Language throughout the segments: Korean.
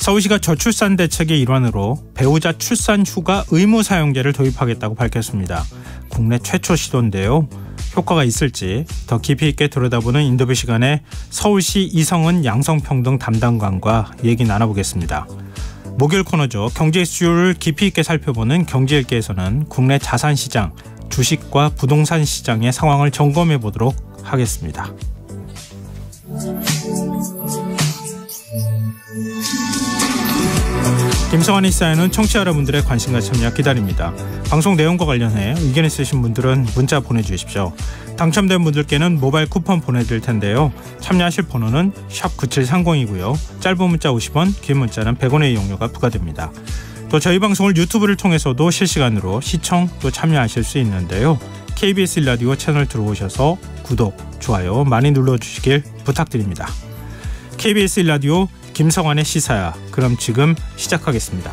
서울시가 저출산 대책의 일환으로 배우자 출산 휴가 의무 사용제를 도입하겠다고 밝혔습니다. 국내 최초 시도인데요. 효과가 있을지 더 깊이 있게 들여다보는 인터뷰 시간에 서울시 이성은 양성평등 담당관과 얘기 나눠보겠습니다. 목요일 코너죠. 경제 이슈를 깊이 있게 살펴보는 경제일기에서는 국내 자산시장, 주식과 부동산 시장의 상황을 점검해 보도록 하겠습니다. 김성환의 시사에는 청취자 여러분들의 관심과 참여 기다립니다. 방송 내용과 관련해 의견 있으신 분들은 문자 보내주십시오. 당첨된 분들께는 모바일 쿠폰 보내드릴 텐데요. 참여하실 번호는 샵9730이고요. 짧은 문자 50원, 긴 문자는 100원의 이용료가 부과됩니다. 또 저희 방송을 유튜브를 통해서도 실시간으로 시청 또 참여하실 수 있는데요. KBS 1라디오 채널 들어오셔서 구독, 좋아요 많이 눌러주시길 부탁드립니다. KBS 1라디오 김성환의 시사야. 그럼 지금 시작하겠습니다.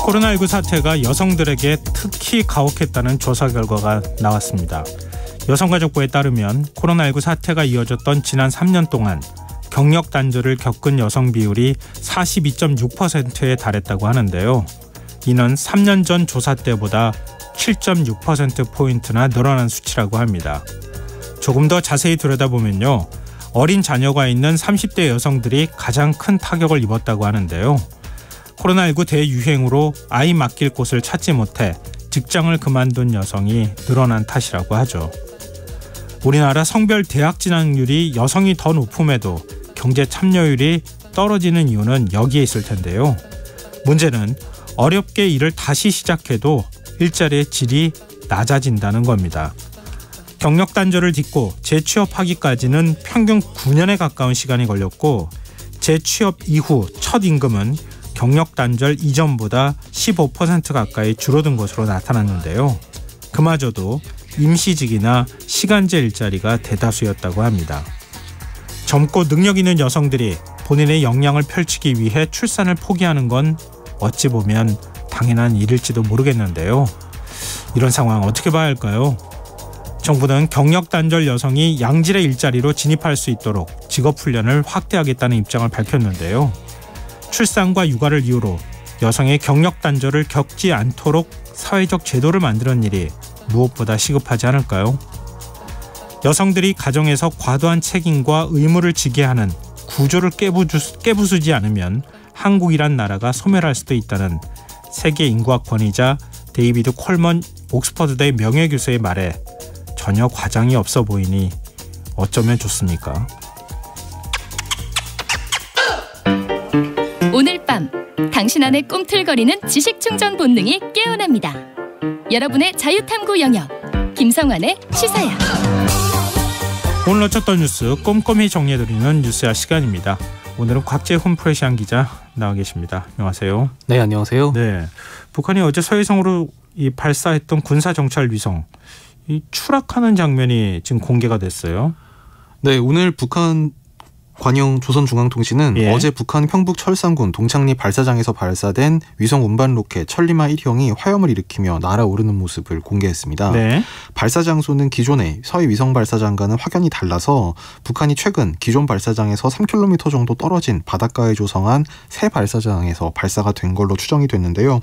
코로나19 사태가 여성들에게 특히 가혹했다는 조사 결과가 나왔습니다. 여성가족부에 따르면 코로나19 사태가 이어졌던 지난 3년 동안 경력 단절을 겪은 여성 비율이 42.6%에 달했다고 하는데요. 이는 3년 전 조사 때보다 7.6%포인트나 늘어난 수치라고 합니다. 조금 더 자세히 들여다보면요. 어린 자녀가 있는 30대 여성들이 가장 큰 타격을 입었다고 하는데요. 코로나19 대유행으로 아이 맡길 곳을 찾지 못해 직장을 그만둔 여성이 늘어난 탓이라고 하죠. 우리나라 성별 대학 진학률이 여성이 더 높음에도 경제 참여율이 떨어지는 이유는 여기에 있을 텐데요. 문제는 어렵게 일을 다시 시작해도 일자리의 질이 낮아진다는 겁니다. 경력 단절을 딛고 재취업하기까지는 평균 9년에 가까운 시간이 걸렸고 재취업 이후 첫 임금은 경력 단절 이전보다 15% 가까이 줄어든 것으로 나타났는데요. 그마저도 임시직이나 시간제 일자리가 대다수였다고 합니다. 젊고 능력 있는 여성들이 본인의 역량을 펼치기 위해 출산을 포기하는 건 어찌 보면 당연한 일일지도 모르겠는데요. 이런 상황 어떻게 봐야 할까요? 정부는 경력 단절 여성이 양질의 일자리로 진입할 수 있도록 직업훈련을 확대하겠다는 입장을 밝혔는데요. 출산과 육아를 이유로 여성의 경력 단절을 겪지 않도록 사회적 제도를 만드는 일이 무엇보다 시급하지 않을까요? 여성들이 가정에서 과도한 책임과 의무를 지게 하는 구조를 깨부수지 않으면 한국이란 나라가 소멸할 수도 있다는 세계 인구학 권위자 데이비드 콜먼 옥스퍼드대 명예교수의 말에 전혀 과장이 없어 보이니 어쩌면 좋습니까? 오늘 밤 당신 안에 꿈틀거리는 지식충전 본능이 깨어납니다. 여러분의 자유탐구 영역 김성환의 시사야. 오늘 놓쳤던 뉴스 꼼꼼히 정리해드리는 뉴스야 시간입니다. 오늘은 곽재훈 프레시안 기자 나와 계십니다. 안녕하세요. 네, 안녕하세요. 네, 북한이 어제 서해성으로 발사했던 군사 정찰 위성 추락하는 장면이 지금 공개가 됐어요. 네, 오늘 북한 관영 조선중앙통신은 어제 북한 평북 철산군 동창리 발사장에서 발사된 위성 운반 로켓 천리마 1형이 화염을 일으키며 날아오르는 모습을 공개했습니다. 네. 발사 장소는 기존의 서해 위성 발사장과는 확연히 달라서 북한이 최근 기존 발사장에서 3km 정도 떨어진 바닷가에 조성한 새 발사장에서 발사가 된 걸로 추정이 됐는데요.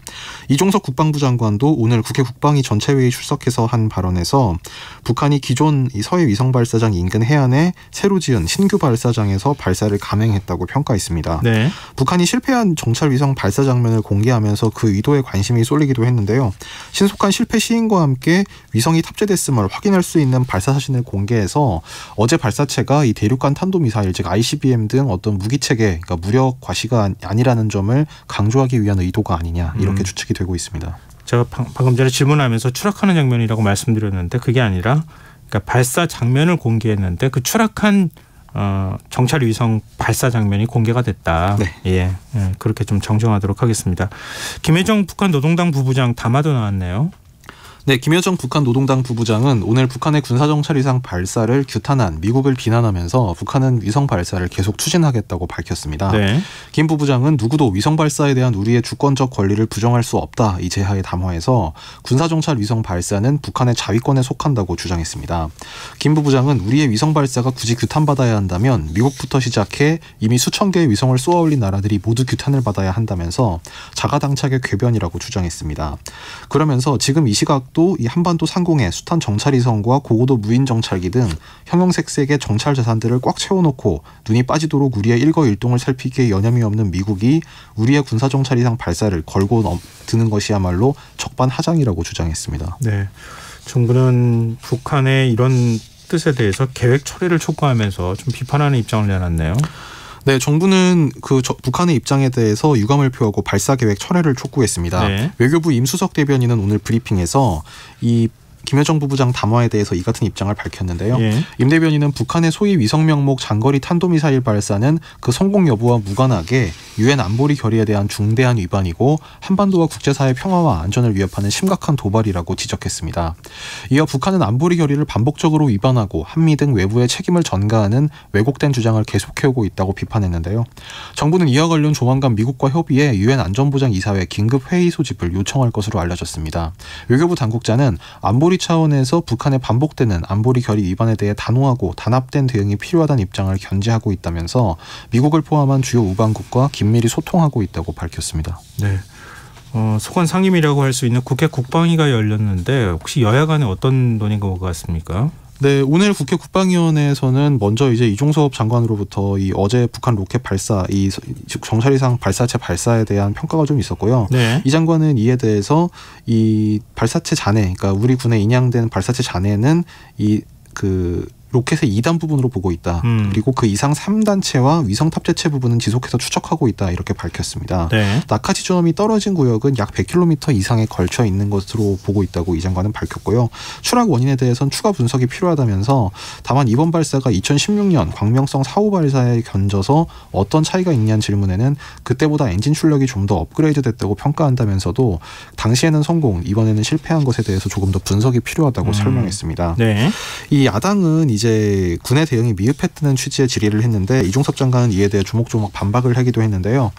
이종석 국방부 장관도 오늘 국회 국방위 전체회의 출석해서 한 발언에서 북한이 기존 이 서해 위성 발사장 인근 해안에 새로 지은 신규 발사장에서 발사를 감행했다고 평가했습니다. 네. 북한이 실패한 정찰 위성 발사 장면을 공개하면서 그 의도에 관심이 쏠리기도 했는데요. 신속한 실패 시인과 함께 위성이 탑재됐음을 확인할 수 있는 발사 사진을 공개해서 어제 발사체가 이 대륙간 탄도미사일 즉 ICBM 등 어떤 무기체계 그러니까 무력 과시가 아니라는 점을 강조하기 위한 의도가 아니냐 이렇게 추측이 되고 있습니다. 제가 방금 전에 질문하면서 추락하는 장면이라고 말씀드렸는데 그게 아니라 그러니까 발사 장면을 공개했는데 그 추락한 정찰 위성 발사 장면이 공개가 됐다. 네. 예, 그렇게 좀 정정하도록 하겠습니다. 김혜정 북한 노동당 부부장 담화도 나왔네요. 네, 김여정 북한 노동당 부부장은 오늘 북한의 군사정찰 위성 발사를 규탄한 미국을 비난하면서 북한은 위성 발사를 계속 추진하겠다고 밝혔습니다. 네. 김 부부장은 누구도 위성 발사에 대한 우리의 주권적 권리를 부정할 수 없다 이 제하에 담화해서 군사정찰 위성 발사는 북한의 자위권에 속한다고 주장했습니다. 김 부부장은 우리의 위성 발사가 굳이 규탄받아야 한다면 미국부터 시작해 이미 수천 개의 위성을 쏘아 올린 나라들이 모두 규탄을 받아야 한다면서 자가당착의 궤변이라고 주장했습니다. 그러면서 지금 이 시각 또 이 한반도 상공에 숱한 정찰위성과 고고도 무인 정찰기 등 형형색색의 정찰 자산들을 꽉 채워놓고 눈이 빠지도록 우리의 일거일동을 살피기에 여념이 없는 미국이 우리의 군사정찰위성 발사를 걸고 드는 것이야말로 적반하장이라고 주장했습니다. 네, 정부는 북한의 이런 뜻에 대해서 계획 철회를 촉구하면서 좀 비판하는 입장을 내놨네요. 네, 정부는 북한의 입장에 대해서 유감을 표하고 발사 계획 철회를 촉구했습니다. 네. 외교부 임수석 대변인은 오늘 브리핑에서 이 김여정 부부장 담화에 대해서 이 같은 입장을 밝혔는데요. 예. 임 대변인은 북한의 소위 위성 명목 장거리 탄도미사일 발사는 그 성공 여부와 무관하게 유엔 안보리 결의에 대한 중대한 위반이고 한반도와 국제사회 평화와 안전을 위협하는 심각한 도발이라고 지적했습니다. 이어 북한은 안보리 결의를 반복적으로 위반하고 한미 등 외부의 책임을 전가하는 왜곡된 주장을 계속해오고 있다고 비판했는데요. 정부는 이와 관련 조만간 미국과 협의해 유엔 안전보장이사회 긴급 회의 소집을 요청할 것으로 알려졌습니다. 외교부 당국자는 안보리 차원에서 북한의 반복되는 안보리 결의 위반에 대해 단호하고 단합된 대응이 필요하다는 입장을 견지하고 있다면서 미국을 포함한 주요 우방국과 긴밀히 소통하고 있다고 밝혔습니다. 네, 소관 상임이라고 할 수 있는 국회 국방위가 열렸는데 혹시 여야 간에 어떤 논의가 오고 갔습니까? 네, 오늘 국회 국방위원회에서는 먼저 이제 이종섭 장관으로부터 이 어제 북한 로켓 발사, 이 정찰위성 발사체 발사에 대한 평가가 좀 있었고요. 네. 이 장관은 이에 대해서 이 발사체 잔해, 그러니까 우리 군에 인양된 발사체 잔해는 로켓의 2단 부분으로 보고 있다. 그리고 그 이상 3단체와 위성 탑재체 부분은 지속해서 추적하고 있다. 이렇게 밝혔습니다. 네. 낙하 지점이 떨어진 구역은 약 100km 이상에 걸쳐 있는 것으로 보고 있다고 이 장관은 밝혔고요. 추락 원인에 대해서는 추가 분석이 필요하다면서 다만 이번 발사가 2016년 광명성 4호 발사에 견져서 어떤 차이가 있냐는 질문에는 그때보다 엔진 출력이 좀 더 업그레이드 됐다고 평가한다면서도 당시에는 성공, 이번에는 실패한 것에 대해서 조금 더 분석이 필요하다고 설명했습니다. 네. 이 야당은 이제 군의 대응이 미흡했다는 취지의 질의를 했는데 이종섭 장관은 이에 대해 조목조목 반박을 하기도 했는데요.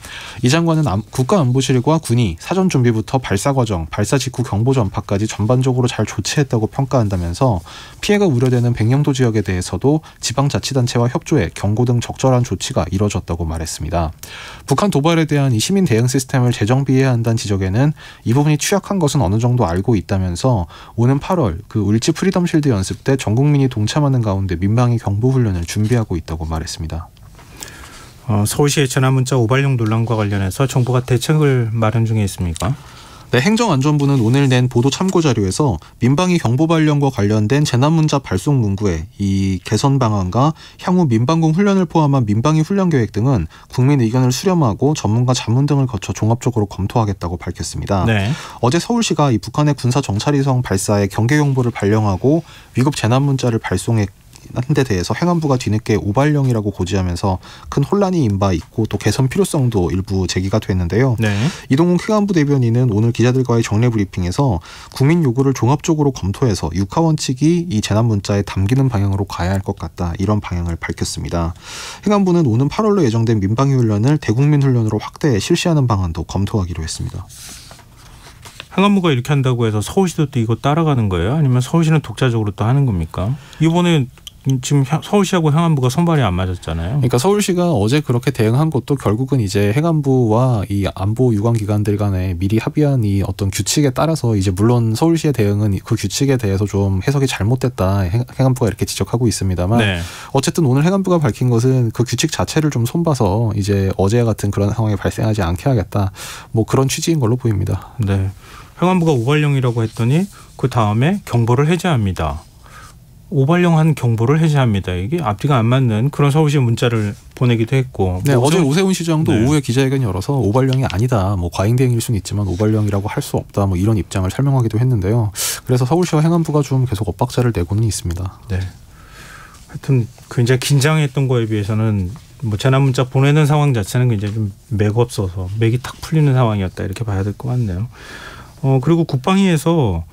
이 장관은 국가안보실과 군이 사전 준비부터 발사 과정, 발사 직후 경보 전파까지 전반적으로 잘 조치했다고 평가한다면서 피해가 우려되는 백령도 지역에 대해서도 지방자치단체와 협조해 경고 등 적절한 조치가 이뤄졌다고 말했습니다. 북한 도발에 대한 이 시민 대응 시스템을 재정비해야 한다는 지적에는 이 부분이 취약한 것은 어느 정도 알고 있다면서 오는 8월 그 울지 프리덤 실드 연습 때 전 국민이 동참하는 가운데 민방위 경보 훈련을 준비하고 있다고 말했습니다. 서울시의 전화문자 오발용 논란과 관련해서 정부가 대책을 마련 중에 있습니까? 네, 행정안전부는 오늘 낸 보도 참고 자료에서 민방위 경보 발령과 관련된 재난문자 발송 문구에 이 개선 방안과 향후 민방공 훈련을 포함한 민방위 훈련 계획 등은 국민 의견을 수렴하고 전문가 자문 등을 거쳐 종합적으로 검토하겠다고 밝혔습니다. 네. 어제 서울시가 이 북한의 군사 정찰위성 발사에 경계 경보를 발령하고 위급 재난문자를 발송해 한 데 대해서 행안부가 뒤늦게 오발령이라고 고지하면서 큰 혼란이 인바 있고 또 개선 필요성도 일부 제기가 됐는데요. 네. 이동훈 행안부 대변인은 오늘 기자들과의 정례 브리핑에서 국민 요구를 종합적으로 검토해서 육하 원칙이 이 재난 문자에 담기는 방향으로 가야 할 것 같다. 이런 방향을 밝혔습니다. 행안부는 오는 8월로 예정된 민방위 훈련을 대국민 훈련으로 확대 실시하는 방안도 검토하기로 했습니다. 행안부가 이렇게 한다고 해서 서울시도 또 이거 따라가는 거예요? 아니면 서울시는 독자적으로 또 하는 겁니까? 이번에 지금 서울시하고 행안부가 손발이 안 맞았잖아요. 그러니까 서울시가 어제 그렇게 대응한 것도 결국은 이제 행안부와 이 안보 유관 기관들 간에 미리 합의한 이 어떤 규칙에 따라서 이제 물론 서울시의 대응은 그 규칙에 대해서 좀 해석이 잘못됐다. 행안부가 이렇게 지적하고 있습니다만 네. 어쨌든 오늘 행안부가 밝힌 것은 그 규칙 자체를 좀 손봐서 이제 어제와 같은 그런 상황이 발생하지 않게 하겠다. 뭐 그런 취지인 걸로 보입니다. 네. 행안부가 오발령이라고 했더니 그 다음에 경보를 해제합니다. 오발령한 경보를 해제합니다. 이게 앞뒤가 안 맞는 그런 서울시 문자를 보내기도 했고. 네, 어제 오세훈 시장도 네. 오후에 기자회견 열어서 오발령이 아니다. 뭐 과잉 대응일 수는 있지만 오발령이라고 할 수 없다. 뭐 이런 입장을 설명하기도 했는데요. 그래서 서울시와 행안부가 좀 계속 엇박자를 내고는 있습니다. 네. 하여튼 굉장히 긴장했던 거에 비해서는 뭐 재난 문자 보내는 상황 자체는 굉장히 좀 맥 없어서 맥이 탁 풀리는 상황이었다 이렇게 봐야 될 것 같네요. 그리고 국방위에서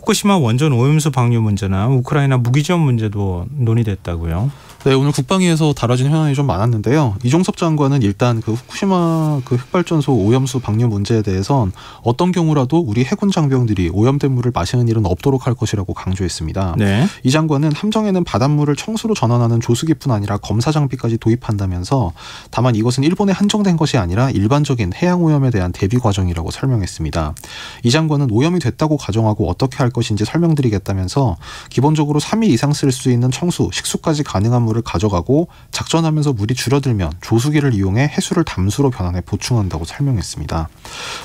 후쿠시마 원전 오염수 방류 문제나 우크라이나 무기 지원 문제도 논의됐다고요. 네, 오늘 국방위에서 다뤄진 현안이 좀 많았는데요. 이종섭 장관은 일단 그 후쿠시마 그 핵발전소 오염수 방류 문제에 대해선 어떤 경우라도 우리 해군 장병들이 오염된 물을 마시는 일은 없도록 할 것이라고 강조했습니다. 네. 이 장관은 함정에는 바닷물을 청수로 전환하는 조수기뿐 아니라 검사 장비까지 도입한다면서 다만 이것은 일본에 한정된 것이 아니라 일반적인 해양 오염에 대한 대비 과정이라고 설명했습니다. 이 장관은 오염이 됐다고 가정하고 어떻게 할 것인지 설명드리겠다면서 기본적으로 3일 이상 쓸 수 있는 청수, 식수까지 가능한 물을 가져가고 작전하면서 물이 줄어들면 조수기를 이용해 해수를 담수로 변환해 보충한다고 설명했습니다.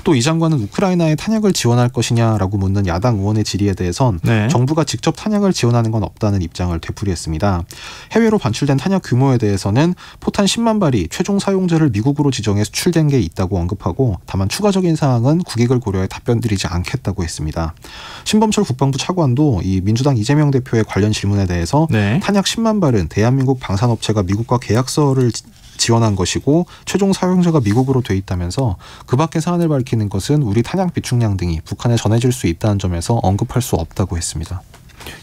또 이 장관은 우크라이나에 탄약을 지원할 것이냐라고 묻는 야당 의원의 질의에 대해선 네. 정부가 직접 탄약을 지원하는 건 없다는 입장을 되풀이했습니다. 해외로 반출된 탄약 규모에 대해서는 포탄 10만 발이 최종 사용자를 미국으로 지정해 수출된 게 있다고 언급하고 다만 추가적인 사항은 국익을 고려해 답변드리지 않겠다고 했습니다. 신범철 국방부 차관도 이 민주당 이재명 대표의 관련 질문에 대해서 네. 탄약 10만 발은 대한민국 방산업체가 미국과 계약서를 지원한 것이고 최종 사용자가 미국으로 돼 있다면서 그 밖의 사안을 밝히는 것은 우리 탄약 비축량 등이 북한에 전해질 수 있다는 점에서 언급할 수 없다고 했습니다.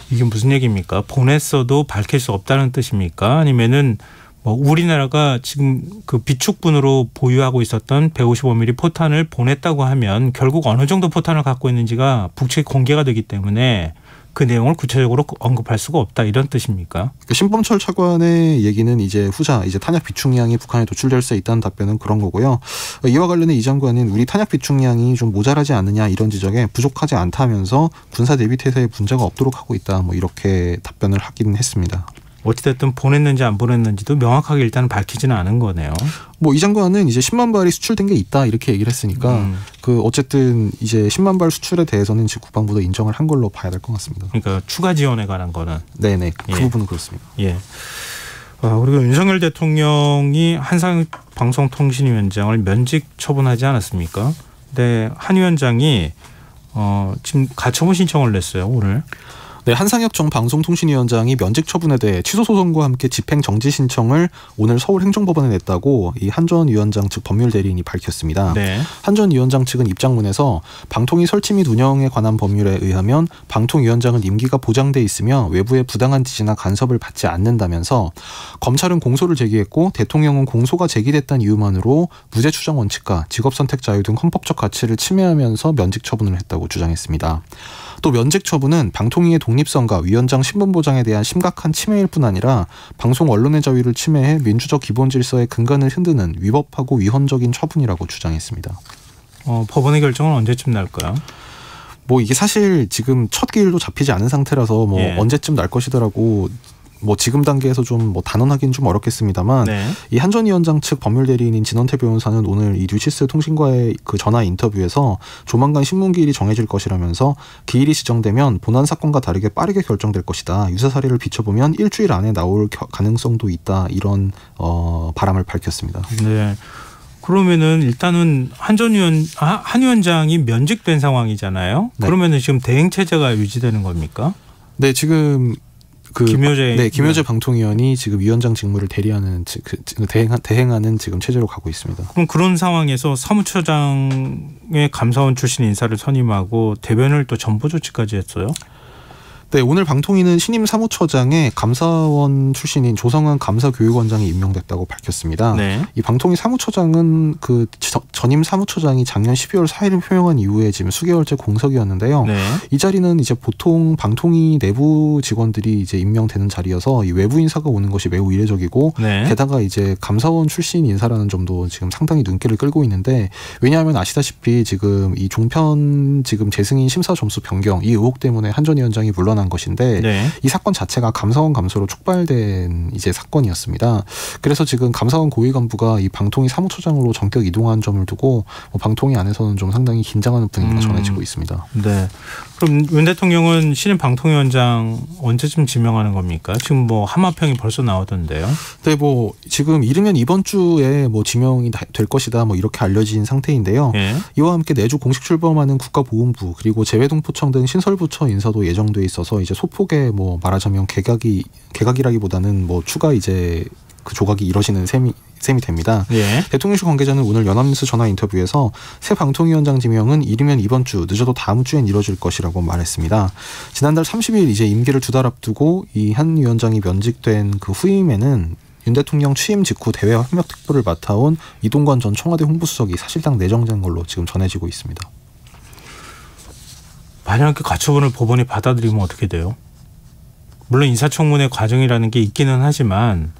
이게 무슨 얘기입니까? 보냈어도 밝힐 수 없다는 뜻입니까? 아니면은 뭐 우리나라가 지금 그 비축분으로 보유하고 있었던 155mm 포탄을 보냈다고 하면 결국 어느 정도 포탄을 갖고 있는지가 북측에 공개가 되기 때문에 그 내용을 구체적으로 언급할 수가 없다 이런 뜻입니까? 신범철 차관의 얘기는 이제 후자 이제 탄약 비축량이 북한에 도출될 수 있다는 답변은 그런 거고요. 이와 관련해 이 장관은 우리 탄약 비축량이 좀 모자라지 않느냐 이런 지적에 부족하지 않다면서 군사 대비 태세에 문제가 없도록 하고 있다 뭐 이렇게 답변을 하긴 했습니다. 어찌됐든 보냈는지 안 보냈는지도 명확하게 일단 밝히지는 않은 거네요. 뭐 이 장관은 이제 10만 발이 수출된 게 있다 이렇게 얘기를 했으니까 그 어쨌든 이제 10만 발 수출에 대해서는 지금 국방부도 인정을 한 걸로 봐야 될 것 같습니다. 그러니까 추가 지원에 관한 거는 네네 그 부분은 그렇습니다. 예. 그리고 윤석열 대통령이 한상혁 방송통신위원장을 면직 처분하지 않았습니까? 근데 한 위원장이 지금 가처분 신청을 냈어요 오늘. 네, 한상혁 전 방송통신위원장이 면직 처분에 대해 취소 소송과 함께 집행 정지 신청을 오늘 서울행정법원에 냈다고 이 한 전 위원장 측 법률 대리인이 밝혔습니다. 네. 한 전 위원장 측은 입장문에서 방통위 설치 및 운영에 관한 법률에 의하면 방통위원장은 임기가 보장돼 있으며 외부의 부당한 지시나 간섭을 받지 않는다면서 검찰은 공소를 제기했고 대통령은 공소가 제기됐다는 이유만으로 무죄 추정 원칙과 직업선택 자유 등 헌법적 가치를 침해하면서 면직 처분을 했다고 주장했습니다. 또 면직 처분은 방통위의 독립성과 위원장 신분 보장에 대한 심각한 침해일 뿐 아니라 방송 언론의 자유를 침해해 민주적 기본 질서의 근간을 흔드는 위법하고 위헌적인 처분이라고 주장했습니다. 법원의 결정은 언제쯤 날까요? 뭐 이게 사실 지금 첫 기일도 잡히지 않은 상태라서 뭐 언제쯤 날 것이더라고 뭐 지금 단계에서 좀 뭐 단언하기는 좀 어렵겠습니다만 네. 이 한 전 위원장 측 법률 대리인인 진원태 변호사는 오늘 이 뉴시스 통신과의 그 전화 인터뷰에서 조만간 신문기일이 정해질 것이라면서 기일이 지정되면 본안 사건과 다르게 빠르게 결정될 것이다. 유사 사례를 비춰보면 일주일 안에 나올 가능성도 있다. 이런 바람을 밝혔습니다. 네. 그러면은 일단은 한 위원장이 면직된 상황이잖아요. 네. 그러면은 지금 대행 체제가 유지되는 겁니까? 네, 지금 김효재 네. 방통위원이 지금 위원장 직무를 대행하는 지금 체제로 가고 있습니다. 그럼 그런 상황에서 사무처장의 감사원 출신 인사를 선임하고 대변을 또 전보 조치까지 했어요? 네, 오늘 방통위는 신임 사무처장에 감사원 출신인 조성은 감사교육원장이 임명됐다고 밝혔습니다. 네. 이 방통위 사무처장은 그 전임 사무처장이 작년 12월 4일을 표명한 이후에 지금 수개월째 공석이었는데요. 네. 이 자리는 이제 보통 방통위 내부 직원들이 이제 임명되는 자리여서 이 외부 인사가 오는 것이 매우 이례적이고 네. 게다가 이제 감사원 출신 인사라는 점도 지금 상당히 눈길을 끌고 있는데 왜냐하면 아시다시피 지금 이 종편 지금 재승인 심사 점수 변경 이 의혹 때문에 한 전 위원장이 물러난 것인데 네. 이 사건 자체가 감사원 감소로 촉발된 이제 사건이었습니다. 그래서 지금 감사원 고위 간부가 이 방통위 사무처장으로 전격 이동한 점을 두고 방통위 안에서는 좀 상당히 긴장하는 분위기가 전해지고 있습니다. 네. 그럼 윤 대통령은 신임 방통위원장 언제쯤 지명하는 겁니까? 지금 뭐 하마평이 벌써 나오던데요. 네, 뭐 지금 이르면 이번 주에 뭐 지명이 될 것이다 뭐 이렇게 알려진 상태인데요. 네. 이와 함께 내주 공식 출범하는 국가보훈부 그리고 재외동포청 등 신설부처 인사도 예정돼 있어서 이제 소폭의 뭐 말하자면 개각이라기보다는 뭐 추가 이제 그 조각이 이뤄지는 셈이 됩니다. 예. 대통령실 관계자는 오늘 연합뉴스 전화 인터뷰에서 새 방통위원장 지명은 이르면 이번 주, 늦어도 다음 주엔 이뤄질 것이라고 말했습니다. 지난달 30일 이제 임기를 2달 앞두고 이 한 위원장이 면직된 그 후임에는 윤 대통령 취임 직후 대외 협력 특보를 맡아온 이동관 전 청와대 홍보수석이 사실상 내정된 걸로 지금 전해지고 있습니다. 만약에 가처분을 법원이 받아들이면 어떻게 돼요? 물론 인사청문회 과정이라는 게 있기는 하지만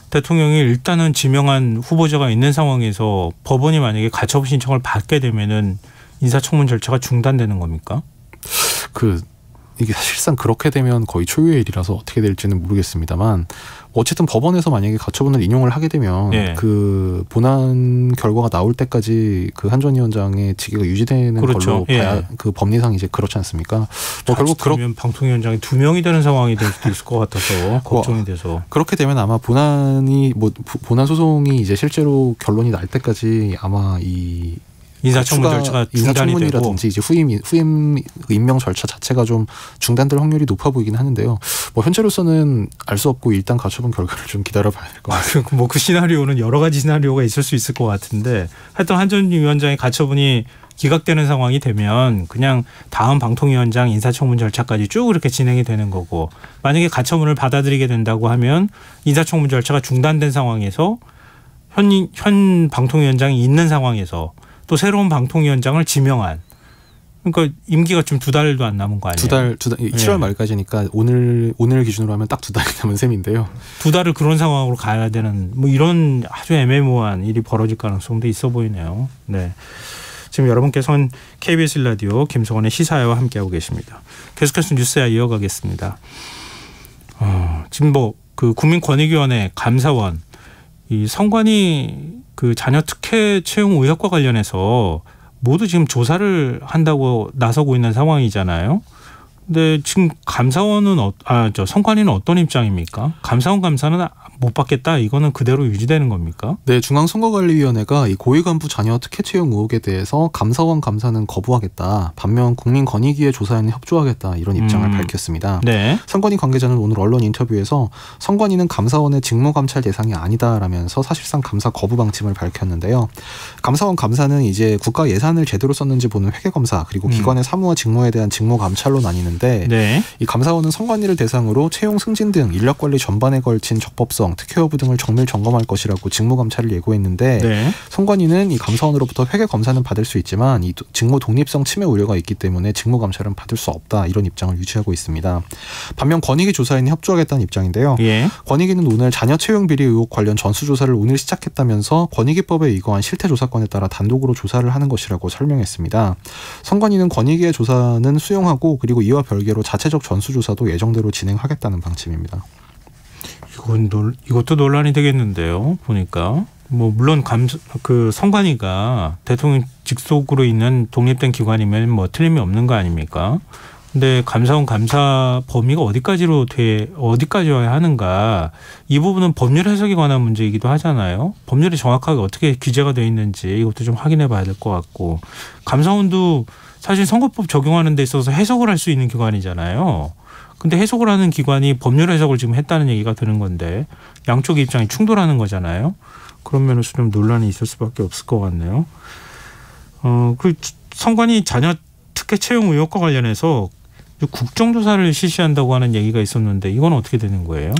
대통령이 일단은 지명한 후보자가 있는 상황에서 법원이 만약에 가처분 신청을 받게 되면은 인사청문 절차가 중단되는 겁니까? 이게 사실상 그렇게 되면 거의 초유의 일이라서 어떻게 될지는 모르겠습니다만 어쨌든 법원에서 만약에 가처분을 인용을 하게 되면 예. 그 본안 결과가 나올 때까지 그 한 전 위원장의 직위가 유지되는 그렇죠. 걸로 봐야 그 법리상 이제 그렇지 않습니까? 결국 그러면 방통위원장이 2명이 되는 상황이 될 수도 있을 것 같아서 걱정이 돼서 그렇게 되면 아마 본안 소송이 이제 실제로 결론이 날 때까지 아마 이 인사청문 절차가 중단이 되고 이제 후임 임명 절차 자체가 좀 중단될 확률이 높아 보이긴 하는데요. 뭐 현재로서는 알 수 없고 일단 가처분 결과를 좀 기다려봐야 될 것 같아요. 뭐 그 시나리오는 여러 가지 시나리오가 있을 수 있을 것 같은데 하여튼 한 전 위원장의 가처분이 기각되는 상황이 되면 그냥 다음 방통위원장 인사청문 절차까지 쭉 이렇게 진행이 되는 거고 만약에 가처분을 받아들이게 된다고 하면 인사청문 절차가 중단된 상황에서 현 방통위원장이 있는 상황에서 또 새로운 방통위원장을 지명한 그러니까 임기가 지금 2달도 안 남은 거 아니에요? 7월 말까지니까 오늘 기준으로 하면 딱 2달이 남은 셈인데요. 2달을 그런 상황으로 가야 되는 뭐 이런 아주 애매모호한 일이 벌어질 가능성도 있어 보이네요. 네. 지금 여러분께서는 KBS 라디오 김성원의 시사회와 함께하고 계십니다. 계속해서 뉴스야 이어가겠습니다. 지금 그 국민권익위원회 감사원 이 선관위 그 자녀 특혜 채용 의혹과 관련해서 모두 지금 조사를 한다고 나서고 있는 상황이잖아요. 근데 지금 감사원은 선관위는 어떤 입장입니까? 감사원 감사는 못 받겠다. 이거는 그대로 유지되는 겁니까? 네, 중앙선거관리위원회가 이 고위 간부 자녀 특혜 채용 의혹에 대해서 감사원 감사는 거부하겠다. 반면 국민권익위의 조사에는 협조하겠다. 이런 입장을 밝혔습니다. 네. 선관위 관계자는 오늘 언론 인터뷰에서 선관위는 감사원의 직무 감찰 대상이 아니다라면서 사실상 감사 거부 방침을 밝혔는데요. 감사원 감사는 이제 국가 예산을 제대로 썼는지 보는 회계 검사 그리고 기관의 사무와 직무에 대한 직무 감찰로 나뉘는데 네. 이 감사원은 선관위를 대상으로 채용 승진 등 인력 관리 전반에 걸친 적법성 특혜 여부 등을 정밀 점검할 것이라고 직무 감찰을 예고했는데 네. 선관위는 이 감사원으로부터 회계 검사는 받을 수 있지만 이 직무 독립성 침해 우려가 있기 때문에 직무 감찰은 받을 수 없다 이런 입장을 유지하고 있습니다. 반면 권익위 조사에는 협조하겠다는 입장인데요. 예. 권익위는 오늘 자녀 채용 비리 의혹 관련 전수조사를 오늘 시작했다면서 권익위법에 의거한 실태조사권에 따라 단독으로 조사를 하는 것이라고 설명했습니다. 선관위는 권익위의 조사는 수용하고 그리고 이와 별개로 자체적 전수조사도 예정대로 진행하겠다는 방침입니다. 이것도 논란이 되겠는데요. 보니까 뭐 물론 그 선관위가 대통령 직속으로 있는 독립된 기관이면 뭐 틀림이 없는 거 아닙니까? 근데 감사원 감사 범위가 어디까지여야 하는가 이 부분은 법률 해석에 관한 문제이기도 하잖아요. 법률이 정확하게 어떻게 규제가 되어 있는지 이것도 좀 확인해 봐야 될 것 같고 감사원도 사실 선거법 적용하는 데 있어서 해석을 할 수 있는 기관이잖아요. 근데 해석을 하는 기관이 법률 해석을 지금 했다는 얘기가 드는 건데 양쪽의 입장이 충돌하는 거잖아요. 그런 면에서 좀 논란이 있을 수밖에 없을 것 같네요. 그 선관위 자녀 특혜 채용 의혹과 관련해서 국정조사를 실시한다고 하는 얘기가 있었는데 이건 어떻게 되는 거예요?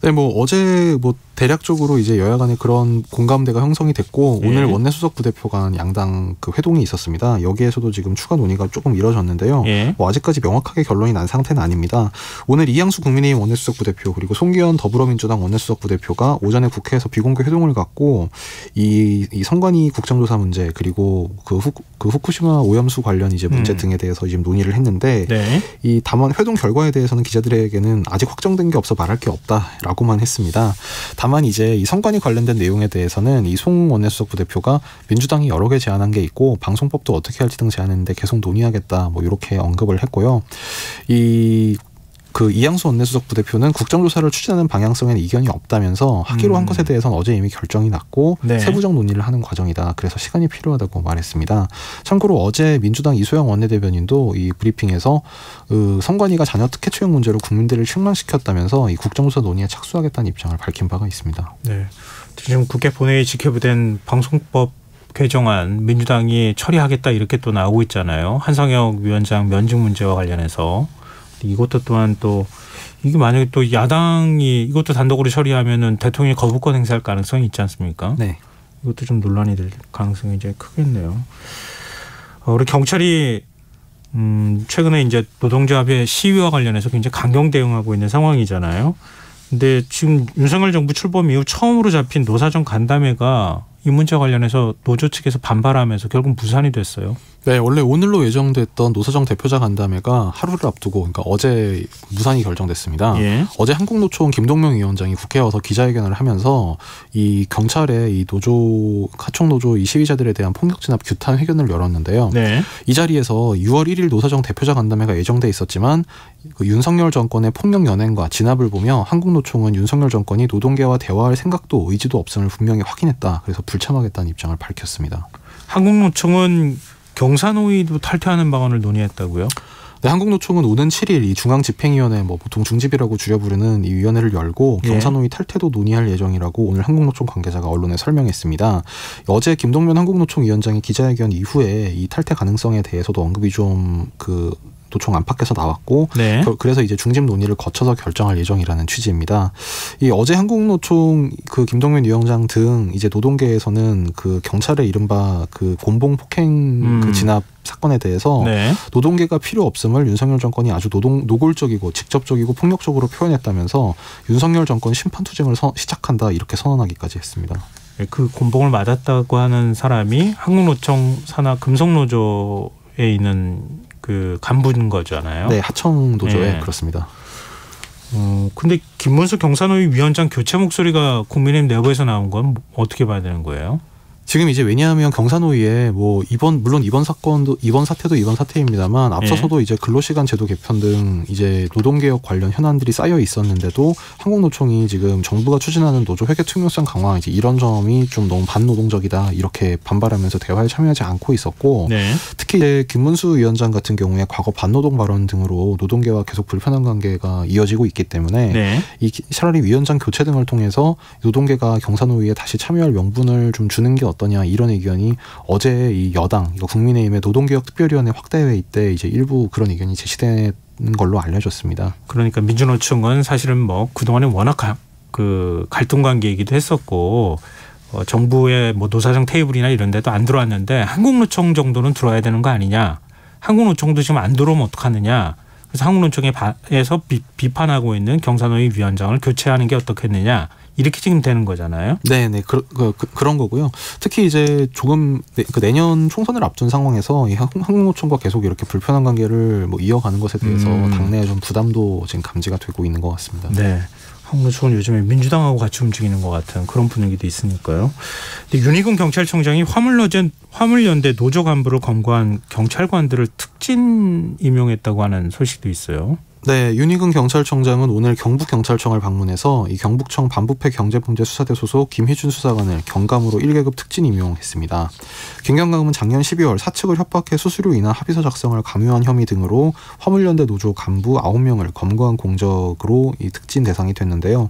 네, 어제 대략적으로 이제 여야 간에 그런 공감대가 형성이 됐고 예. 오늘 원내수석 부대표 간 양당 그 회동이 있었습니다. 여기에서도 지금 추가 논의가 조금 이뤄졌는데요. 예. 아직까지 명확하게 결론이 난 상태는 아닙니다. 오늘 이양수 국민의힘 원내수석 부대표 그리고 송기현 더불어민주당 원내수석 부대표가 오전에 국회에서 비공개 회동을 갖고 이 선관위 국정조사 문제 그리고 그 후쿠시마 오염수 관련 이제 문제 등에 대해서 지금 논의를 했는데 네. 이 다만 회동 결과에 대해서는 기자들에게는 아직 확정된 게 없어 말할 게 없다라고만 했습니다. 다만 이제 이 선관위 관련된 내용에 대해서는 이 송 원내수석 부대표가 민주당이 여러 개 제안한 게 있고 방송법도 어떻게 할지 등 제안했는데 계속 논의하겠다 이렇게 언급을 했고요. 그 이양수 원내수석 부대표는 국정조사를 추진하는 방향성에는 이견이 없다면서 하기로 한 것에 대해서는 어제 이미 결정이 났고 네. 세부적 논의를 하는 과정이다. 그래서 시간이 필요하다고 말했습니다. 참고로 어제 민주당 이소영 원내대변인도 이 브리핑에서 선관위가 자녀 특혜 채용 문제로 국민들을 실망시켰다면서 이 국정조사 논의에 착수하겠다는 입장을 밝힌 바가 있습니다. 네, 지금 국회 본회의 직회부된 방송법 개정안 민주당이 처리하겠다 이렇게 또 나오고 있잖아요. 한성혁 위원장 면직 문제와 관련해서 이것도 또한 또 이게 만약에 또 야당이 이것도 단독으로 처리하면은 대통령이 거부권 행사할 가능성이 있지 않습니까? 네. 이것도 좀 논란이 될 가능성이 이제 크겠네요. 우리 경찰이 최근에 이제 노동조합의 시위와 관련해서 굉장히 강경 대응하고 있는 상황이잖아요. 근데 지금 윤석열 정부 출범 이후 처음으로 잡힌 노사정 간담회가 이 문제와 관련해서 노조 측에서 반발하면서 결국 무산이 됐어요. 네, 원래 오늘로 예정됐던 노사정 대표자 간담회가 하루를 앞두고 그러니까 어제 무산이 결정됐습니다. 예. 어제 한국노총 김동명 위원장이 국회에 와서 기자회견을 하면서 이 경찰의 이 노조 하청 노조 이 시위자들에 대한 폭력 진압 규탄 회견을 열었는데요. 네. 이 자리에서 6월 1일 노사정 대표자 간담회가 예정돼 있었지만 그 윤석열 정권의 폭력 연행과 진압을 보며 한국노총은 윤석열 정권이 노동계와 대화할 생각도 의지도 없음을 분명히 확인했다. 그래서 불참하겠다는 입장을 밝혔습니다. 한국노총은 경사노위도 탈퇴하는 방안을 논의했다고요? 네, 한국노총은 오는 7일 이 중앙집행위원회 보통 중집이라고 줄여 부르는 이 위원회를 열고 경사노위 탈퇴도 논의할 예정이라고 오늘 한국노총 관계자가 언론에 설명했습니다. 어제 김동면 한국노총 위원장이 기자회견 이후에 이 탈퇴 가능성에 대해서도 언급이 좀 노총 안팎에서 나왔고 네. 그래서 이제 중집 논의를 거쳐서 결정할 예정이라는 취지입니다. 이 어제 한국노총 그 김동면 위원장 등 이제 노동계에서는 그 경찰의 이른바 그 곤봉 폭행 그 진압 사건에 대해서 네. 노동계가 필요 없음을 윤석열 정권이 아주 노골적이고 직접적이고 폭력적으로 표현했다면서 윤석열 정권 심판 투쟁을 시작한다 이렇게 선언하기까지 했습니다. 그 곤봉을 맞았다고 하는 사람이 한국노총 산하 금속노조에 있는 그 간부인 거잖아요. 네, 하청 노조에 네. 그렇습니다. 근데 김문수 경사노위 위원장 교체 목소리가 국민의힘 내부에서 나온 건 어떻게 봐야 되는 거예요? 지금 이제 왜냐하면 경사노위에 물론 이번 사건도 이번 사태도 이번 사태입니다만 앞서서도 이제 근로시간 제도 개편 등 이제 노동개혁 관련 현안들이 쌓여 있었는데도 한국노총이 지금 정부가 추진하는 노조 회계 투명성 강화 이제 이런 점이 좀 너무 반노동적이다 이렇게 반발하면서 대화에 참여하지 않고 있었고 네. 특히 이제 김문수 위원장 같은 경우에 과거 반노동 발언 등으로 노동계와 계속 불편한 관계가 이어지고 있기 때문에 네. 차라리 위원장 교체 등을 통해서 노동계가 경사노위에 다시 참여할 명분을 좀 주는 게 어떠냐 이런 의견이 어제 이 여당 국민의힘의 노동개혁특별위원회 확대회의 때 이제 일부 그런 의견이 제시된 걸로 알려졌습니다. 그러니까 민주노총은 사실은 뭐 그동안에 워낙 그 갈등 관계이기도 했었고 정부의 뭐 노사정 테이블이나 이런 데도 안 들어왔는데 한국노총 정도는 들어와야 되는 거 아니냐. 한국노총도 지금 안 들어오면 어떡하느냐. 그래서 한국노총에서 비판하고 있는 경사노위 위원장을 교체하는 게 어떻겠느냐. 이렇게 지금 되는 거잖아요. 네네 그런 거고요. 특히 이제 조금 내년 총선을 앞둔 상황에서 이 한국노총과 계속 이렇게 불편한 관계를 뭐 이어가는 것에 대해서 당내에 좀 부담도 지금 감지가 되고 있는 것 같습니다. 네. 한국노총은 요즘에 민주당하고 같이 움직이는 것 같은 그런 분위기도 있으니까요. 근데 윤희근 경찰청장이 화물연대 노조 간부를 검거한 경찰관들을 특진 임용했다고 하는 소식도 있어요. 네, 윤희근 경찰청장은 오늘 경북경찰청을 방문해서 이 경북청 반부패 경제범죄수사대 소속 김희준 수사관을 경감으로 1계급 특진 임용했습니다. 김 경감은 작년 12월 사측을 협박해 수수료 인하 합의서 작성을 강요한 혐의 등으로 화물연대 노조 간부 9명을 검거한 공적으로 이 특진 대상이 됐는데요.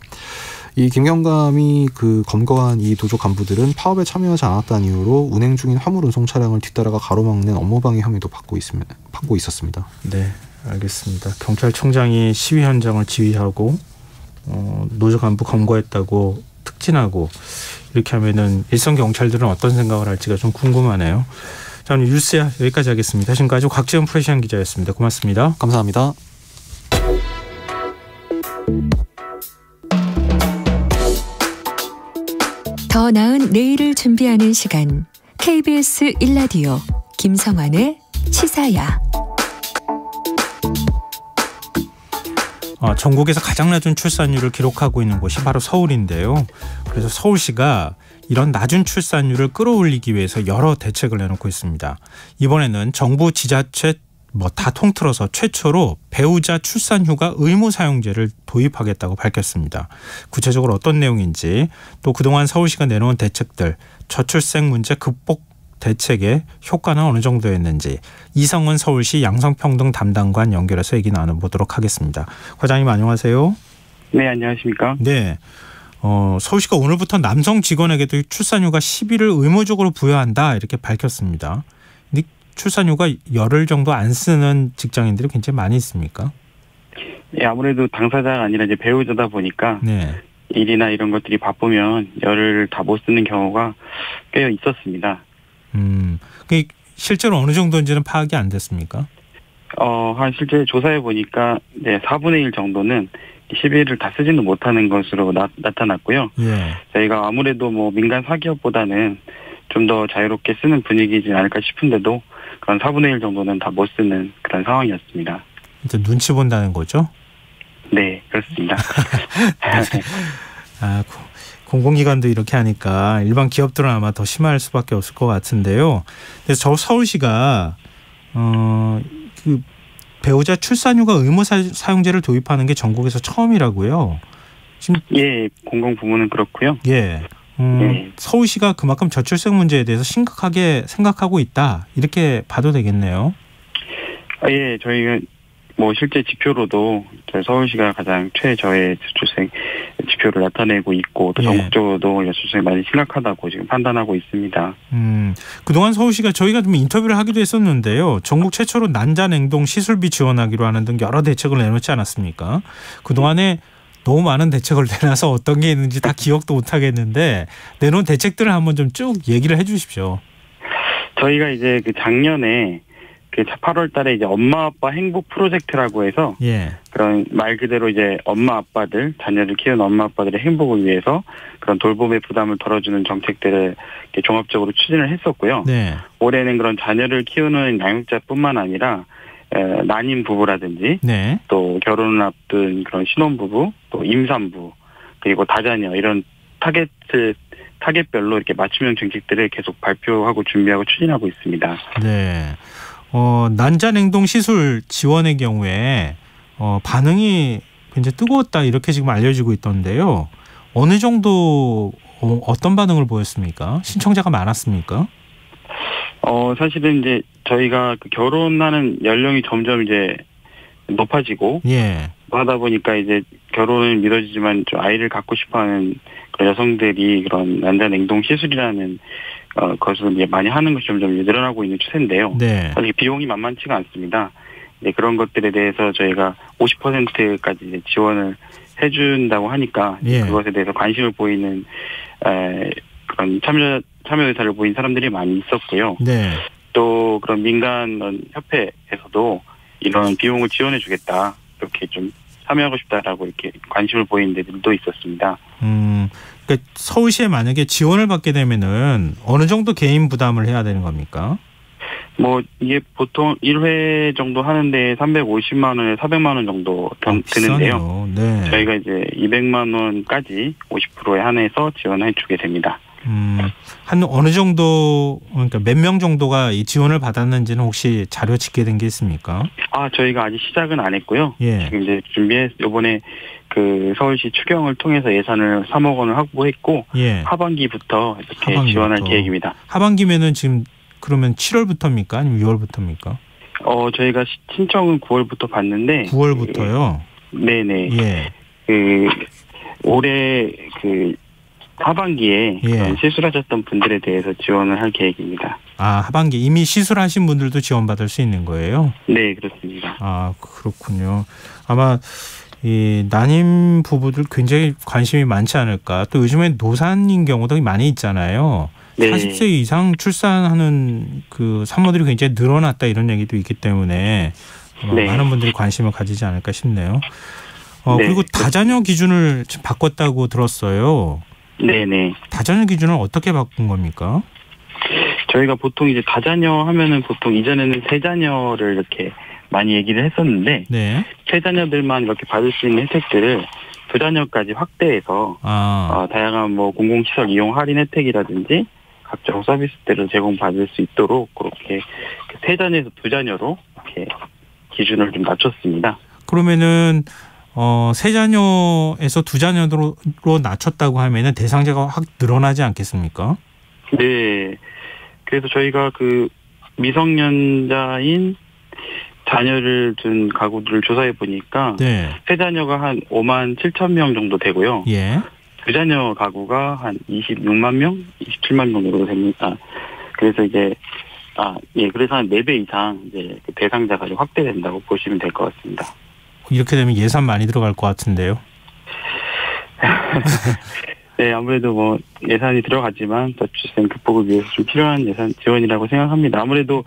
이 김 경감이 그 검거한 이 노조 간부들은 파업에 참여하지 않았다는 이유로 운행 중인 화물 운송 차량을 뒤따라가 가로막는 업무방해 혐의도 받고 있었습니다. 네. 알겠습니다. 경찰청장이 시위 현장을 지휘하고 노조 간부 검거했다고 특진하고 이렇게 하면은 일선 경찰들은 어떤 생각을 할지가 좀 궁금하네요. 자, 오늘 뉴스야 여기까지 하겠습니다. 지금까지 곽지원 프레시안 기자였습니다. 고맙습니다. 감사합니다. 더 나은 내일을 준비하는 시간 KBS 1라디오 김성환의 시사야. 전국에서 가장 낮은 출산율을 기록하고 있는 곳이 바로 서울인데요. 그래서 서울시가 이런 낮은 출산율을 끌어올리기 위해서 여러 대책을 내놓고 있습니다. 이번에는 정부 지자체 뭐 다 통틀어서 최초로 배우자 출산휴가 의무 사용제를 도입하겠다고 밝혔습니다. 구체적으로 어떤 내용인지 또 그동안 서울시가 내놓은 대책들 저출생 문제 극복 대책의 효과는 어느 정도였는지 이성은 서울시 양성평등 담당관 연결해서 얘기 나눠보도록 하겠습니다. 과장님 안녕하세요. 네, 안녕하십니까. 네, 서울시가 오늘부터 남성 직원에게도 출산휴가 10일을 의무적으로 부여한다 이렇게 밝혔습니다. 출산휴가 열흘 정도 안 쓰는 직장인들이 굉장히 많이 있습니까? 네, 아무래도 당사자가 아니라 이제 배우자다 보니까 네. 일이나 이런 것들이 바쁘면 열흘 다 못 쓰는 경우가 꽤 있었습니다. 실제로 어느 정도인지는 파악이 안 됐습니까? 한 실제 조사해 보니까 네, 4분의 1 정도는 10일을 다 쓰지는 못하는 것으로 나타났고요. 예. 저희가 아무래도 뭐 민간 사기업보다는 좀 더 자유롭게 쓰는 분위기지 않을까 싶은데도 그런 4분의 1 정도는 다 못 쓰는 그런 상황이었습니다. 이제 눈치 본다는 거죠? 네, 그렇습니다. 공공기관도 이렇게 하니까 일반 기업들은 아마 더 심할 수밖에 없을 것 같은데요. 그래서 저 서울시가 그 배우자 출산휴가 의무 사용제를 도입하는 게 전국에서 처음이라고요. 지금 예, 공공부문은 그렇고요. 예. 네. 서울시가 그만큼 저출생 문제에 대해서 심각하게 생각하고 있다 이렇게 봐도 되겠네요. 예, 저희가 뭐 실제 지표로도 서울시가 가장 최저의 저출생 지표를 나타내고 있고 또 전국적으로도 저출생이 많이 심각하다고 지금 판단하고 있습니다. 그동안 서울시가 저희가 좀 인터뷰를 하기도 했었는데요. 전국 최초로 난자냉동 시술비 지원하기로 하는 등 여러 대책을 내놓지 않았습니까? 그동안에 너무 많은 대책을 내놔서 어떤 게 있는지 다 기억도 못 하겠는데 내놓은 대책들을 한번 좀 쭉 얘기를 해 주십시오. 저희가 이제 그 작년에 그 8월 달에 이제 엄마 아빠 행복 프로젝트라고 해서 그런 말 그대로 이제 엄마 아빠들, 자녀를 키우는 엄마 아빠들의 행복을 위해서 그런 돌봄의 부담을 덜어주는 정책들을 이렇게 종합적으로 추진을 했었고요. 네. 올해는 그런 자녀를 키우는 양육자뿐만 아니라 난임 부부라든지 네. 또 결혼을 앞둔 그런 신혼부부, 또 임산부, 그리고 다자녀 이런 타겟별로 이렇게 맞춤형 정책들을 계속 발표하고 준비하고 추진하고 있습니다. 네. 난자냉동 시술 지원의 경우에 반응이 굉장히 뜨거웠다 이렇게 지금 알려지고 있던데요. 어느 정도 어떤 반응을 보였습니까? 신청자가 많았습니까? 사실은 이제 저희가 그 결혼하는 연령이 점점 이제 높아지고 하다 보니까 이제 결혼은 미뤄지지만 좀 아이를 갖고 싶어하는 그런 여성들이 그런 난자냉동 시술이라는 것을 이제 많이 하는 것이 점점 늘어나고 있는 추세인데요. 네. 사실 비용이 만만치가 않습니다. 네, 그런 것들에 대해서 저희가 50%까지 이제 지원을 해준다고 하니까 그것에 대해서 관심을 보이는 그런 참여 의사를 보인 사람들이 많이 있었고요. 네. 또 그런 민간 협회에서도 이런 비용을 지원해주겠다 이렇게 좀 참여하고 싶다라고 이렇게 관심을 보이는 데들도 있었습니다. 그러니까 서울시에 만약에 지원을 받게 되면은 어느 정도 개인 부담을 해야 되는 겁니까? 뭐 이게 보통 1회 정도 하는데 350만 원에 400만 원 정도 드는데요. 네. 저희가 이제 200만 원까지 50%에 한해서 지원해 주게 됩니다. 한 어느 정도 그러니까 몇 명 정도가 이 지원을 받았는지는 혹시 자료 집계된 게 있습니까? 저희가 아직 시작은 안 했고요. 지금 이제 이번에 그 서울시 추경을 통해서 예산을 3억 원을 확보했고 하반기부터 이렇게 지원할 계획입니다. 하반기면은 지금 그러면 7월부터입니까? 아니면 6월부터입니까? 저희가 신청은 9월부터 받는데 9월부터요? 네네. 올해 하반기에 시술하셨던 분들에 대해서 지원을 할 계획입니다. 하반기 이미 시술하신 분들도 지원받을 수 있는 거예요? 네, 그렇습니다. 그렇군요. 아마 이 난임 부부들 굉장히 관심이 많지 않을까. 또 요즘엔 노산인 경우도 많이 있잖아요. 네. 40세 이상 출산하는 그 산모들이 굉장히 늘어났다 이런 얘기도 있기 때문에 많은 분들이 관심을 가지지 않을까 싶네요. 그리고 다자녀 기준을 바꿨다고 들었어요. 네네. 다자녀 기준을 어떻게 바꾼 겁니까? 저희가 보통 이제 다자녀 하면은 보통 이전에는 세자녀를 이렇게 많이 얘기를 했었는데 세자녀들만 이렇게 받을 수 있는 혜택들을 두자녀까지 확대해서 다양한 뭐 공공시설 이용 할인 혜택이라든지 각종 서비스들을 제공받을 수 있도록 그렇게 세자녀에서 두자녀로 이렇게 기준을 좀 낮췄습니다. 그러면은 3자녀에서 2자녀로 낮췄다고 하면은 대상자가 확 늘어나지 않겠습니까? 네. 그래서 저희가 그 미성년자인 자녀를 둔 가구들을 조사해 보니까 네. 3자녀가 한 5만 7천 명 정도 되고요. 예. 2자녀 가구가 한 26만 명, 27만 명 정도 됩니다. 그래서 이제 그래서 한 4배 이상 이제 대상자가 좀 확대된다고 보시면 될 것 같습니다. 이렇게 되면 예산 많이 들어갈 것 같은데요. 네, 아무래도 뭐 예산이 들어가지만 저출생 극복을 위해서 좀 필요한 예산 지원이라고 생각합니다. 아무래도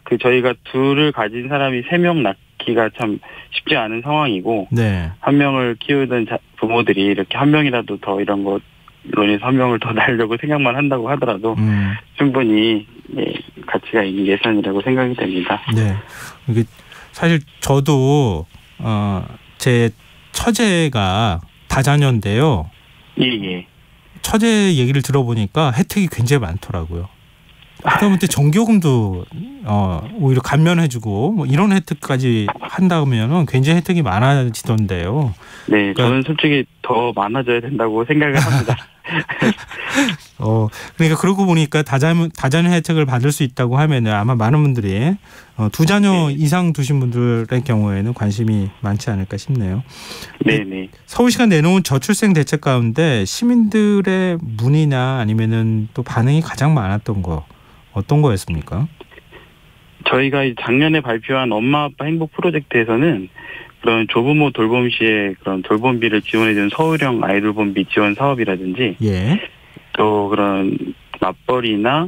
그 저희가 둘을 가진 사람이 3명 낳기가 참 쉽지 않은 상황이고, 네. 한 명을 키우던 부모들이 이렇게 한 명이라도 더 이런 거 논의해서 한 명을 더 낳으려고 생각만 한다고 하더라도 충분히 가치가 있는 예산이라고 생각이 됩니다. 네, 이게 사실 저도 제 처제가 다자녀인데요. 예. 처제 얘기를 들어보니까 혜택이 굉장히 많더라고요. 하다못해 전교금도 오히려 감면해주고 뭐 이런 혜택까지 한다면은 굉장히 혜택이 많아지던데요. 네, 그러니까, 저는 솔직히 더 많아져야 된다고 생각을 합니다. 그러니까 그러고 보니까 다자녀 혜택을 받을 수 있다고 하면은 아마 많은 분들이 2자녀 네. 이상 두신 분들의 경우에는 관심이 많지 않을까 싶네요. 네. 서울시가 내놓은 저출생 대책 가운데 시민들의 문의나 아니면은 또 반응이 가장 많았던 거 어떤 거였습니까? 저희가 작년에 발표한 엄마 아빠 행복 프로젝트에서는 그런 조부모 돌봄 시에 그런 돌봄비를 지원해주는 서울형 아이돌봄비 지원 사업이라든지, 예. 또 그런 맞벌이나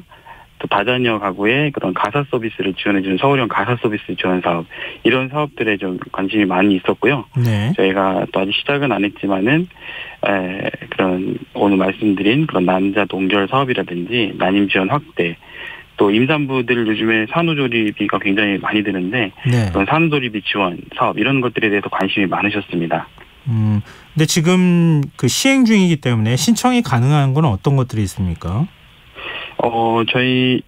또 다자녀 가구의 그런 가사 서비스를 지원해주는 서울형 가사 서비스 지원 사업, 이런 사업들에 좀 관심이 많이 있었고요. 네. 저희가 또 아직 시작은 안 했지만은 그런 오늘 말씀드린 그런 남자 동결 사업이라든지 난임 지원 확대, 또 임산부들 요즘에 산후조리비가 굉장히 많이 드는데 네. 그런 산후조리비 지원 사업 이런 것들에 대해서 관심이 많으셨습니다. 근데 지금 그 시행 중이기 때문에 신청이 가능한 건 어떤 것들이 있습니까? 저희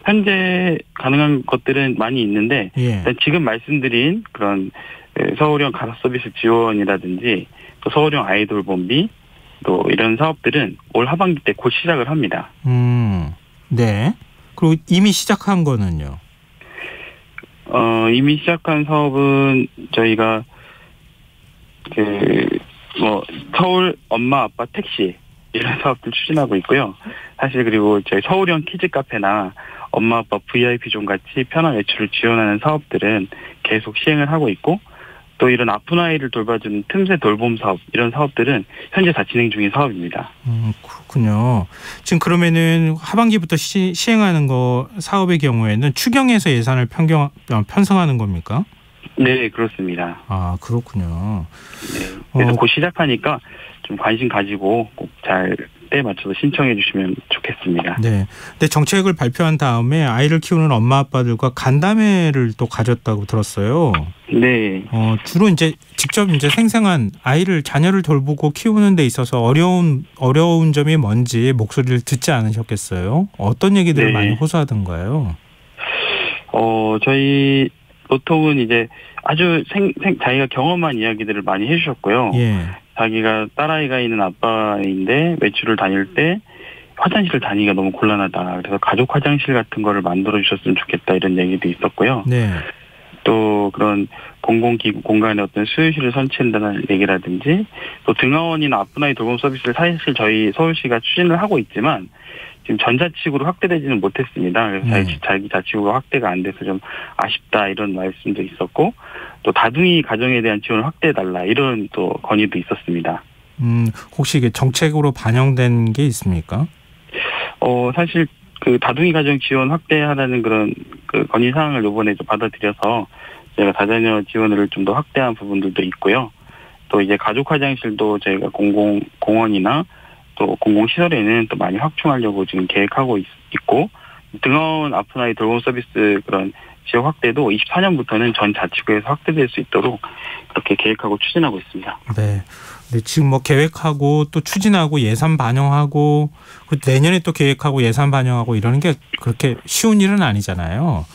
현재 가능한 것들은 많이 있는데 예. 지금 말씀드린 그런 서울형 가사 서비스 지원이라든지 또 서울형 아이돌봄비 또 이런 사업들은 올 하반기 때 곧 시작을 합니다. 네. 그리고 이미 시작한 거는요? 이미 시작한 사업은 저희가 서울 엄마 아빠 택시 이런 사업들 추진하고 있고요. 사실 그리고 저희 서울형 키즈 카페나 엄마 아빠 VIP존 같이 편한 외출을 지원하는 사업들은 계속 시행을 하고 있고, 또 이런 아픈 아이를 돌봐주는 틈새 돌봄 사업 이런 사업들은 현재 다 진행 중인 사업입니다. 그렇군요. 지금 그러면은 하반기부터 시행하는 거 사업의 경우에는 추경에서 예산을 편성하는 겁니까? 네, 그렇습니다. 아, 그렇군요. 네, 그래서 곧 시작하니까 좀 관심 가지고 꼭 잘 때에 맞춰서 신청해 주시면 좋겠습니다. 네. 근데 정책을 발표한 다음에 아이를 키우는 엄마 아빠들과 간담회를 또 가졌다고 들었어요. 네. 주로 이제 직접 생생한 자녀를 돌보고 키우는 데 있어서 어려운 점이 뭔지 목소리를 듣지 않으셨겠어요? 어떤 얘기들을 네. 많이 호소하던가요? 저희 보통은 이제 아주 자기가 경험한 이야기들을 많이 해주셨고요. 예. 자기가 딸아이가 있는 아빠인데 외출을 다닐 때 화장실을 다니기가 너무 곤란하다. 그래서 가족 화장실 같은 거를 만들어 주셨으면 좋겠다 이런 얘기도 있었고요. 네. 또 그런 공공기구 공간에 어떤 수유실을 설치한다는 얘기라든지, 또 등하원이나 아픈 아이 돌봄 서비스를 사실 저희 서울시가 추진을 하고 있지만 지금 전자치구로 확대되지는 못했습니다. 그래서 자기 자치구가 확대가 안 돼서 좀 아쉽다 이런 말씀도 있었고, 또 다둥이 가정에 대한 지원을 확대해달라 이런 또 건의도 있었습니다. 혹시 이게 정책으로 반영된 게 있습니까? 사실 그 다둥이 가정 지원 확대하라는 그런 그 건의 사항을 이번에 좀 받아들여서 저희가 다자녀 지원을 좀 더 확대한 부분들도 있고요. 또 이제 가족 화장실도 저희가 공원이나 또 공공시설에는 또 많이 확충하려고 지금 계획하고 있고, 등하원 아픈 아이 돌봄 서비스 그런 지역 확대도 24년부터는 전 자치구에서 확대될 수 있도록 그렇게 계획하고 추진하고 있습니다. 네. 근데 지금 계획하고 또 추진하고 예산 반영하고 내년에 또 계획하고 예산 반영하고 이러는 게 그렇게 쉬운 일은 아니잖아요.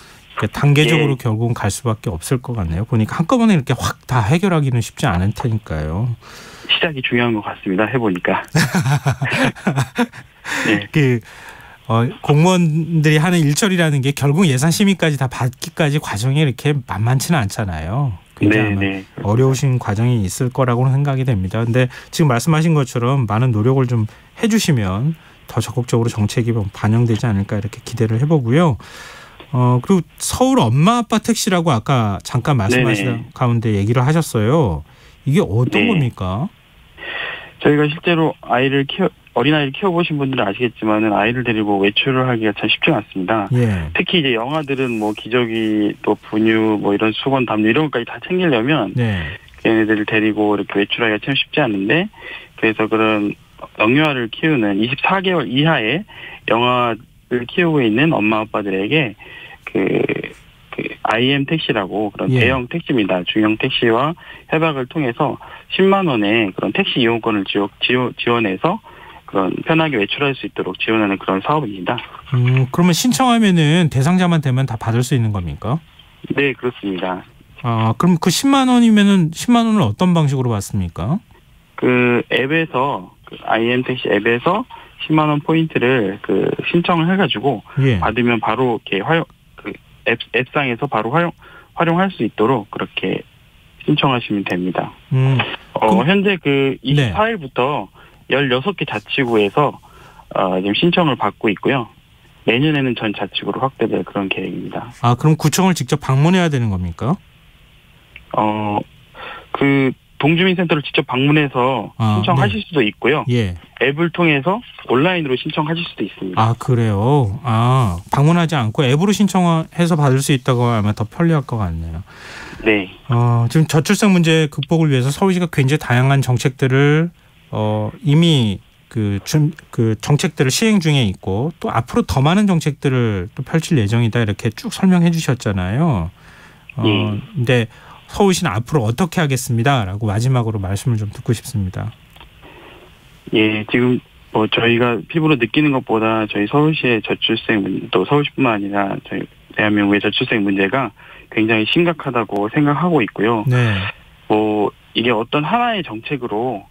단계적으로 결국은 갈 수밖에 없을 것 같네요. 보니까 한꺼번에 이렇게 확 다 해결하기는 쉽지 않을 테니까요. 시작이 중요한 것 같습니다. 해보니까. 네. 공무원들이 하는 일처리라는 게 결국 예산 심의까지 다 받기까지 과정이 이렇게 만만치는 않잖아요. 굉장히 어려우신 과정이 있을 거라고는 생각이 됩니다. 그런데 지금 말씀하신 것처럼 많은 노력을 좀 해주시면 더 적극적으로 정책이 반영되지 않을까 이렇게 기대를 해보고요. 그리고 서울 엄마 아빠 택시라고 아까 잠깐 말씀하시던 가운데 얘기를 하셨어요. 이게 어떤 겁니까? 저희가 실제로 어린아이를 키워보신 분들은 아시겠지만은 아이를 데리고 외출을 하기가 참 쉽지 않습니다. 특히 이제 영아들은 뭐 기저귀 또 분유 뭐 이런 수건 담요 이런 것까지 다 챙기려면 얘네들을 데리고 이렇게 외출하기가 참 쉽지 않은데 그래서 그런 영유아를 키우는 24개월 이하의 영아를 키우고 있는 엄마 아빠들에게 그 IM 택시라고 그런 대형 택시입니다. 중형 택시와 협약을 통해서 10만 원의 그런 택시 이용권을 지원해서 그런 편하게 외출할 수 있도록 지원하는 그런 사업입니다. 그러면 신청하면은 대상자만 되면 다 받을 수 있는 겁니까? 네, 그렇습니다. 그럼 그 10만 원이면은 10만 원을 어떤 방식으로 받습니까? 그 앱에서 IM 택시 앱에서 10만 원 포인트를 신청을 해가지고 받으면 바로 이렇게 앱상에서 바로 활용할 수 있도록 그렇게 신청하시면 됩니다. 현재 24일부터 16개 자치구에서 지금 신청을 받고 있고요. 내년에는 전 자치구로 확대될 그런 계획입니다. 그럼 구청을 직접 방문해야 되는 겁니까? 동주민센터를 직접 방문해서 신청하실 수도 있고요. 앱을 통해서 온라인으로 신청하실 수도 있습니다. 그래요? 방문하지 않고 앱으로 신청해서 받을 수 있다고 하면 더 편리할 것 같네요. 네. 지금 저출생 문제 극복을 위해서 서울시가 굉장히 다양한 정책들을 이미 그 정책들을 시행 중에 있고 또 앞으로 더 많은 정책들을 또 펼칠 예정이다 이렇게 쭉 설명해 주셨잖아요. 근데 서울시는 앞으로 어떻게 하겠습니다라고 마지막으로 말씀을 좀 듣고 싶습니다. 지금 저희가 피부로 느끼는 것보다 저희 서울시의 저출생 또 서울시뿐만 아니라 저희 대한민국의 저출생 문제가 굉장히 심각하다고 생각하고 있고요. 이게 어떤 하나의 정책으로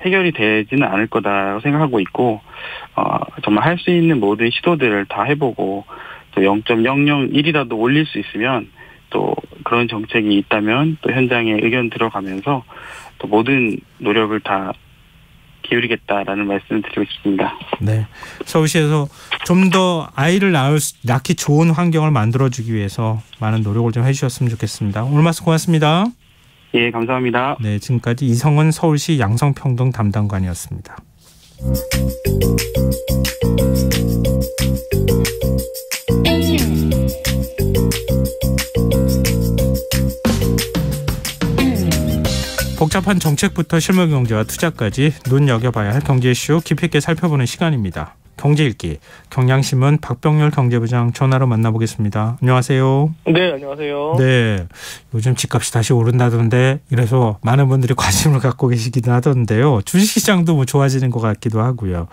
해결이 되지는 않을 거다라고 생각하고 있고 정말 할 수 있는 모든 시도들을 다 해보고 또 0.001이라도 올릴 수 있으면 또 그런 정책이 있다면 또 현장에 의견 들어가면서 또 모든 노력을 다 기울이겠다라는 말씀을 드리고 싶습니다. 네, 서울시에서 좀 더 아이를 낳기 좋은 환경을 만들어주기 위해서 많은 노력을 좀 해주셨으면 좋겠습니다. 오늘 말씀 고맙습니다. 예, 감사합니다. 네, 지금까지 이성은 서울시 양성평등 담당관이었습니다. 복잡한 정책부터 실물 경제와 투자까지 눈여겨봐야 할 경제 이슈 깊이 있게 살펴보는 시간입니다. 경제읽기 경향신문 박병렬 경제부장 전화로 만나보겠습니다. 안녕하세요. 네, 안녕하세요. 네, 요즘 집값이 다시 오른다던데 이래서 많은 분들이 관심을 갖고 계시기도 하던데요. 주식시장도 좋아지는 것 같기도 하고요.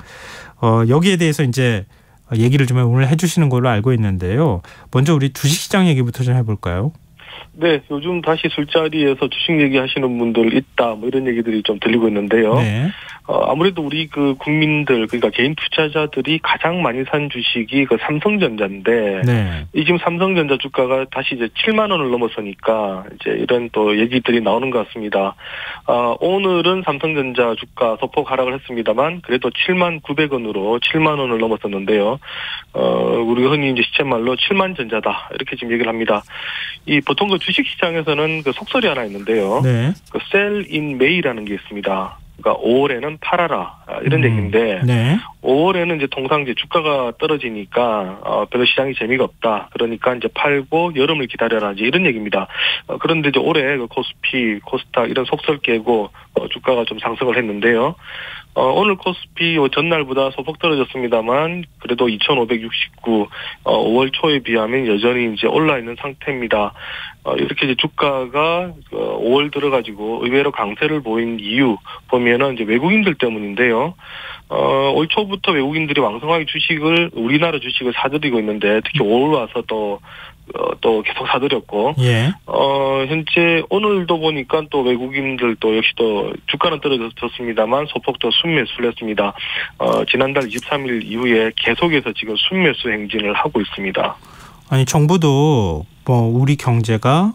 여기에 대해서 이제 얘기를 좀 오늘 해주시는 걸로 알고 있는데요. 먼저 우리 주식시장 얘기부터 좀 해볼까요? 네, 요즘 다시 술자리에서 주식 얘기하시는 분들 있다, 이런 얘기들이 좀 들리고 있는데요. 아무래도 우리 국민들, 그러니까 개인 투자자들이 가장 많이 산 주식이 삼성전자인데, 이 지금 삼성전자 주가가 다시 이제 7만 원을 넘어서니까 이제 이런 또 얘기들이 나오는 것 같습니다. 오늘은 삼성전자 주가 소폭 하락을 했습니다만, 그래도 7만 900원으로 7만 원을 넘었었는데요. 우리가 흔히 이제 시쳇말로 7만 전자다, 이렇게 지금 얘기를 합니다. 보통 주식시장에서는 속설이 하나 있는데요. Sell in May라는 게 있습니다. 그러니까 5월에는 팔아라, 이런 얘기인데 5월에는 이제 통상 이제 주가가 떨어지니까 별로 시장이 재미가 없다. 그러니까 이제 팔고 여름을 기다려라, 이제 이런 얘기입니다. 그런데 이제 올해 코스피, 코스닥 이런 속설 깨고 주가가 좀 상승을 했는데요. 오늘 코스피 전날보다 소폭 떨어졌습니다만 그래도 2,569 5월 초에 비하면 여전히 이제 올라 있는 상태입니다. 이렇게 이제 주가가 5월 들어가지고 의외로 강세를 보인 이유 보면은 이제 외국인들 때문인데요. 올 초부터 외국인들이 왕성하게 우리나라 주식을 사들이고 있는데 특히 5월 와서 또 또 계속 사들였고, 예. 현재 오늘도 보니까 또 외국인들 또 역시 또 주가는 떨어졌습니다만 소폭 더 순매수를 했습니다. 지난달 23일 이후에 계속해서 지금 순매수 행진을 하고 있습니다. 아니, 정부도 뭐 우리 경제가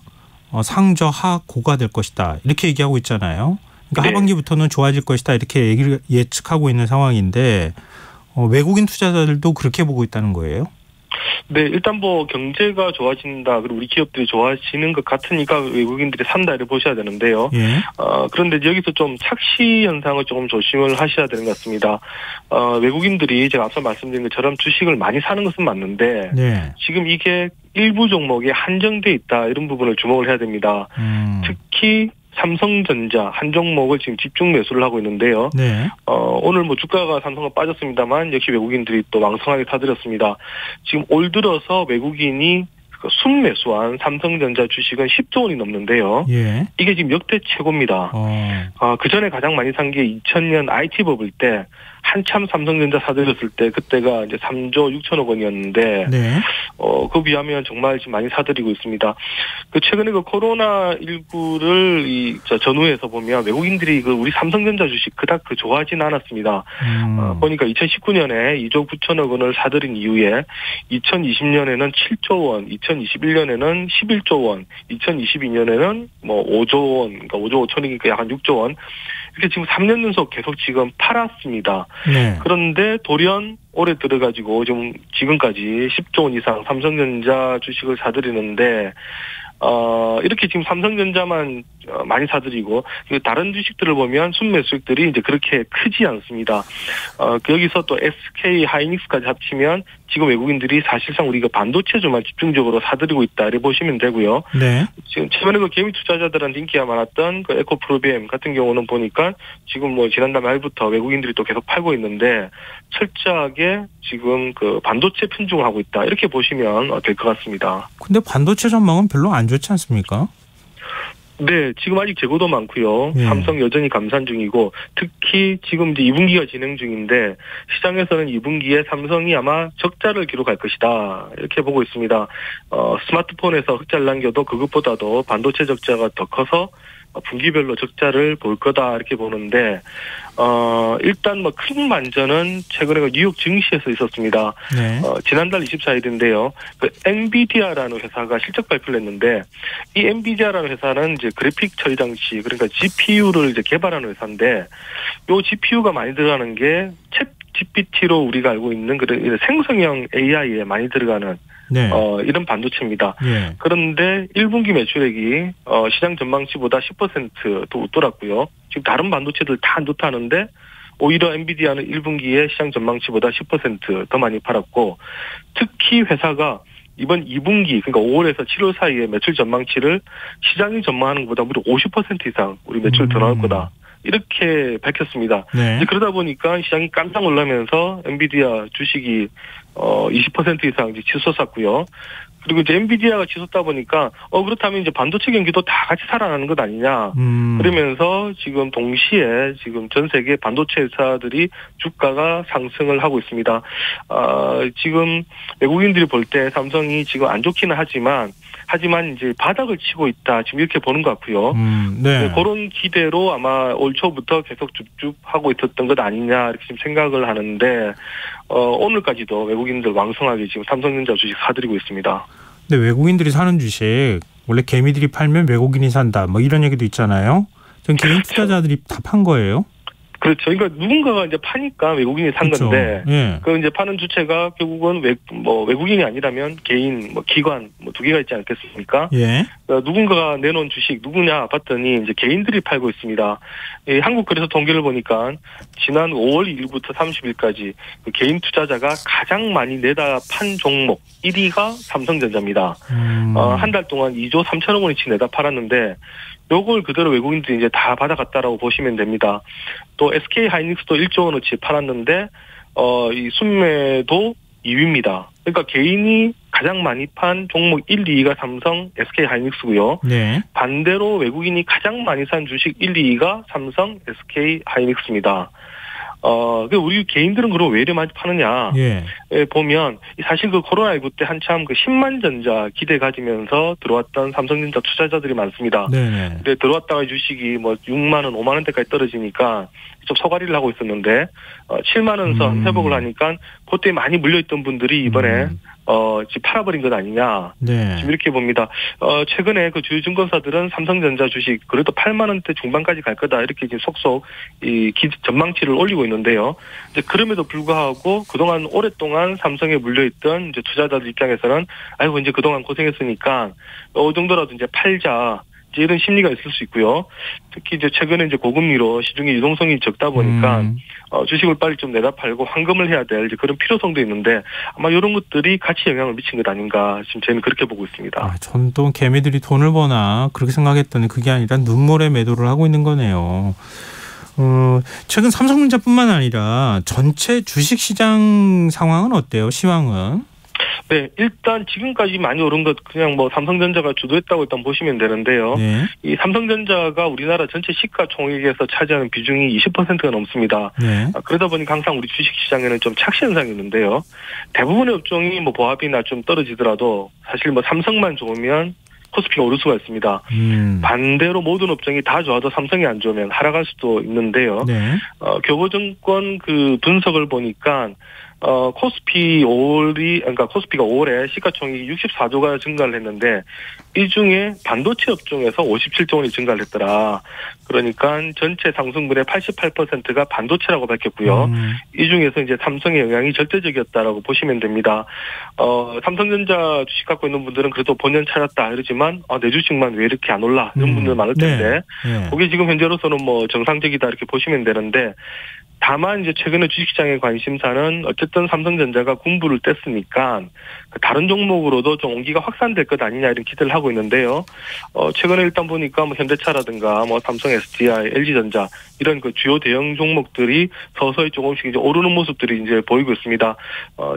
상저 하고가 될 것이다 이렇게 얘기하고 있잖아요. 그러니까 네. 하반기부터는 좋아질 것이다 이렇게 얘기를 예측하고 있는 상황인데 외국인 투자자들도 그렇게 보고 있다는 거예요? 네, 일단 뭐 경제가 좋아진다, 그리고 우리 기업들이 좋아지는 것 같으니까 외국인들이 산다 이렇게 보셔야 되는데요. 예. 그런데 여기서 좀 착시 현상을 조금 조심을 하셔야 되는 것 같습니다. 외국인들이 제가 앞서 말씀드린 것처럼 주식을 많이 사는 것은 맞는데 네. 지금 이게 일부 종목에 한정돼 있다 이런 부분을 주목을 해야 됩니다. 특히 삼성전자 한 종목을 지금 집중 매수를 하고 있는데요. 네. 오늘 뭐 주가가 삼성은 빠졌습니다만 역시 외국인들이 또 왕성하게 사들였습니다. 지금 올 들어서 외국인이 순매수한 삼성전자 주식은 10조 원이 넘는데요. 예. 이게 지금 역대 최고입니다. 그 전에 가장 많이 산 게 2000년 IT 버블 때 한참 삼성전자 사들였을 때 그때가 이제 3조 6천억 원이었는데 네. 그 비하면 정말 지금 많이 사들이고 있습니다. 최근에 그 코로나19를 전후에서 보면 외국인들이 우리 삼성전자 주식 그닥 좋아하지는 않았습니다. 보니까 2019년에 2조 9천억 원을 사들인 이후에 2020년에는 7조 원, 2021년에는 11조 원, 2022년에는 뭐 5조 원, 그러니까 5조 5천이니까 약 한 6조 원. 이렇게 지금 3년 연속 계속 지금 팔았습니다. 네. 그런데 돌연 올해 들어가지고 좀 지금까지 10조 원 이상 삼성전자 주식을 사들이는데 이렇게 지금 삼성전자만 많이 사들이고 다른 주식들을 보면 순매수익들이 이제 그렇게 크지 않습니다. 여기서 또 SK 하이닉스까지 합치면 지금 외국인들이 사실상 우리가 반도체주만 집중적으로 사들이고 있다 이렇게 보시면 되고요. 네. 지금 최근에 그 개미 투자자들한테 인기가 많았던 그 에코프로비엠 같은 경우는 보니까 지금 뭐 지난달 말부터 외국인들이 또 계속 팔고 있는데 철저하게 지금 그 반도체 편중을 하고 있다 이렇게 보시면 될 것 같습니다. 근데 반도체 전망은 별로 안 좋지 않습니까? 네, 지금 아직 재고도 많고요. 삼성 여전히 감산 중이고 특히 지금 이제 2분기가 진행 중인데 시장에서는 2분기에 삼성이 아마 적자를 기록할 것이다 이렇게 보고 있습니다. 스마트폰에서 흑자를 남겨도 그것보다도 반도체 적자가 더 커서 분기별로 적자를 볼 거다 이렇게 보는데 일단 뭐 큰 반전은 최근에 뉴욕 증시에서 있었습니다. 네. 지난달 24일인데요. 그 엔비디아라는 회사가 실적 발표를 했는데 이 엔비디아라는 회사는 이제 그래픽 처리 장치 그러니까 GPU를 이제 개발하는 회사인데 요 GPU가 많이 들어가는 게 챗 GPT로 우리가 알고 있는 그런 생성형 AI에 많이 들어가는 네. 이런 반도체입니다. 네. 그런데 1분기 매출액이 시장 전망치보다 10%더 웃돌았고요. 지금 다른 반도체들 다 안 좋다는데 오히려 엔비디아는 1분기에 시장 전망치보다 10% 더 많이 팔았고 특히 회사가 이번 2분기 그러니까 5월에서 7월 사이에 매출 전망치를 시장이 전망하는 것보다 무려 50% 이상 우리 매출 더 나올 거다. 이렇게 밝혔습니다. 네. 이제 그러다 보니까 시장이 깜짝 놀라면서 엔비디아 주식이 20% 이상 이제 치솟았고요. 그리고 이제 엔비디아가 치솟다 보니까 그렇다면 이제 반도체 경기도 다 같이 살아나는 것 아니냐. 그러면서 지금 동시에 지금 전 세계 반도체 회사들이 주가가 상승을 하고 있습니다. 지금 외국인들이 볼 때 삼성이 지금 안 좋기는 하지만 이제 바닥을 치고 있다. 지금 이렇게 보는 것 같고요. 네. 그런 기대로 아마 올 초부터 계속 쭉쭉 하고 있었던 것 아니냐 이렇게 지금 생각을 하는데 오늘까지도 외국인들 왕성하게 지금 삼성전자 주식 사들이고 있습니다. 근데 외국인들이 사는 주식 원래 개미들이 팔면 외국인이 산다 뭐 이런 얘기도 있잖아요. 전 개인 투자자들이 다 판 거예요. 그렇죠. 그러니까 누군가가 이제 파니까 외국인이 산 그렇죠. 건데, 예. 그 이제 파는 주체가 결국은 외국인이 아니라면 개인, 기관, 두 개가 있지 않겠습니까? 예. 그러니까 누군가가 내놓은 주식 누구냐 봤더니 이제 개인들이 팔고 있습니다. 한국거래소 통계를 보니까 지난 5월 1일부터 30일까지 그 개인 투자자가 가장 많이 내다 판 종목 1위가 삼성전자입니다. 한 달 동안 2조 3천억 원어치 내다 팔았는데. 요걸 그대로 외국인들이 이제 다 받아갔다라고 보시면 됩니다. 또 SK 하이닉스도 1조 원어치 팔았는데 이 순매도 2위입니다. 그러니까 개인이 가장 많이 판 종목 1, 2위가 삼성, SK 하이닉스고요. 네. 반대로 외국인이 가장 많이 산 주식 1, 2위가 삼성, SK 하이닉스입니다. 우리 개인들은 그럼 왜 이렇게 많이 파느냐. 예. 보면 사실 그 코로나19 때 한참 그 10만 전자 기대 가지면서 들어왔던 삼성전자 투자자들이 많습니다. 네네. 근데 들어왔다가 주식이 뭐 6만 원, 5만 원대까지 떨어지니까 좀 소가리를 하고 있었는데 7만 원 선 회복을 하니까 그때 많이 물려있던 분들이 이번에 지금 팔아버린 것 아니냐. 네. 지금 이렇게 봅니다. 최근에 그 주요 증권사들은 삼성전자 주식 그래도 8만 원대 중반까지 갈 거다 이렇게 지금 속속 이 전망치를 올리고 있는데요. 이제 그럼에도 불구하고 그동안 오랫동안 삼성에 물려있던 이제 투자자들 입장에서는 아이고 이제 그동안 고생했으니까 이 정도라도 이제 팔자. 이제 이런 심리가 있을 수 있고요. 특히 이제 최근에 이제 고금리로 시중에 유동성이 적다 보니까 주식을 빨리 좀 내다 팔고 환금을 해야 될 이제 그런 필요성도 있는데 아마 이런 것들이 같이 영향을 미친 것 아닌가 지금 저는 그렇게 보고 있습니다. 전동 개미들이 돈을 버나 그렇게 생각했더니 그게 아니라 눈물의 매도를 하고 있는 거네요. 최근 삼성전자뿐만 아니라 전체 주식시장 상황은 어때요? 시황은? 네, 일단 지금까지 많이 오른 것 그냥 뭐 삼성전자가 주도했다고 일단 보시면 되는데요. 네. 이 삼성전자가 우리나라 전체 시가총액에서 차지하는 비중이 20%가 넘습니다. 네. 그러다 보니까 항상 우리 주식시장에는 좀 착시 현상이 있는데요. 대부분의 업종이 뭐 보합이나 좀 떨어지더라도 사실 뭐 삼성만 좋으면 코스피가 오를 수가 있습니다. 반대로 모든 업종이 다 좋아도 삼성이 안 좋으면 하락할 수도 있는데요. 네. 교보증권 그 분석을 보니까 코스피가 5월에 시가총액이 64조가 증가를 했는데 이 중에 반도체 업종에서 57조 원이 증가를 했더라. 그러니까 전체 상승분의 88%가 반도체라고 밝혔고요. 이 중에서 이제 삼성의 영향이 절대적이었다라고 보시면 됩니다. 삼성전자 주식 갖고 있는 분들은 그래도 본연 차렸다 이러지만 내 주식만 왜 이렇게 안 올라 이런 분들 많을 텐데 네. 그게 지금 현재로서는 뭐 정상적이다 이렇게 보시면 되는데 다만 이제 최근에 주식시장의 관심사는 어쨌든 삼성전자가 군부를 뗐으니까 다른 종목으로도 좀 온기가 확산될 것 아니냐 이런 기대를 하고 있는데요. 최근에 일단 보니까 뭐 현대차라든가 뭐 삼성 SDI, LG전자 이런 그 주요 대형 종목들이 서서히 조금씩 이제 오르는 모습들이 이제 보이고 있습니다.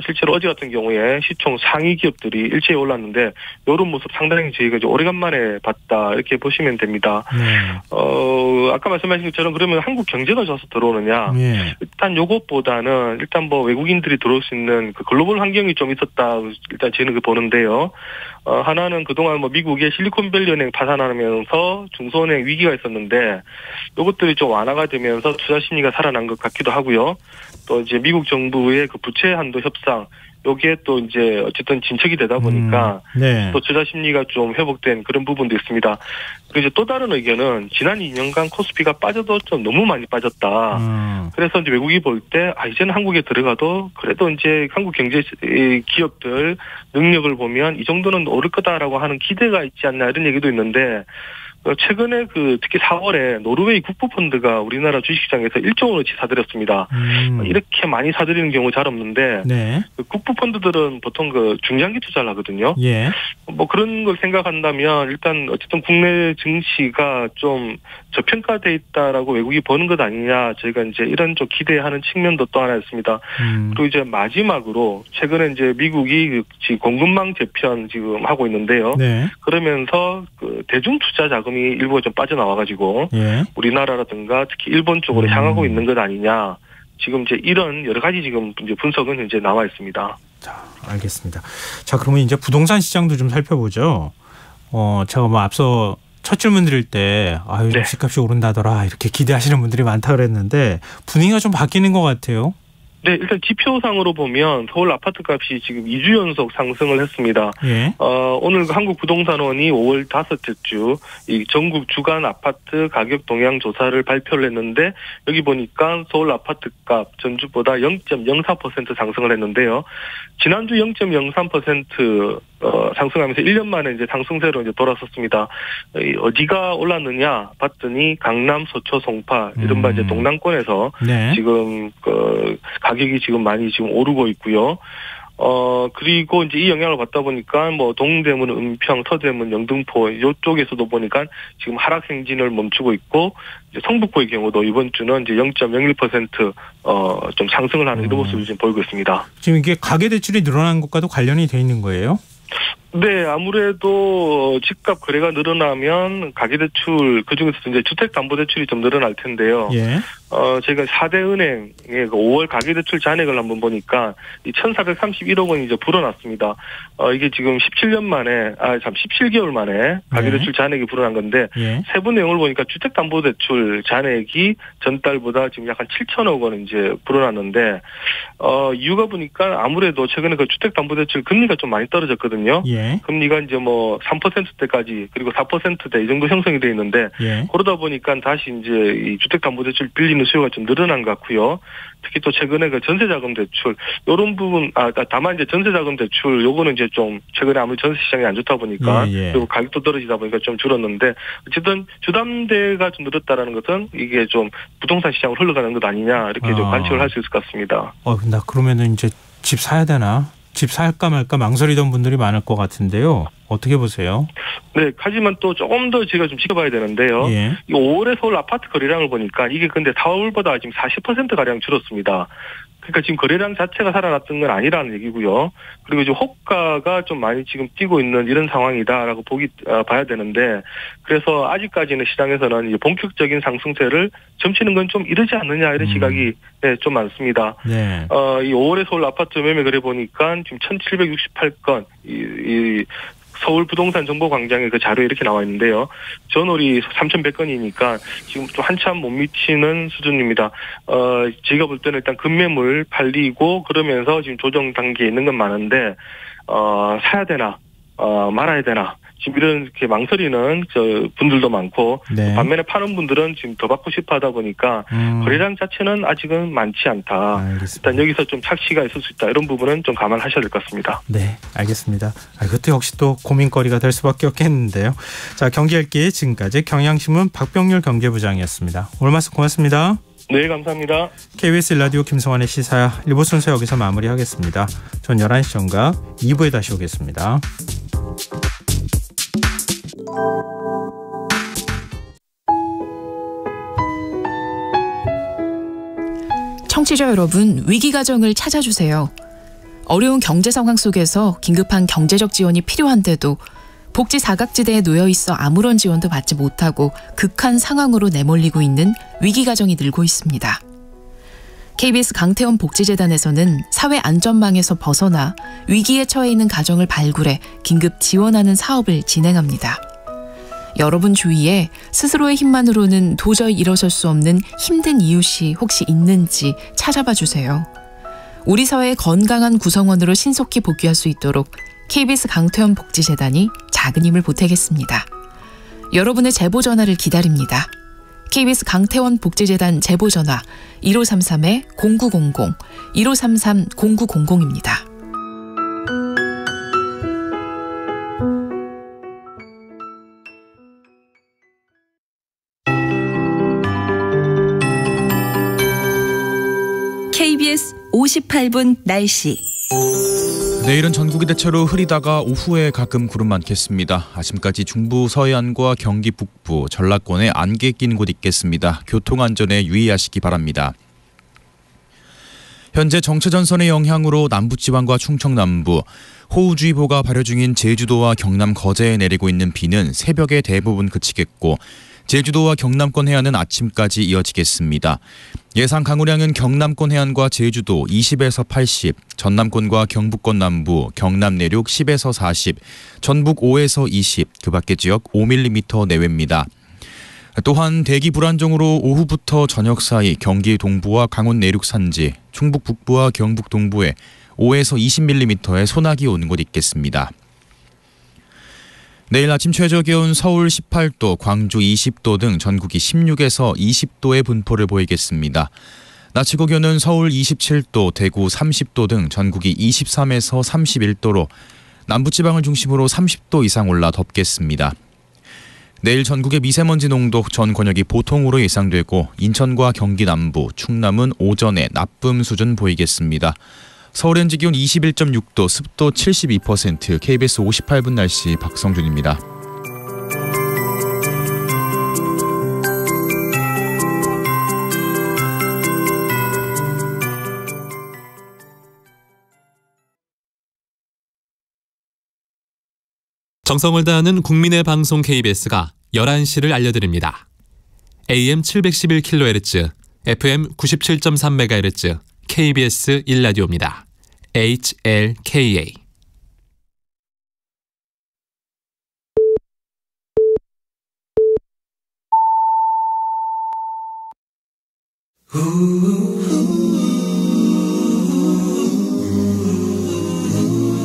실제로 어제 같은 경우에 시총 상위 기업들이 일제히 올랐는데 이런 모습 상당히 저희가 이제 오래간만에 봤다 이렇게 보시면 됩니다. 아까 말씀하신 것처럼 그러면 한국 경제가 좋아서 들어오느냐? 일단 요것보다는 일단 뭐 외국인들이 들어올 수 있는 그 글로벌 환경이 좀 있었다. 일단 저는 그 보는데요. 하나는 그동안 뭐 미국의 실리콘밸리 은행 파산하면서 중소은행 위기가 있었는데 요것들이 좀 완화가 되면서 투자 심리가 살아난 것 같기도 하고요. 또 이제 미국 정부의 그 부채 한도 협상 요게 또 이제 어쨌든 진척이 되다 보니까 또 투자 심리가 좀 회복된 그런 부분도 있습니다. 그리고 이제 또 다른 의견은 지난 2년간 코스피가 빠져도 좀 너무 많이 빠졌다. 그래서 이제 외국이 볼 때 이제는 한국에 들어가도 그래도 이제 한국 경제 기업들 능력을 보면 이 정도는 오를 거다라고 하는 기대가 있지 않나 이런 얘기도 있는데 최근에 특히 4월에 노르웨이 국부펀드가 우리나라 주식시장에서 1조 원어치 사들였습니다. 이렇게 많이 사들이는 경우 잘 없는데 국부펀드들은 보통 중장기 투자를 하거든요. 예. 뭐 그런 걸 생각한다면 일단 어쨌든 국내 증시가 좀 저평가돼 있다라고 외국이 보는 것 아니냐 저희가 이제 이런 좀 기대하는 측면도 또 하나 있습니다. 그리고 이제 마지막으로 최근에 이제 미국이 공급망 재편 지금 하고 있는데요. 그러면서 대중 투자 자금 일부가 좀 빠져나와가지고 우리나라라든가 특히 일본 쪽으로 향하고 있는 것 아니냐. 지금 이제 이런 여러 가지 지금 이제 분석은 현재 나와 있습니다. 자, 알겠습니다. 자, 그러면 이제 부동산 시장도 좀 살펴보죠. 제가 뭐 앞서 첫 질문 드릴 때 집값이 오른다더라 이렇게 기대하시는 분들이 많다 그랬는데 분위기가 좀 바뀌는 것 같아요. 네, 일단 지표상으로 보면 서울 아파트 값이 지금 2주 연속 상승을 했습니다. 오늘 한국부동산원이 5월 5째 주 이 전국 주간 아파트 가격 동향 조사를 발표를 했는데 여기 보니까 서울 아파트 값 전주보다 0.04% 상승을 했는데요. 지난주 0.03% 상승하면서 1년 만에 이제 상승세로 이제 돌아섰습니다. 어디가 올랐느냐 봤더니 강남, 서초, 송파 이른바 이제 동남권에서 지금 가격이 지금 많이 지금 오르고 있고요. 그리고 이제 이 영향을 받다 보니까 뭐 동대문, 은평, 서대문, 영등포 이쪽에서도 보니까 지금 하락 행진을 멈추고 있고 이제 성북구의 경우도 이번 주는 이제 0.01% 좀 상승을 하는 이런 모습을 지금 보이고 있습니다. 지금 이게 가계 대출이 늘어난 것과도 관련이 돼 있는 거예요? 네, 아무래도 집값 거래가 늘어나면 가계대출 그중에서 이제 주택담보대출이 좀 늘어날 텐데요. 저희가 4대 은행의 5월 가계대출 잔액을 한번 보니까 이 1,431억 원이 이제 불어났습니다. 이게 지금 17개월 만에 가계대출 잔액이 불어난 건데 세부 내용을 보니까 주택담보대출 잔액이 전달보다 지금 약 한 7천억 원 이제 불어났는데 이유가 보니까 아무래도 최근에 그 주택담보대출 금리가 좀 많이 떨어졌거든요. 금리가 이제 뭐 3%대까지 그리고 4%대 이 정도 형성이 돼 있는데 그러다 보니까 다시 이제 이 주택담보대출 빌리는 수요가 좀 늘어난 것 같고요. 특히 또 최근에 그 전세자금 대출 이런 부분 다만 이제 전세자금 대출 요거는 이제 좀 최근에 아무리 전세 시장이 안 좋다 보니까 그리고 가격도 떨어지다 보니까 좀 줄었는데 어쨌든 주담대가 좀 늘었다라는 것은 이게 좀 부동산 시장으로 흘러가는 것 아니냐 이렇게 좀 관측을 할 수 있을 것 같습니다. 나 그러면은 이제 집 사야 되나? 집 살까 말까 망설이던 분들이 많을 것 같은데요. 어떻게 보세요? 네, 하지만 또 조금 더 제가 좀 지켜봐야 되는데요. 이 5월에 서울 아파트 거래량을 보니까 이게 근데 4월보다 지금 40%가량 줄었습니다. 그러니까 지금 거래량 자체가 살아났던 건 아니라는 얘기고요. 그리고 이제 호가가 좀 많이 지금 뛰고 있는 이런 상황이다라고 봐야 되는데 그래서 아직까지는 시장에서는 이제 본격적인 상승세를 점치는 건 좀 이르지 않느냐 이런 시각이 좀 많습니다. 이 5월에 서울 아파트 매매 거래 보니까 지금 1,768건 이 서울 부동산 정보광장에 그 자료에 이렇게 나와 있는데요. 전월이 3,100건이니까 지금 또 한참 못 미치는 수준입니다. 제가 볼 때는 일단 급매물 팔리고 그러면서 지금 조정 단계에 있는 건 많은데 사야 되나 말아야 되나 지금 이렇게 망설이는 분들도 많고 반면에 파는 분들은 지금 더 받고 싶어 하다 보니까 거래량 자체는 아직은 많지 않다. 알겠습니다. 일단 여기서 좀 착시가 있을 수 있다. 이런 부분은 좀 감안하셔야 될 것 같습니다. 네, 알겠습니다. 이것도 역시 또 고민거리가 될 수밖에 없겠는데요. 자, 경제읽기 지금까지 경향신문 박병률 경제부장이었습니다. 오늘 말씀 고맙습니다. 네, 감사합니다. KBS 라디오 김성환의 시사야 1부 순서 여기서 마무리하겠습니다. 전 11시 전과 2부에 다시 오겠습니다. 청취자 여러분, 위기가정을 찾아주세요. 어려운 경제 상황 속에서 긴급한 경제적 지원이 필요한데도 복지 사각지대에 놓여 있어 아무런 지원도 받지 못하고 극한 상황으로 내몰리고 있는 위기가정이 늘고 있습니다. KBS 강태원 복지재단에서는 사회안전망에서 벗어나 위기에 처해 있는 가정을 발굴해 긴급 지원하는 사업을 진행합니다. 여러분 주위에 스스로의 힘만으로는 도저히 일어설 수 없는 힘든 이웃이 혹시 있는지 찾아봐 주세요. 우리 사회의 건강한 구성원으로 신속히 복귀할 수 있도록 KBS 강태원 복지재단이 작은 힘을 보태겠습니다. 여러분의 제보 전화를 기다립니다. KBS 강태원 복지재단 제보 전화 1533-0900, 1533-0900입니다. KBS 58분 날씨. 내일은 전국이 대체로 흐리다가 오후에 가끔 구름 많겠습니다. 아침까지 중부 서해안과 경기 북부, 전라권에 안개 끼는 곳 있겠습니다. 교통안전에 유의하시기 바랍니다. 현재 정체전선의 영향으로 남부지방과 충청 남부, 호우주의보가 발효 중인 제주도와 경남 거제에 내리고 있는 비는 새벽에 대부분 그치겠고 제주도와 경남권 해안은 아침까지 이어지겠습니다. 예상 강우량은 경남권 해안과 제주도 20에서 80, 전남권과 경북권 남부, 경남 내륙 10에서 40, 전북 5에서 20, 그 밖의 지역 5mm 내외입니다. 또한 대기 불안정으로 오후부터 저녁 사이 경기 동부와 강원 내륙 산지, 충북 북부와 경북 동부에 5에서 20mm의 소나기 오는 곳 있겠습니다. 내일 아침 최저 기온 서울 18도, 광주 20도 등 전국이 16에서 20도의 분포를 보이겠습니다. 낮 최고 기온은 서울 27도, 대구 30도 등 전국이 23에서 31도로 남부지방을 중심으로 30도 이상 올라 덥겠습니다. 내일 전국의 미세먼지 농도 전 권역이 보통으로 예상되고 인천과 경기 남부, 충남은 오전에 나쁨 수준 보이겠습니다. 서울 현재 기온 21.6도, 습도 72%, KBS 58분 날씨 박성준입니다. 정성을 다하는 국민의 방송 KBS가 11시를 알려드립니다. AM 711kHz, FM 97.3MHz KBS 1라디오입니다. HLKA.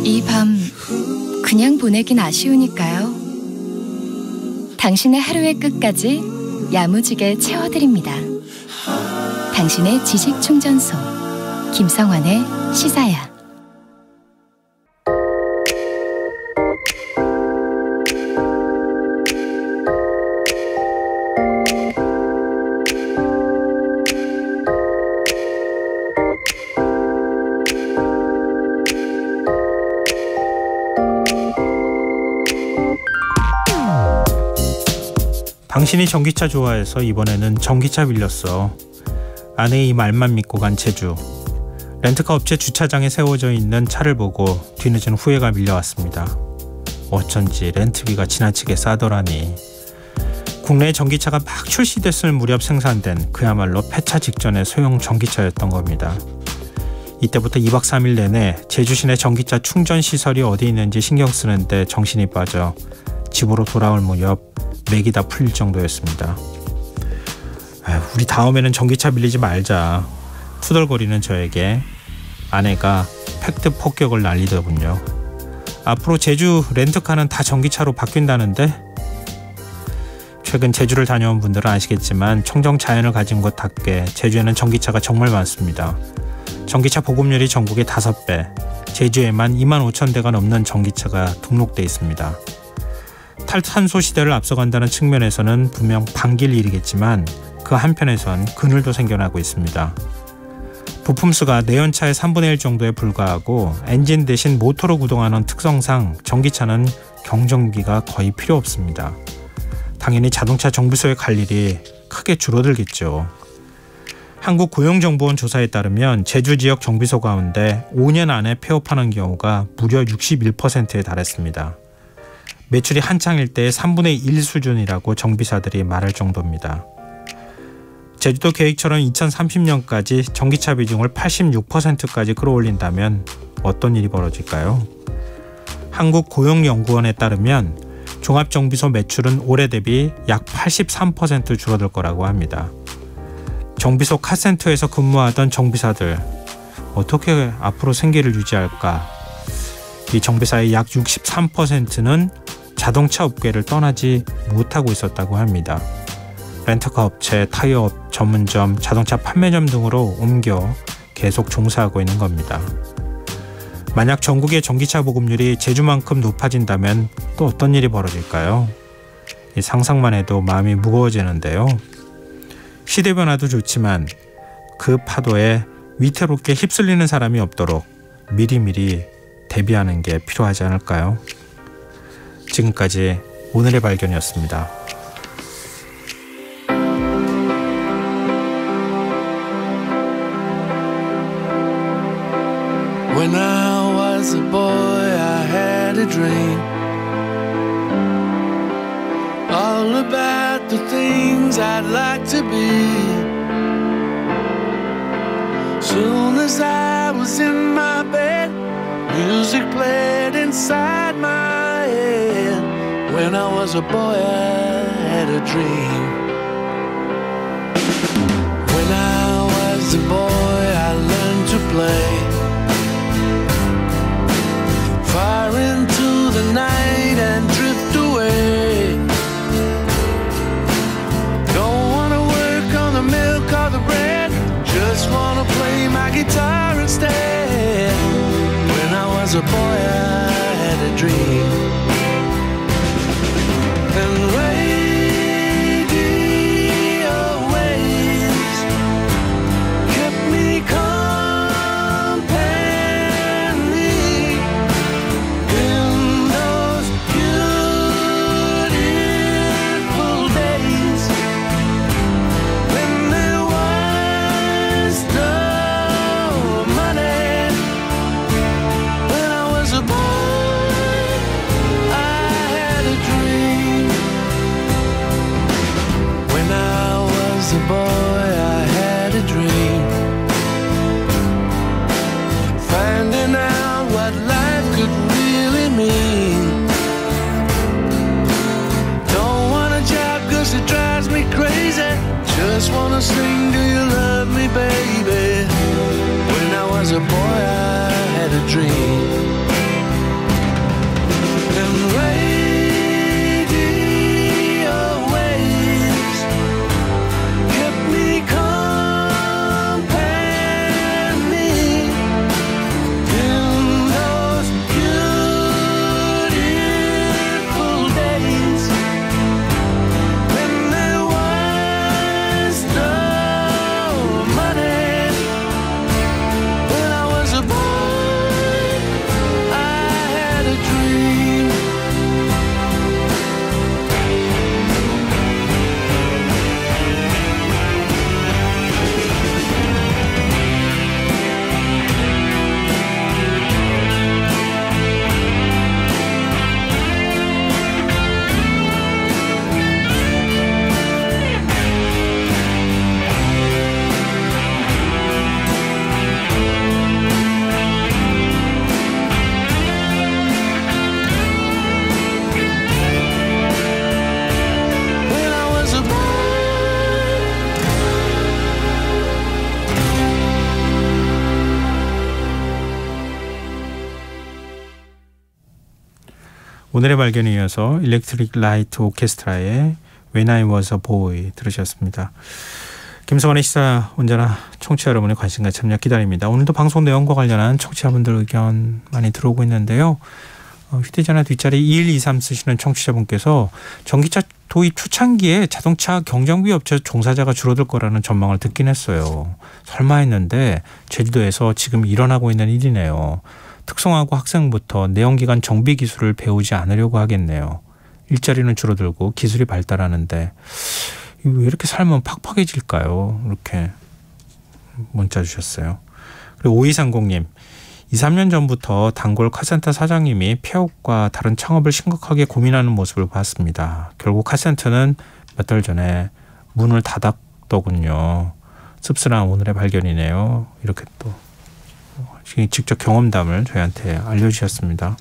이 밤 그냥 보내긴 아쉬우니까요. 당신의 하루의 끝까지 야무지게 채워드립니다. 당신의 지식 충전소 김성환의 시사야. 당신이 전기차 좋아해서 이번에는 전기차 빌렸어. 아내의 이 말만 믿고 간 제주. 렌트카 업체 주차장에 세워져 있는 차를 보고 뒤늦은 후회가 밀려왔습니다. 어쩐지 렌트비가 지나치게 싸더라니. 국내에 전기차가 막 출시됐을 무렵 생산된 그야말로 폐차 직전의 소형 전기차였던 겁니다. 이때부터 2박 3일 내내 제주 시내 전기차 충전 시설이 어디 있는지 신경 쓰는데 정신이 빠져 집으로 돌아올 무렵 맥이 다 풀릴 정도였습니다. 우리 다음에는 전기차 빌리지 말자. 투덜거리는 저에게 아내가 팩트 폭격을 날리더군요. 앞으로 제주 렌트카는 다 전기차로 바뀐다는데? 최근 제주를 다녀온 분들은 아시겠지만 청정 자연을 가진 곳답게 제주에는 전기차가 정말 많습니다. 전기차 보급률이 전국의 5배, 제주에만 25,000대가 넘는 전기차가 등록돼 있습니다. 탈탄소 시대를 앞서간다는 측면에서는 분명 반길 일이겠지만 그 한편에선 그늘도 생겨나고 있습니다. 부품수가 내연차의 3분의 1 정도에 불과하고 엔진 대신 모터로 구동하는 특성상 전기차는 경정비가 거의 필요 없습니다. 당연히 자동차 정비소에 갈 일이 크게 줄어들겠죠. 한국고용정보원 조사에 따르면 제주 지역 정비소 가운데 5년 안에 폐업하는 경우가 무려 61%에 달했습니다. 매출이 한창일 때의 3분의 1 수준이라고 정비사들이 말할 정도입니다. 제주도 계획처럼 2030년까지 전기차 비중을 86%까지 끌어올린다면 어떤 일이 벌어질까요? 한국고용연구원에 따르면 종합정비소 매출은 올해 대비 약 83% 줄어들 거라고 합니다. 정비소 카센터에서 근무하던 정비사들 어떻게 앞으로 생계를 유지할까? 이 정비사의 약 63%는 자동차 업계를 떠나지 못하고 있었다고 합니다. 렌터카 업체, 타이어업, 전문점, 자동차 판매점 등으로 옮겨 계속 종사하고 있는 겁니다. 만약 전국의 전기차 보급률이 제주만큼 높아진다면 또 어떤 일이 벌어질까요? 이 상상만 해도 마음이 무거워지는데요. 시대 변화도 좋지만 그 파도에 위태롭게 휩쓸리는 사람이 없도록 미리미리 대비하는 게 필요하지 않을까요? 지금까지 오늘의 발견이었습니다. When I was a boy, I had a dream all about the things I'd like to be. Soon as I was in my bed, music played inside my head. When I was a boy, I had a dream. When I was a boy, I learned to play far into the night and drift away. Don't wanna work on the milk or the bread, just wanna play my guitar instead. When I was a boy, I had a dream. And radio waves kept me company in those beautiful days when there was no money. When I was a boy, I had a dream. When I was a boy, I had a gonna sing, do you love me, baby? When I was a boy, I had a dream. And radio waves kept me company in those beautiful days when there was no money. When I was a boy, I had a dream. When I was a boy. 오늘의 발견에 이어서 일렉트릭 라이트 오케스트라의 When I Was a Boy 들으셨습니다. 김성환의 시사 언제나 청취자 여러분의 관심과 참여 기다립니다. 오늘도 방송 내용과 관련한 청취자분들 의견 많이 들어오고 있는데요. 휴대전화 뒷자리 2123 쓰시는 청취자분께서 전기차 도입 초창기에 자동차 경정비 업체 종사자가 줄어들 거라는 전망을 듣긴 했어요. 설마 했는데 제주도에서 지금 일어나고 있는 일이네요. 특성화고 학생부터 내연기관 정비 기술을 배우지 않으려고 하겠네요. 일자리는 줄어들고 기술이 발달하는데 왜 이렇게 살면 팍팍해질까요? 이렇게 문자 주셨어요. 그리고 5230님 2-3년 전부터 단골 카센터 사장님이 폐업과 다른 창업을 심각하게 고민하는 모습을 봤습니다. 결국 카센터는 몇 달 전에 문을 닫았더군요. 씁쓸한 오늘의 발견이네요. 이렇게 또 직접 경험담을 저희한테 알려주셨습니다.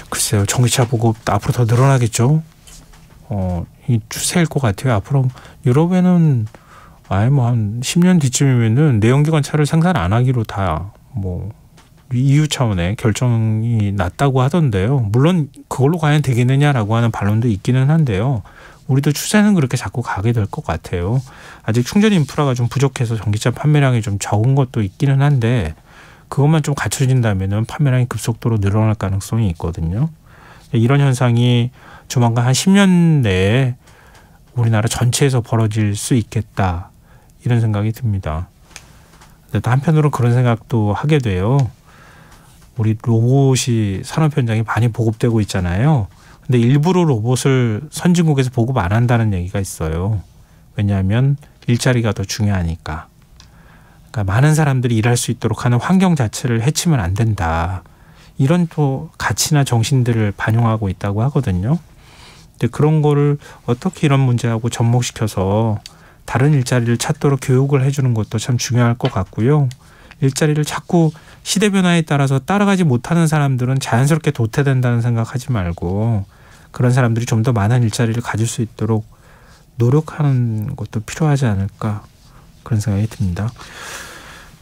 글쎄요. 전기차 보급 앞으로 더 늘어나겠죠. 이 추세일 것 같아요. 앞으로 유럽에는 아예 뭐 한 10년 뒤쯤이면은 내연기관 차를 생산 안 하기로 다 뭐 EU 차원의 결정이 났다고 하던데요. 물론 그걸로 과연 되겠느냐라고 하는 반론도 있기는 한데요. 우리도 추세는 그렇게 자꾸 가게 될 것 같아요. 아직 충전 인프라가 좀 부족해서 전기차 판매량이 좀 적은 것도 있기는 한데 그것만 좀 갖춰진다면은 판매량이 급속도로 늘어날 가능성이 있거든요. 이런 현상이 조만간 한 10년 내에 우리나라 전체에서 벌어질 수 있겠다. 이런 생각이 듭니다. 근데 한편으로 그런 생각도 하게 돼요. 우리 로봇이 산업 현장에 많이 보급되고 있잖아요. 근데 일부러 로봇을 선진국에서 보급 안 한다는 얘기가 있어요. 왜냐하면 일자리가 더 중요하니까. 그러니까 많은 사람들이 일할 수 있도록 하는 환경 자체를 해치면 안 된다. 이런 또 가치나 정신들을 반영하고 있다고 하거든요. 근데 그런 거를 어떻게 이런 문제하고 접목시켜서 다른 일자리를 찾도록 교육을 해주는 것도 참 중요할 것 같고요. 일자리를 자꾸 시대 변화에 따라서 따라가지 못하는 사람들은 자연스럽게 도태된다는 생각하지 말고 그런 사람들이 좀 더 많은 일자리를 가질 수 있도록 노력하는 것도 필요하지 않을까 그런 생각이 듭니다.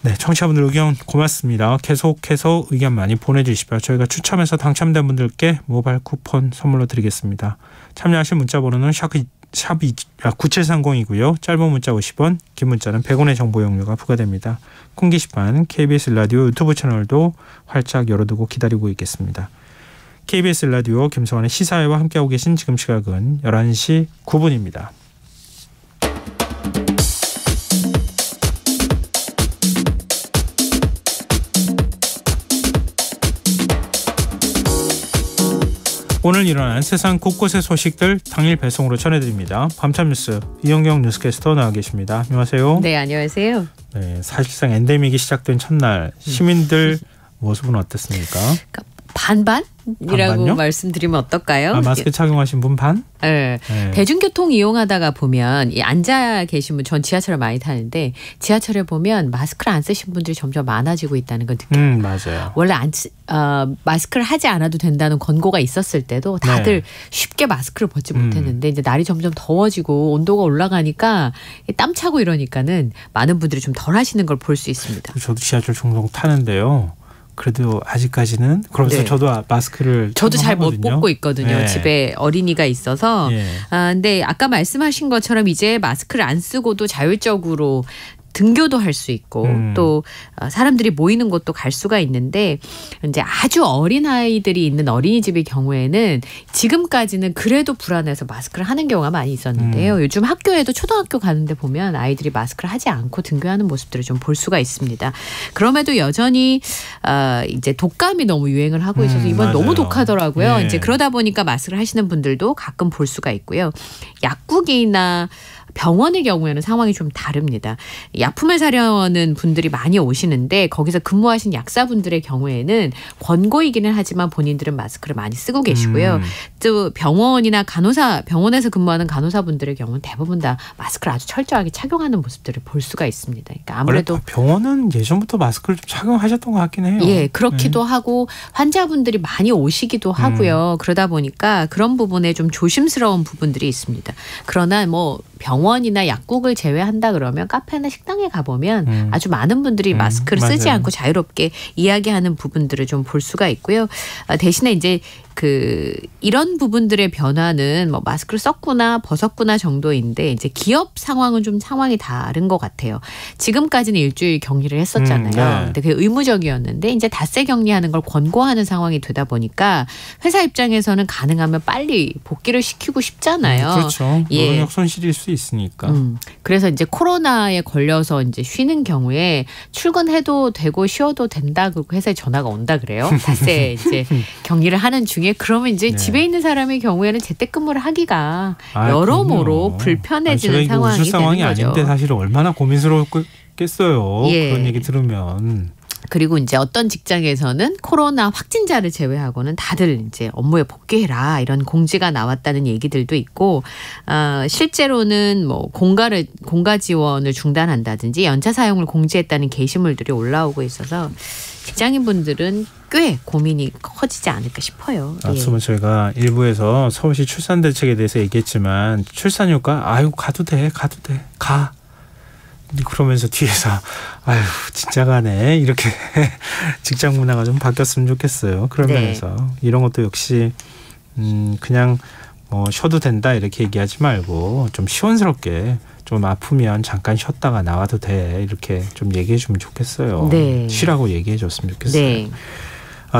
네, 청취자분들 의견 고맙습니다. 계속해서 의견 많이 보내주시고요. 저희가 추첨해서 당첨된 분들께 모바일 쿠폰 선물로 드리겠습니다. 참여하실 문자번호는 샵 9730이고요. 짧은 문자 50원, 긴 문자는 100원의 정보 이용료가 부과됩니다. 콩 게시판 KBS 라디오 유튜브 채널도 활짝 열어두고 기다리고 있겠습니다. KBS 라디오 김성환의 시사회와 함께하고 계신 지금 시각은 11시 9분입니다. 오늘 일어난 세상 곳곳의 소식들 당일 배송으로 전해드립니다. 밤참 뉴스 이영경 뉴스캐스터 나와 계십니다. 안녕하세요. 네, 안녕하세요. 네, 사실상 엔데믹이 시작된 첫날 시민들 모습은 어땠습니까? 그러니까 반반이라고 반반요? 말씀드리면 어떨까요? 마스크 착용하신 분 반? 네. 대중교통 이용하다가 보면 앉아 계신 분, 전 지하철을 많이 타는데 지하철에 보면 마스크를 안 쓰신 분들이 점점 많아지고 있다는 걸 느껴요. 맞아요. 원래 마스크를 하지 않아도 된다는 권고가 있었을 때도 다들 쉽게 마스크를 벗지 못했는데 이제 날이 점점 더워지고 온도가 올라가니까 땀 차고 이러니까는 많은 분들이 좀 덜 하시는 걸 볼 수 있습니다. 저도 지하철 종종 타는데요. 그래도 아직까지는 그러면서 저도 마스크를 저도 잘 못 벗고 있거든요. 집에 어린이가 있어서. 근데 아까 말씀하신 것처럼 이제 마스크를 안 쓰고도 자율적으로 등교도 할 수 있고 또 사람들이 모이는 곳도 갈 수가 있는데 이제 아주 어린 아이들이 있는 어린이집의 경우에는 지금까지는 그래도 불안해서 마스크를 하는 경우가 많이 있었는데요. 요즘 학교에도 초등학교 가는데 보면 아이들이 마스크를 하지 않고 등교하는 모습들을 좀 볼 수가 있습니다. 그럼에도 여전히 이제 독감이 너무 유행을 하고 있어서 이번 맞아요. 너무 독하더라고요. 이제 그러다 보니까 마스크를 하시는 분들도 가끔 볼 수가 있고요. 약국이나 병원의 경우에는 상황이 좀 다릅니다. 약품을 사려는 분들이 많이 오시는데 거기서 근무하신 약사분들의 경우에는 권고이기는 하지만 본인들은 마스크를 많이 쓰고 계시고요. 또 병원이나 병원에서 근무하는 간호사분들의 경우는 대부분 다 마스크를 아주 철저하게 착용하는 모습들을 볼 수가 있습니다. 그러니까 아무래도 병원은 예전부터 마스크를 좀 착용하셨던 것 같긴 해요. 예, 그렇기도 하고 환자분들이 많이 오시기도 하고요. 그러다 보니까 그런 부분에 좀 조심스러운 부분들이 있습니다. 그러나 병원이나 약국을 제외한다 그러면 카페나 식당에 가보면 아주 많은 분들이 마스크를 쓰지 않고 자유롭게 이야기하는 부분들을 좀 볼 수가 있고요. 대신에 이제 이런 부분들의 변화는 마스크를 썼구나 벗었구나 정도인데 이제 기업 상황은 좀 상황이 다른 것 같아요. 지금까지는 일주일 격리를 했었잖아요. 근데 그게 의무적이었는데 이제 닷새 격리하는 걸 권고하는 상황이 되다 보니까 회사 입장에서는 가능하면 빨리 복귀를 시키고 싶잖아요. 그렇죠. 노동력 손실일 수 있으니까. 그래서 이제 코로나에 걸려서 이제 쉬는 경우에 출근해도 되고 쉬어도 된다 그 회사에 전화가 온다 그래요. 닷새 이제 격리를 하는 중에 그러면 이제 집에 있는 사람의 경우에는 재택근무를 하기가 여러모로 불편해지는 상황이 웃을 상황이 되는 거죠. 아닌데 사실 얼마나 고민스러웠겠어요. 그런 얘기 들으면. 그리고 이제 어떤 직장에서는 코로나 확진자를 제외하고는 다들 이제 업무에 복귀해라 이런 공지가 나왔다는 얘기들도 있고 실제로는 공가 지원을 중단한다든지 연차 사용을 공지했다는 게시물들이 올라오고 있어서 직장인분들은 꽤 고민이 커지지 않을까 싶어요. 앞서 저희가 일부에서 서울시 출산 대책에 대해서 얘기했지만 출산휴가 가도 돼 가. 그러면서 뒤에서 진짜 가네 이렇게 직장 문화가 좀 바뀌었으면 좋겠어요. 그런 면에서 이런 것도 역시 그냥 쉬어도 된다 이렇게 얘기하지 말고 좀 시원스럽게 좀 아프면 잠깐 쉬었다가 나와도 돼 이렇게 좀 얘기해 주면 좋겠어요. 쉬라고 얘기해 줬으면 좋겠어요.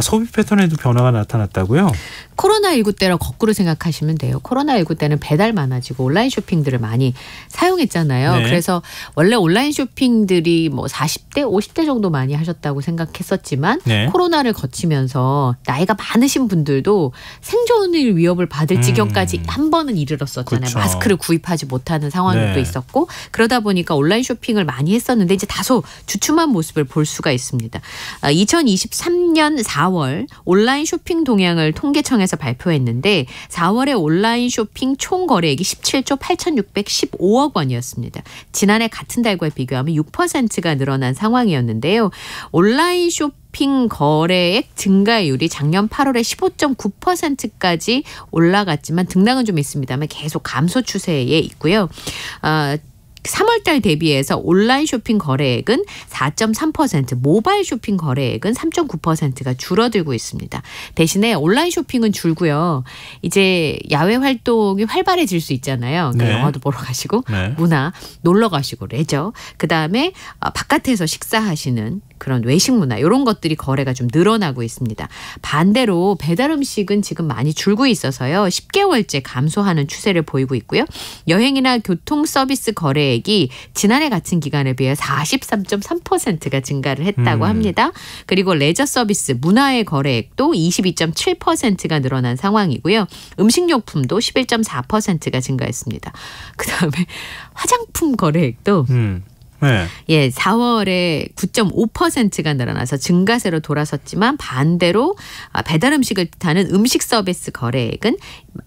소비 패턴에도 변화가 나타났다고요? 코로나19 때랑 거꾸로 생각하시면 돼요. 코로나19 때는 배달 많아지고 온라인 쇼핑들을 많이 사용했잖아요. 그래서 원래 온라인 쇼핑들이 40대, 50대 정도 많이 하셨다고 생각했었지만 코로나를 거치면서 나이가 많으신 분들도 생존의 위협을 받을 지경까지 한 번은 이르렀었잖아요. 그렇죠. 마스크를 구입하지 못하는 상황도 있었고 그러다 보니까 온라인 쇼핑을 많이 했었는데 이제 다소 주춤한 모습을 볼 수가 있습니다. 2023년 4월 온라인 쇼핑 동향을 통계청에서 발표했는데 4월에 온라인 쇼핑 총 거래액이 17조 8,615억 원이었습니다. 지난해 같은 달과 비교하면 6%가 늘어난 상황이었는데요. 온라인 쇼핑 거래액 증가율이 작년 8월에 15.9%까지 올라갔지만 등락은 좀 있습니다만 계속 감소 추세에 있고요. 3월달 대비해서 온라인 쇼핑 거래액은 4.3%, 모바일 쇼핑 거래액은 3.9%가 줄어들고 있습니다. 대신에 온라인 쇼핑은 줄고요. 이제 야외 활동이 활발해질 수 있잖아요. 그러니까 영화도 보러 가시고 문화, 놀러 가시고 레저. 그다음에 바깥에서 식사하시는 그런 외식 문화 이런 것들이 거래가 좀 늘어나고 있습니다. 반대로 배달 음식은 지금 많이 줄고 있어서요. 10개월째 감소하는 추세를 보이고 있고요. 여행이나 교통 서비스 거래액이 지난해 같은 기간에 비해 43.3%가 증가를 했다고 합니다. 그리고 레저 서비스 문화의 거래액도 22.7%가 늘어난 상황이고요. 음식료품도 11.4%가 증가했습니다. 그다음에 화장품 거래액도 네. 예, 4월에 9.5%가 늘어나서 증가세로 돌아섰지만 반대로 배달 음식을 뜻하는 음식 서비스 거래액은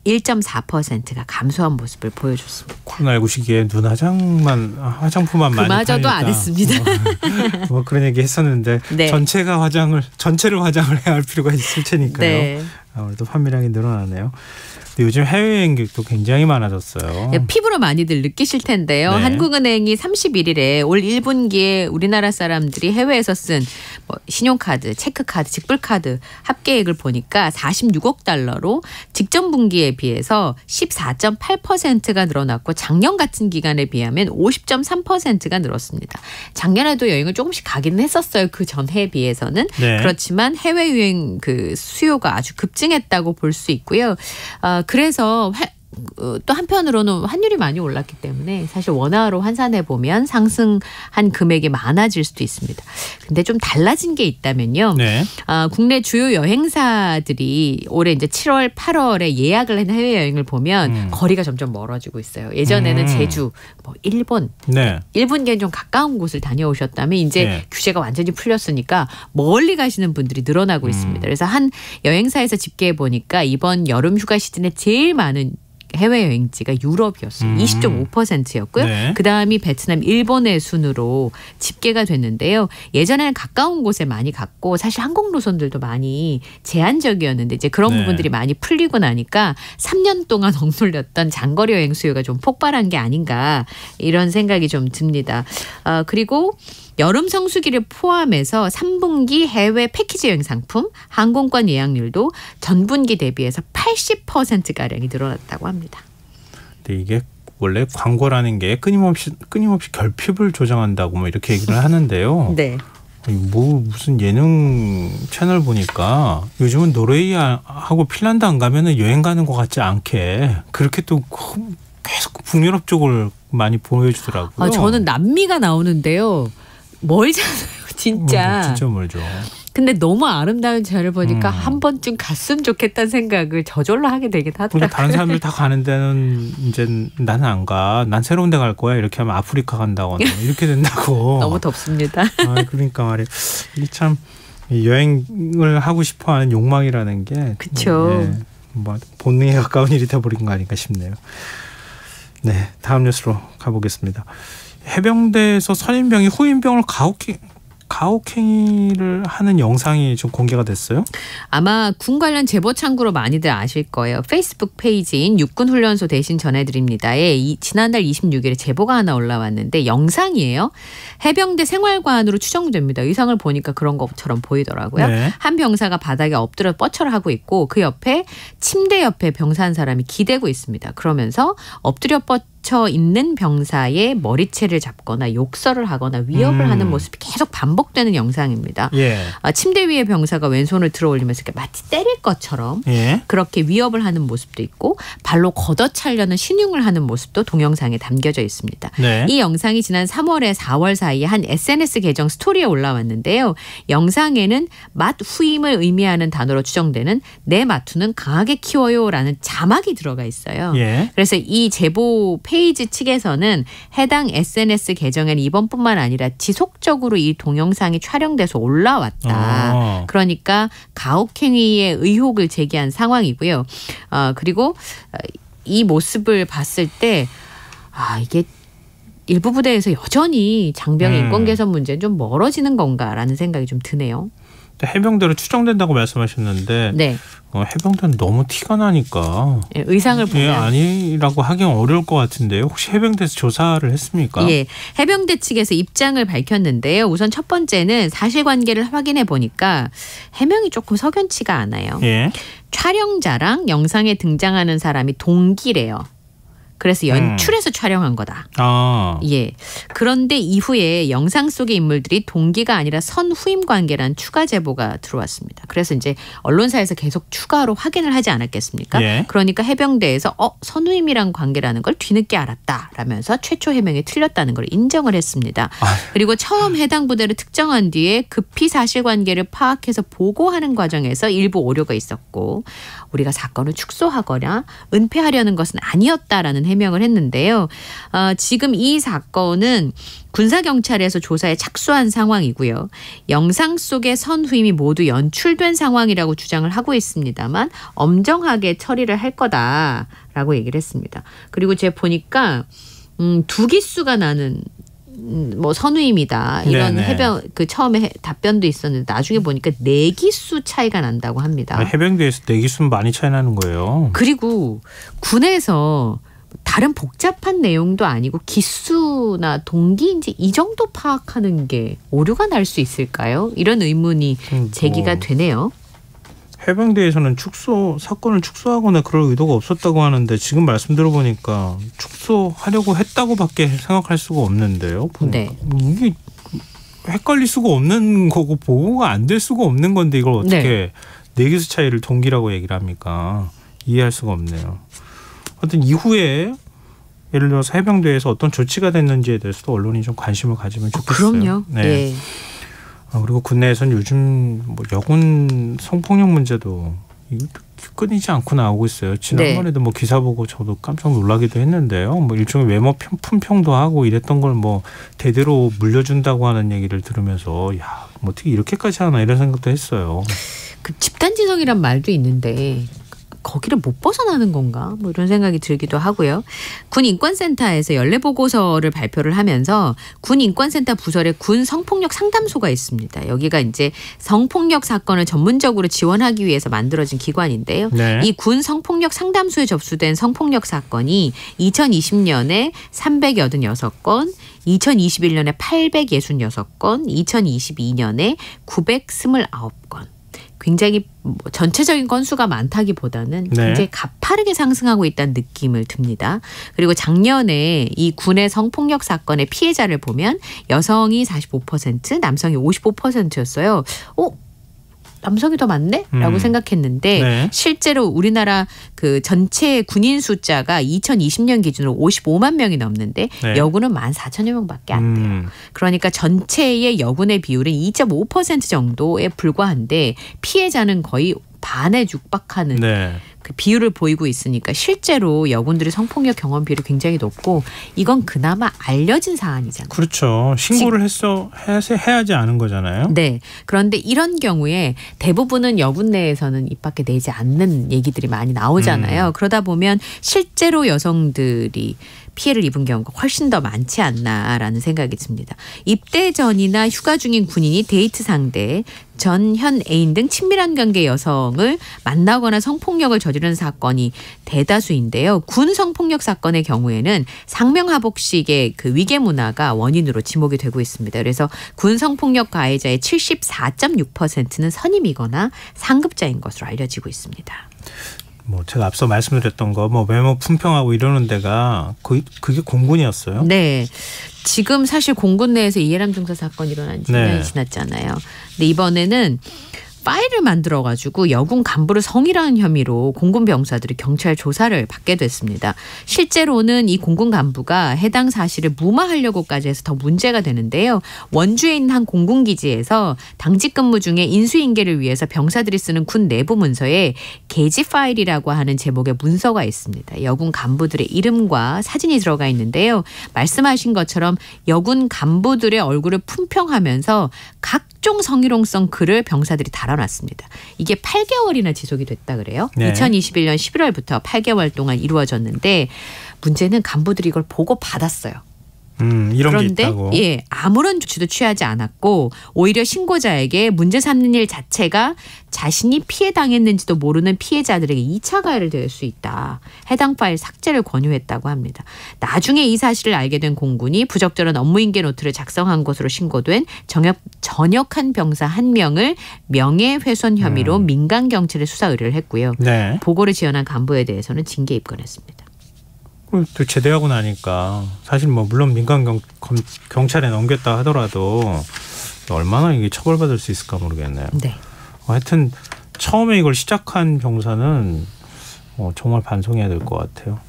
1.4%가 감소한 모습을 보여줬습니다. 코로나19 시기에 눈 화장품만 많이 그마저도 안 했습니다. 뭐 그런 얘기 했었는데 네. 전체를 화장을 해야 할 필요가 있을 테니까요. 네. 아무래도 판매량이 늘어나네요. 요즘 해외여행객도 굉장히 많아졌어요. 네, 피부로 많이들 느끼실 텐데요. 네. 한국은행이 31일에 올 1분기에 우리나라 사람들이 해외에서 쓴 신용카드, 체크카드, 직불카드 합계액을 보니까 46억 달러로 직전 분기에 비해서 14.8%가 늘어났고 작년 같은 기간에 비하면 50.3%가 늘었습니다. 작년에도 여행을 조금씩 가기는 했었어요. 그 전해에 비해서는. 네. 그렇지만 해외여행 그 수요가 아주 급증했다고 볼 수 있고요. 그래서 또 한편으로는 환율이 많이 올랐기 때문에 사실 원화로 환산해 보면 상승한 금액이 많아질 수도 있습니다. 근데 좀 달라진 게 있다면요. 네. 국내 주요 여행사들이 올해 이제 7월, 8월에 예약을 한 해외여행을 보면 거리가 점점 멀어지고 있어요. 예전에는 제주, 일본, 네. 일본계는 좀 가까운 곳을 다녀오셨다면 이제 네. 규제가 완전히 풀렸으니까 멀리 가시는 분들이 늘어나고 있습니다. 그래서 한 여행사에서 집계해 보니까 이번 여름 휴가 시즌에 제일 많은 해외여행지가 유럽이었어요. 20.5%였고요. 네. 그다음이 베트남, 일본의 순으로 집계가 됐는데요. 예전에는 가까운 곳에 많이 갔고 사실 항공 노선들도 많이 제한적이었는데 이제 그런 네. 부분들이 많이 풀리고 나니까 3년 동안 억눌렸던 장거리 여행 수요가 좀 폭발한 게 아닌가 이런 생각이 좀 듭니다. 그리고 여름 성수기를 포함해서 3분기 해외 패키지 여행 상품, 항공권 예약률도 전분기 대비해서 80%가량이 늘어났다고 합니다. 근데 이게 원래 광고라는 게 끊임없이 결핍을 조장한다고 뭐 이렇게 얘기를 하는데요. 네. 무슨 예능 채널 보니까 요즘은 노르웨이하고 핀란드 안 가면은 여행 가는 것 같지 않게 그렇게 또 계속 북유럽 쪽을 많이 보여주더라고요. 저는 남미가 나오는데요. 멀잖아요, 진짜. 진짜 멀죠. 근데 너무 아름다운 자를 보니까 한 번쯤 갔으면 좋겠다는 생각을 저절로 하게 되긴 하더라고요. 다른 사람들 다 가는 데는 이제 나는 안 가. 난 새로운 데 갈 거야. 이렇게 하면 아프리카 간다거나 이렇게 된다고. 너무 덥습니다. 그러니까 말이에요. 이게 참 여행을 하고 싶어하는 욕망이라는 게 그렇죠. 본능에 가까운 일이 돼버린 거 아닌가 싶네요. 네, 다음 뉴스로 가보겠습니다. 해병대에서 선임병이 후임병을 가혹행위를 하는 영상이 좀 공개가 됐어요? 아마 군 관련 제보 창구로 많이들 아실 거예요. 페이스북 페이지인 육군훈련소 대신 전해드립니다에 지난달 26일에 제보가 하나 올라왔는데 영상이에요. 해병대 생활관으로 추정됩니다. 의상을 보니까 그런 것처럼 보이더라고요. 네. 한 병사가 바닥에 엎드려 뻗쳐를 하고 있고 그 옆에 침대 옆에 병사 한 사람이 기대고 있습니다. 그러면서 엎드려 뻗쳐 있는 병사의 머리채를 잡거나 욕설을 하거나 위협을 하는 모습이 계속 반복되는 영상입니다. 예. 침대 위에 병사가 왼손을 들어 올리면서 이렇게 마치 때릴 것처럼 예. 그렇게 위협을 하는 모습도 있고 발로 걷어차려는 신용을 하는 모습도 동영상에 담겨져 있습니다. 네. 이 영상이 지난 3월에 4월 사이에 한 SNS 계정 스토리에 올라왔는데요. 영상에는 맛 후임을 의미하는 단어로 추정되는 내 마투는 강하게 키워요라는 자막이 들어가 있어요. 예. 그래서 이 제보 페이지 측에서는 해당 SNS 계정에는 이번뿐만 아니라 지속적으로 이 동영상이 촬영돼서 올라왔다. 그러니까 가혹행위의 의혹을 제기한 상황이고요. 그리고 이 모습을 봤을 때 이게 일부 부대에서 여전히 장병의 인권 개선 문제는 좀 멀어지는 건가라는 생각이 좀 드네요. 해병대로 추정된다고 말씀하셨는데 네. 해병대는 너무 티가 나니까 의상을 보면 아니라고 하긴 어려울 것 같은데요. 혹시 해병대에서 조사를 했습니까? 예, 해병대 측에서 입장을 밝혔는데요. 우선 첫 번째는 사실관계를 확인해 보니까 해명이 조금 석연치가 않아요. 예. 촬영자랑 영상에 등장하는 사람이 동기래요. 그래서 연출해서 촬영한 거다. 예. 그런데 이후에 영상 속의 인물들이 동기가 아니라 선후임 관계란 추가 제보가 들어왔습니다. 그래서 이제 언론사에서 계속 추가로 확인을 하지 않았겠습니까? 예. 그러니까 해병대에서 선후임이란 관계라는 걸 뒤늦게 알았다라면서 최초 해명이 틀렸다는 걸 인정을 했습니다. 그리고 처음 해당 부대를 특정한 뒤에 급히 사실관계를 파악해서 보고하는 과정에서 일부 오류가 있었고 우리가 사건을 축소하거나 은폐하려는 것은 아니었다라는 있다라는 해명을 했는데요. 지금 이 사건은 군사경찰에서 조사에 착수한 상황이고요. 영상 속의 선후임이 모두 연출된 상황이라고 주장을 하고 있습니다만 엄정하게 처리를 할 거다라고 얘기를 했습니다. 그리고 제가 보니까 2기수가 나는 뭐 선후임이다 이런 해명 그 처음에 답변도 있었는데 나중에 보니까 4기수 차이가 난다고 합니다. 해병대에서 4기수는 많이 차이 나는 거예요. 그리고 군에서 다른 복잡한 내용도 아니고 기수나 동기인지 이 정도 파악하는 게 오류가 날 수 있을까요? 이런 의문이 제기가 되네요. 해병대에서는 사건을 축소하거나 그럴 의도가 없었다고 하는데 지금 말씀 들어보니까 축소하려고 했다고밖에 생각할 수가 없는데요. 네. 이게 헷갈릴 수가 없는 거고 보고가 안 될 수가 없는 건데 이걸 어떻게 4기수 차이를 동기라고 얘기를 합니까? 이해할 수가 없네요. 하여튼 이후에 예를 들어서 해병대에서 어떤 조치가 됐는지에 대해서도 언론이 좀 관심을 가지면 좋겠어요. 그럼요. 네. 그리고 국내에서는 요즘 뭐 여군 성폭력 문제도 끊이지 않고 나오고 있어요. 지난번에도 뭐 기사 보고 저도 깜짝 놀라기도 했는데요. 뭐 일종의 외모 품평도 하고 이랬던 걸 뭐 대대로 물려준다고 하는 얘기를 들으면서 야, 뭐 어떻게 이렇게까지 하나 이런 생각도 했어요. 그 집단지성이란 말도 있는데 거기를 못 벗어나는 건가? 뭐 이런 생각이 들기도 하고요. 군인권센터에서 연례보고서를 발표를 하면서 군인권센터 부설에 군 성폭력 상담소가 있습니다. 여기가 이제 성폭력 사건을 전문적으로 지원하기 위해서 만들어진 기관인데요. 네. 이 군 성폭력 상담소에 접수된 성폭력 사건이 2020년에 386건, 2021년에 866건, 2022년에 929건. 굉장히 전체적인 건수가 많다기보다는 굉장히 가파르게 상승하고 있다는 느낌을 듭니다. 그리고 작년에 이 군의 성폭력 사건의 피해자를 보면 여성이 45%, 남성이 55%였어요. 남성이 더 많네? 라고 생각했는데 실제로 우리나라 그 전체 군인 숫자가 2020년 기준으로 55만 명이 넘는데 여군은 14,000여 명밖에 안 돼요. 그러니까 전체의 여군의 비율은 2.5% 정도에 불과한데 피해자는 거의 반에 육박하는 그 비율을 보이고 있으니까 실제로 여군들의 성폭력 경험 비율이 굉장히 높고 이건 그나마 알려진 사안이잖아요. 그렇죠. 신고를 해야지 않은 거잖아요. 네. 그런데 이런 경우에 대부분은 여군 내에서는 입 밖에 내지 않는 얘기들이 많이 나오잖아요. 그러다 보면 실제로 여성들이 피해를 입은 경우가 훨씬 더 많지 않나라는 생각이 듭니다. 입대 전이나 휴가 중인 군인이 데이트 상대, 전, 현 애인 등 친밀한 관계 여성을 만나거나 성폭력을 저지르는 사건이 대다수인데요. 군 성폭력 사건의 경우에는 상명하복식의 그 위계 문화가 원인으로 지목이 되고 있습니다. 그래서 군 성폭력 가해자의 74.6%는 선임이거나 상급자인 것으로 알려지고 있습니다. 뭐 제가 앞서 말씀드렸던 거 뭐 외모 품평하고 이러는 데가 그게 공군이었어요? 네. 지금 사실 공군 내에서 이해람 중사 사건 일어난 지 2년이 지났잖아요. 근데 이번에는 파일을 만들어가지고 여군 간부를 성희롱한 혐의로 공군 병사들이 경찰 조사를 받게 됐습니다. 실제로는 이 공군 간부가 해당 사실을 무마하려고까지 해서 더 문제가 되는데요. 원주에 있는 한 공군기지에서 당직 근무 중에 인수인계를 위해서 병사들이 쓰는 군 내부 문서에 게지 파일이라고 하는 제목의 문서가 있습니다. 여군 간부들의 이름과 사진이 들어가 있는데요. 말씀하신 것처럼 여군 간부들의 얼굴을 품평하면서 각종 성희롱성 글을 병사들이 달아놨습니다. 이게 8개월이나 지속이 됐다 그래요. 2021년 11월부터 8개월 동안 이루어졌는데 문제는 간부들이 이걸 보고 받았어요. 이런 그런데 게 있다고. 아무런 조치도 취하지 않았고 오히려 신고자에게 문제 삼는 일 자체가 자신이 피해당했는지도 모르는 피해자들에게 2차 가해를 될 수 있다. 해당 파일 삭제를 권유했다고 합니다. 나중에 이 사실을 알게 된 공군이 부적절한 업무인계 노트를 작성한 것으로 신고된 전역한 병사 1명을 명예훼손 혐의로 민간경찰에 수사 의뢰를 했고요. 보고를 지원한 간부에 대해서는 징계 입건했습니다. 또 제대하고 나니까 사실 뭐 물론 민간 경찰에 넘겼다 하더라도 얼마나 이게 처벌받을 수 있을까 모르겠네요. 하여튼 처음에 이걸 시작한 병사는 정말 반성해야 될 것 같아요.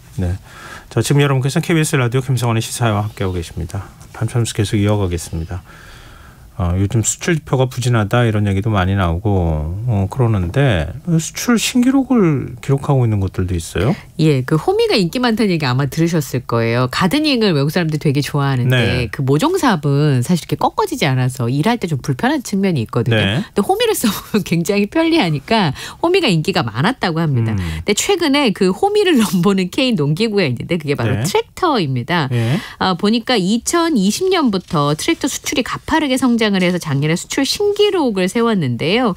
자, 지금 여러분께서는 KBS 라디오 김성환의 시사회와 함께하고 계십니다. 밤참수 계속 이어가겠습니다. 요즘 수출표가 부진하다 이런 얘기도 많이 나오고 그러는데 수출 신기록을 기록하고 있는 것들도 있어요. 예, 그 호미가 인기 많다는 얘기 아마 들으셨을 거예요. 가드닝을 외국 사람들이 되게 좋아하는데 네. 그 모종삽은 사실 이렇게 꺾어지지 않아서 일할 때 좀 불편한 측면이 있거든요. 네. 근데 호미를 써보면 굉장히 편리하니까 호미가 인기가 많았다고 합니다. 근데 최근에 그 호미를 넘보는 K 농기구가 있는데 그게 바로 네. 트랙터입니다. 네. 보니까 2020년부터 트랙터 수출이 가파르게 성장을 해서 작년에 수출 신기록을 세웠는데요.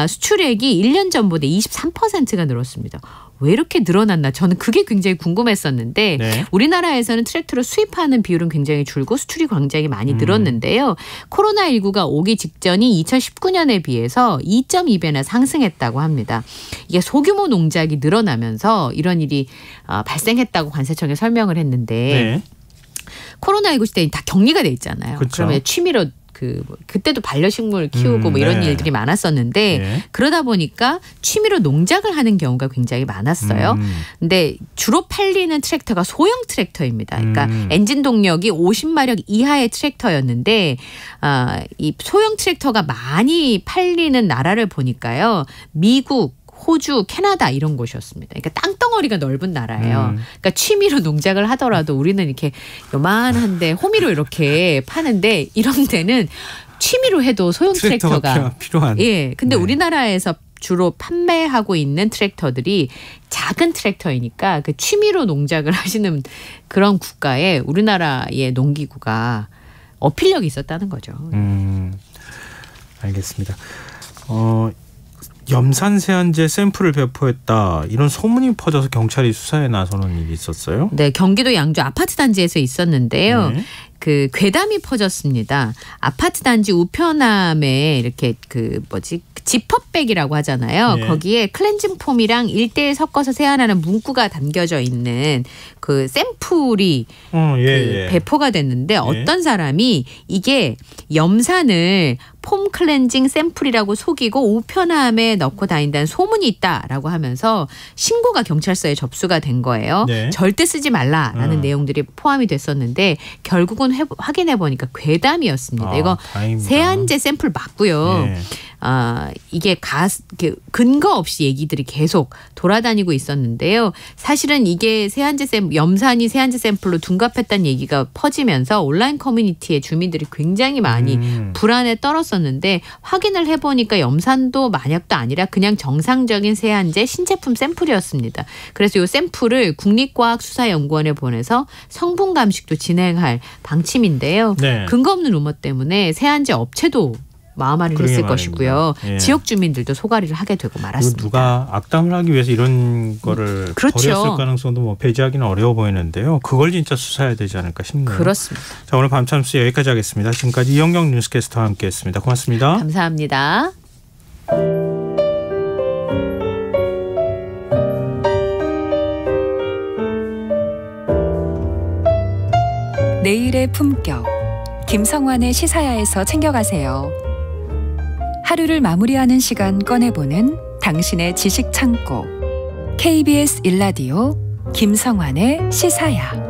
수출액이 1년 전보다 23%가 늘었습니다. 왜 이렇게 늘어났나 저는 그게 굉장히 궁금했었는데 네. 우리나라에서는 트랙터를 수입하는 비율은 굉장히 줄고 수출이 굉장히 많이 늘었는데요. 코로나19가 오기 직전인 2019년에 비해서 2.2배나 상승했다고 합니다. 이게 소규모 농작이 늘어나면서 이런 일이 발생했다고 관세청에 설명을 했는데 네. 코로나19 시대에 다 격리가 돼 있잖아요. 그렇죠. 그러면 취미로 그때도 반려식물 키우고 뭐 이런 네. 일들이 많았었는데 네. 그러다 보니까 취미로 농작을 하는 경우가 굉장히 많았어요. 근데 주로 팔리는 트랙터가 소형 트랙터입니다. 그러니까 엔진 동력이 50마력 이하의 트랙터였는데 이 소형 트랙터가 많이 팔리는 나라를 보니까요. 미국 호주, 캐나다 이런 곳이었습니다. 그러니까 땅덩어리가 넓은 나라예요. 그러니까 취미로 농작을 하더라도 우리는 이렇게 요만한데 호미로 이렇게 파는데 이런 데는 취미로 해도 소형 트랙터가 필요한. 예. 근데 네. 우리나라에서 주로 판매하고 있는 트랙터들이 작은 트랙터이니까 그 취미로 농작을 하시는 그런 국가에 우리나라의 농기구가 어필력이 있었다는 거죠. 알겠습니다. 염산 세안제 샘플을 배포했다 이런 소문이 퍼져서 경찰이 수사에 나서는 일이 있었어요? 네, 경기도 양주 아파트 단지에서 있었는데요. 네. 그 괴담이 퍼졌습니다. 아파트 단지 우편함에 이렇게 지퍼백이라고 하잖아요. 네. 거기에 클렌징 폼이랑 1:1 섞어서 세안하는 문구가 담겨져 있는 그 샘플이 배포가 됐는데 어떤 사람이 이게 염산을 폼 클렌징 샘플이라고 속이고 우편함에 넣고 다닌다는 소문이 있다라고 하면서 신고가 경찰서에 접수가 된 거예요. 네. 절대 쓰지 말라라는 내용들이 포함이 됐었는데 결국은 확인해 보니까 괴담이었습니다. 이거 다행입니다. 세안제 샘플 맞고요. 네. 이게 근거 없이 얘기들이 계속 돌아다니고 있었는데요. 사실은 이게 염산이 세안제 샘플로 둔갑했다는 얘기가 퍼지면서 온라인 커뮤니티에 주민들이 굉장히 많이 불안에 떨었었는데 확인을 해보니까 염산도 만약도 아니라 그냥 정상적인 세안제 신제품 샘플이었습니다. 그래서 이 샘플을 국립과학수사연구원에 보내서 성분 감식도 진행할 방침인데요. 네. 근거 없는 루머 때문에 세안제 업체도 마음앓이를 했을 것이고요. 예. 지역 주민들도 소가리를 하게 되고 말았습니다. 누가 악담을 하기 위해서 이런 거를 그렇죠. 버렸을 가능성도 배제하기는 어려워 보이는데요. 그걸 진짜 수사해야 되지 않을까 싶네요. 그렇습니다. 자, 오늘 밤참수 여기까지 하겠습니다. 지금까지 이영경 뉴스캐스터와 함께했습니다. 고맙습니다. 감사합니다. 내일의 품격 김성환의 시사야에서 챙겨가세요. 하루를 마무리하는 시간 꺼내보는 당신의 지식 창고 KBS 1라디오 김성환의 시사야.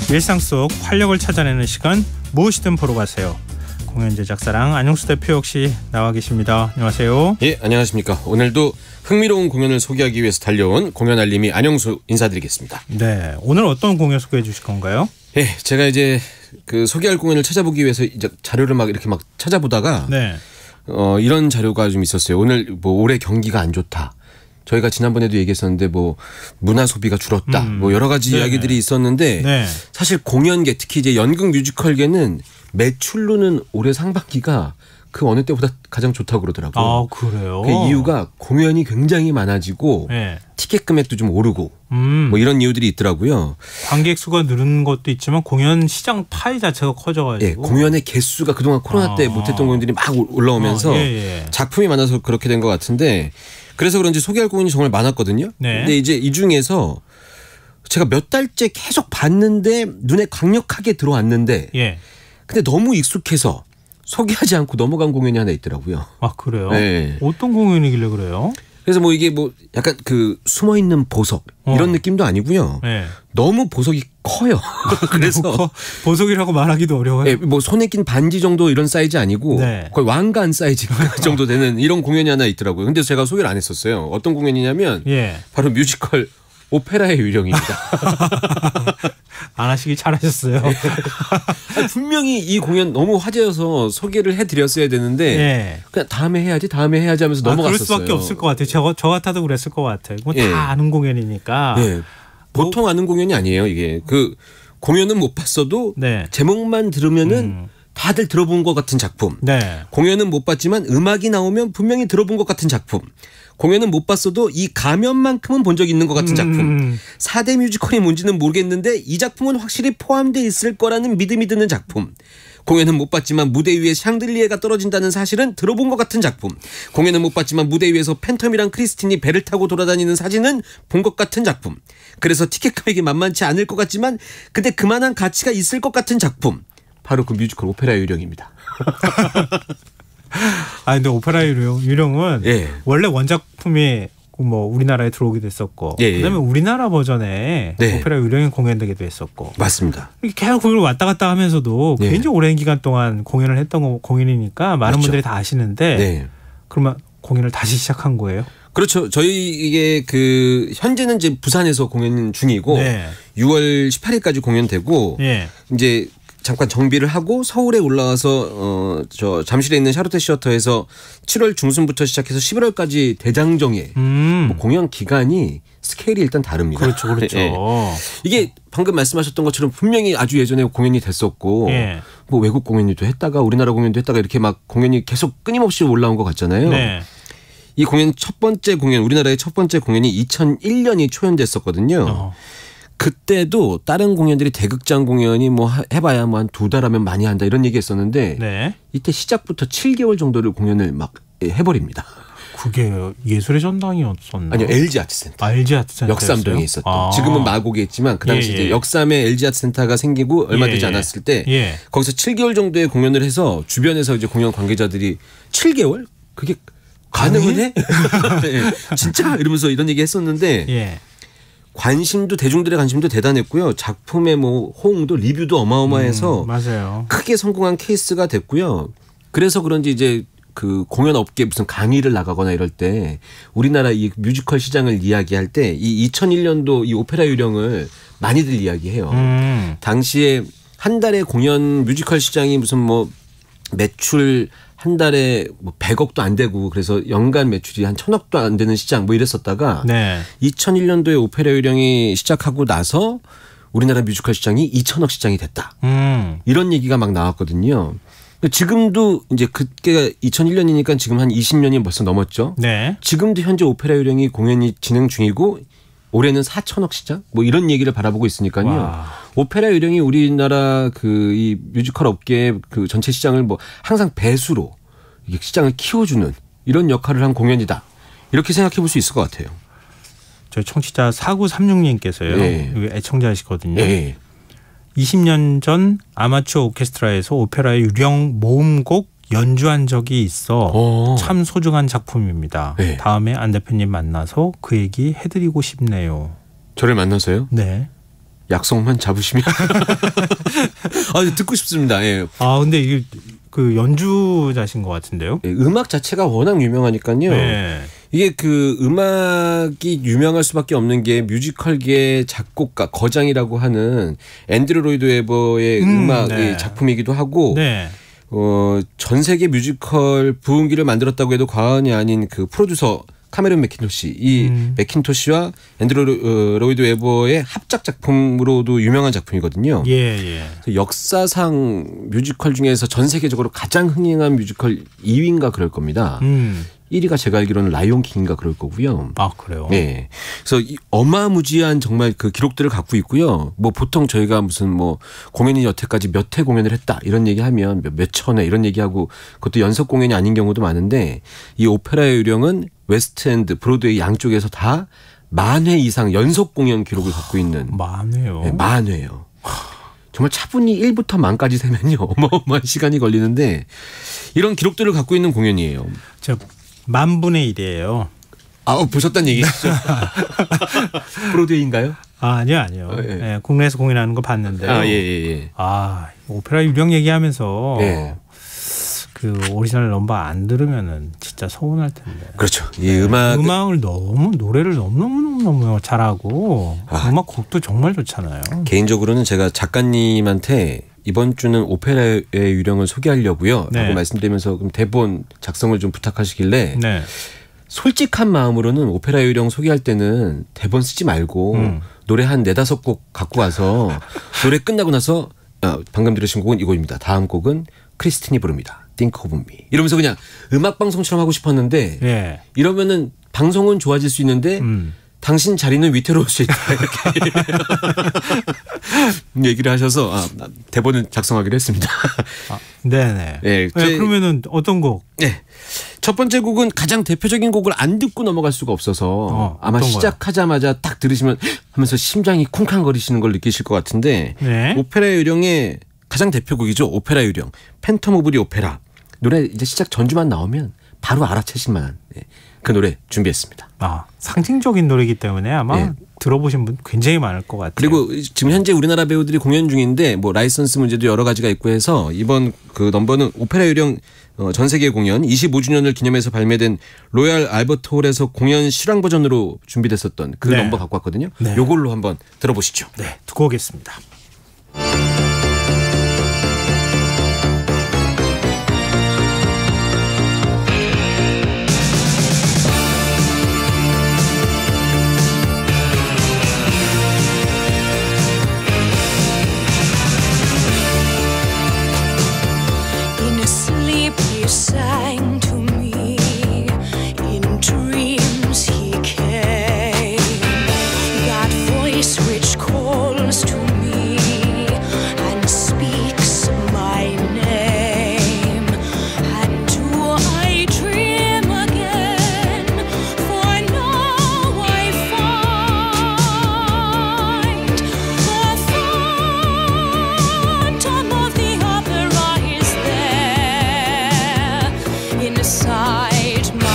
일상 속 활력을 찾아내는 시간 무엇이든 보러 가세요. 공연 제작사랑 안영수 대표 역시 나와 계십니다. 안녕하세요. 예, 안녕하십니까. 오늘도 흥미로운 공연을 소개하기 위해서 달려온 공연 알림이 안영수 인사드리겠습니다. 네, 오늘 어떤 공연 소개해 주실 건가요? 예, 제가 이제 그 소개할 공연을 찾아보기 위해서 이제 자료를 이렇게 찾아보다가 네. 이런 자료가 좀 있었어요. 오늘 올해 경기가 안 좋다. 저희가 지난번에도 얘기했었는데 문화 소비가 줄었다. 여러 가지 네네. 이야기들이 있었는데 네. 사실 공연계 특히 이제 연극 뮤지컬계는 매출로는 올해 상반기가 그 어느 때보다 가장 좋다고 그러더라고요. 아, 그래요? 그 이유가 공연이 굉장히 많아지고 네. 티켓 금액도 좀 오르고 이런 이유들이 있더라고요. 관객 수가 늘은 것도 있지만 공연 시장 파이 자체가 커져가지고. 예, 공연의 개수가 그동안 코로나 때 못했던 공연들이 막 올라오면서 예. 작품이 많아서 그렇게 된 것 같은데 그래서 그런지 소개할 공연이 정말 많았거든요. 네. 근데 이제 이 중에서 제가 몇 달째 계속 봤는데 눈에 강력하게 들어왔는데 예. 근데 너무 익숙해서 소개하지 않고 넘어간 공연이 하나 있더라고요. 아 그래요? 네. 어떤 공연이길래 그래요? 그래서 뭐 이게 뭐 약간 그 숨어 있는 보석 이런 느낌도 아니고요. 네. 너무 보석이 커요. 그래서 보석이라고 말하기도 어려워요. 네, 뭐 손에 낀 반지 정도 이런 사이즈 아니고 네. 거의 왕관 사이즈 정도 되는 이런 공연이 하나 있더라고요. 근데 제가 소개를 안 했었어요. 어떤 공연이냐면 예. 바로 뮤지컬 오페라의 유령입니다. 안 하시길 잘하셨어요. 아니, 분명히 이 공연 너무 화제여서 소개를 해드렸어야 되는데 예. 그냥 다음에 해야지 하면서 넘어갔었어요. 그럴 수밖에 없을 것 같아요. 저 같아도 그랬을 것 같아요. 뭐 예. 다 아는 공연이니까. 예. 보통 아는 공연이 아니에요. 이게 그 공연은 못 봤어도 네. 제목만 들으면은 다들 들어본 것 같은 작품. 네. 공연은 못 봤지만 음악이 나오면 분명히 들어본 것 같은 작품. 공연은 못 봤어도 이 가면만큼은 본 적이 있는 것 같은 작품. 4대 뮤지컬이 뭔지는 모르겠는데 이 작품은 확실히 포함되어 있을 거라는 믿음이 드는 작품. 공연은 못 봤지만 무대 위에 샹들리에가 떨어진다는 사실은 들어본 것 같은 작품. 공연은 못 봤지만 무대 위에서 팬텀이랑 크리스틴이 배를 타고 돌아다니는 사진은 본 것 같은 작품. 그래서 티켓 가격이 만만치 않을 것 같지만 근데 그만한 가치가 있을 것 같은 작품. 바로 그 뮤지컬 오페라의 유령입니다. 아 근데 오페라의 유령은 예. 원래 원작품이 뭐 우리나라에 들어오기도 했었고 예. 그다음에 우리나라 버전에 네. 오페라의 유령이 공연되기도 했었고 맞습니다. 계속 그걸 왔다 갔다 하면서도 예. 굉장히 오랜 기간 동안 공연을 했던 공연이니까 많은 그렇죠. 분들이 다 아시는데 네. 그러면 공연을 다시 시작한 거예요? 그렇죠. 저희 이게 그 현재는 이제 부산에서 공연 중이고 네. 6월 18일까지 공연되고 예. 이제 잠깐 정비를 하고 서울에 올라와서 저 잠실에 있는 샤롯테 시어터에서 7월 중순부터 시작해서 11월까지 대장정에 뭐 공연 기간이 스케일이 일단 다릅니다. 그렇죠, 그렇죠. 예. 이게 방금 말씀하셨던 것처럼 분명히 아주 예전에 공연이 됐었고 예. 뭐 외국 공연도 했다가 우리나라 공연도 했다가 이렇게 막 공연이 계속 끊임없이 올라온 것 같잖아요. 네. 이 공연 첫 번째 공연 우리나라의 첫 번째 공연이 2001년이 초연됐었거든요. 그때도 다른 공연들이 대극장 공연이 뭐 해봐야 뭐 한 2달 하면 많이 한다 이런 얘기했었는데 네. 이때 시작부터 7개월 정도를 공연을 막 해버립니다. 그게 예술의 전당이었었나? 아니요, LG 아트센터. LG 아트센터. 역삼동에 있었던. 지금은 마곡에 있지만 그 당시 이제 역삼에 LG 아트센터가 생기고 얼마 되지 않았을 때 거기서 7개월 정도의 공연을 해서 주변에서 이제 공연 관계자들이 7개월? 그게 가능은 해? 네, 진짜 이러면서 이런 얘기 했었는데 관심도 대중들의 관심도 대단했고요. 작품의 뭐 호응도 리뷰도 어마어마해서 맞아요. 크게 성공한 케이스가 됐고요. 그래서 그런지 이제 그 공연 업계 무슨 강의를 나가거나 이럴 때 우리나라 이 뮤지컬 시장을 이야기할 때 이 2001년도 이 오페라 유령을 많이들 이야기해요. 당시에 한 달에 공연 뮤지컬 시장이 무슨 뭐 매출 한 달에 뭐 100억도 안 되고 그래서 연간 매출이 한 1000억도 안 되는 시장 뭐 이랬었다가 2001년도에 오페라 유령이 시작하고 나서 우리나라 뮤지컬 시장이 2000억 시장이 됐다. 이런 얘기가 막 나왔거든요. 지금도 이제 그게 2001년이니까 지금 한 20년이 벌써 넘었죠. 네. 지금도 현재 오페라 유령이 공연이 진행 중이고 올해는 4천억 시장 뭐 이런 얘기를 바라보고 있으니까요. 와. 오페라 유령이 우리나라 그 이 뮤지컬 업계의 그 전체 시장을 뭐 항상 배수로 이게 시장을 키워주는 이런 역할을 한 공연이다. 이렇게 생각해 볼 수 있을 것 같아요. 저희 청취자 4936님께서요. 네. 애청자이시거든요. 네. 20년 전 아마추어 오케스트라에서 오페라의 유령 모음곡 연주한 적이 있어 참 소중한 작품입니다. 네. 다음에 안 대표님 만나서 그 얘기 해드리고 싶네요. 저를 만나서요? 네. 약속만 잡으시면 듣고 싶습니다. 예. 아 근데 이게 그 연주자신 것 같은데요? 예, 음악 자체가 워낙 유명하니까요. 네. 이게 그 음악이 유명할 수밖에 없는 게 뮤지컬계 작곡가 거장이라고 하는 앤드류 로이드 웨버의 음악 네. 작품이기도 하고 네. 전 세계 뮤지컬 부흥기를 만들었다고 해도 과언이 아닌 그 프로듀서 카메론 매킨토시 이 매킨토시와 앤드류 로이드 웨버의 합작 작품으로도 유명한 작품이거든요. 예. 역사상 뮤지컬 중에서 전 세계적으로 가장 흥행한 뮤지컬 2위인가 그럴 겁니다. 1위가 제가 알기로는 라이온 킹인가 그럴 거고요. 아 그래요? 네. 그래서 이 어마무지한 정말 그 기록들을 갖고 있고요. 뭐 보통 저희가 무슨 뭐 공연이 여태까지 몇 회 공연을 했다 이런 얘기하면 몇 천 회 이런 얘기하고 그것도 연속 공연이 아닌 경우도 많은데 이 오페라의 유령은 웨스트엔드, 브로드웨이 양쪽에서 다 10,000회 이상 연속 공연 기록을 갖고 있는. 만회요? 네, 10,000회요. 정말 차분히 1부터 만까지 세면요. 어마어마한 시간이 걸리는데 이런 기록들을 갖고 있는 공연이에요. 저 10,000분의 1이에요. 보셨다는 얘기시죠? 브로드웨이인가요? 아니요. 예. 네, 국내에서 공연하는 거 봤는데요. 예. 오페라 유령 얘기하면서 예. 그 오리지널 넘버 안 들으면은 진짜 서운할 텐데. 그렇죠. 이 음악을 노래를 너무 잘하고 음악 곡도 정말 좋잖아요. 개인적으로는 제가 작가님한테 이번 주는 오페라의 유령을 소개하려고요. 네. 라고 말씀드리면서 그럼 대본 작성을 좀 부탁하시길래 네. 솔직한 마음으로는 오페라 유령 소개할 때는 대본 쓰지 말고 노래 한 4-5곡 갖고 와서 노래 끝나고 나서 방금 들으신 곡은 이곡입니다. 다음 곡은 크리스틴이 부릅니다. Think of me. 이러면서 그냥 음악 방송처럼 하고 싶었는데 예. 이러면은 방송은 좋아질 수 있는데 당신 자리는 위태로울 수 있다. 이렇게 얘기를 하셔서 대본을 작성하기로 했습니다. 네네. 네, 그러면은 어떤 곡? 네. 첫 번째 곡은 가장 대표적인 곡을 안 듣고 넘어갈 수가 없어서 아마 시작하자마자 딱 들으시면 하면서 심장이 쿵쾅거리시는 걸 느끼실 것 같은데 네. 오페라 유령의 가장 대표곡이죠. 오페라 유령. 팬텀 오브 디 오페라. 노래 이제 시작 전주만 나오면 바로 알아채실 만한 그 노래 준비했습니다. 상징적인 노래이기 때문에 아마 들어보신 분 굉장히 많을 것 같아요. 그리고 지금 현재 우리나라 배우들이 공연 중인데 뭐 라이선스 문제도 여러 가지가 있고 해서 이번 그 넘버는 오페라 유령 전 세계 공연 25주년을 기념해서 발매된 로얄 알버트 홀에서 공연 실황 버전으로 준비됐었던 그 넘버 갖고 왔거든요. 네. 요걸로 한번 들어보시죠. 네, 듣고 오겠습니다. Sang to me in dreams he came, that voice which calls to me and speaks my name. And do I dream again? For now I find the phantom of the opera is there inside my mind.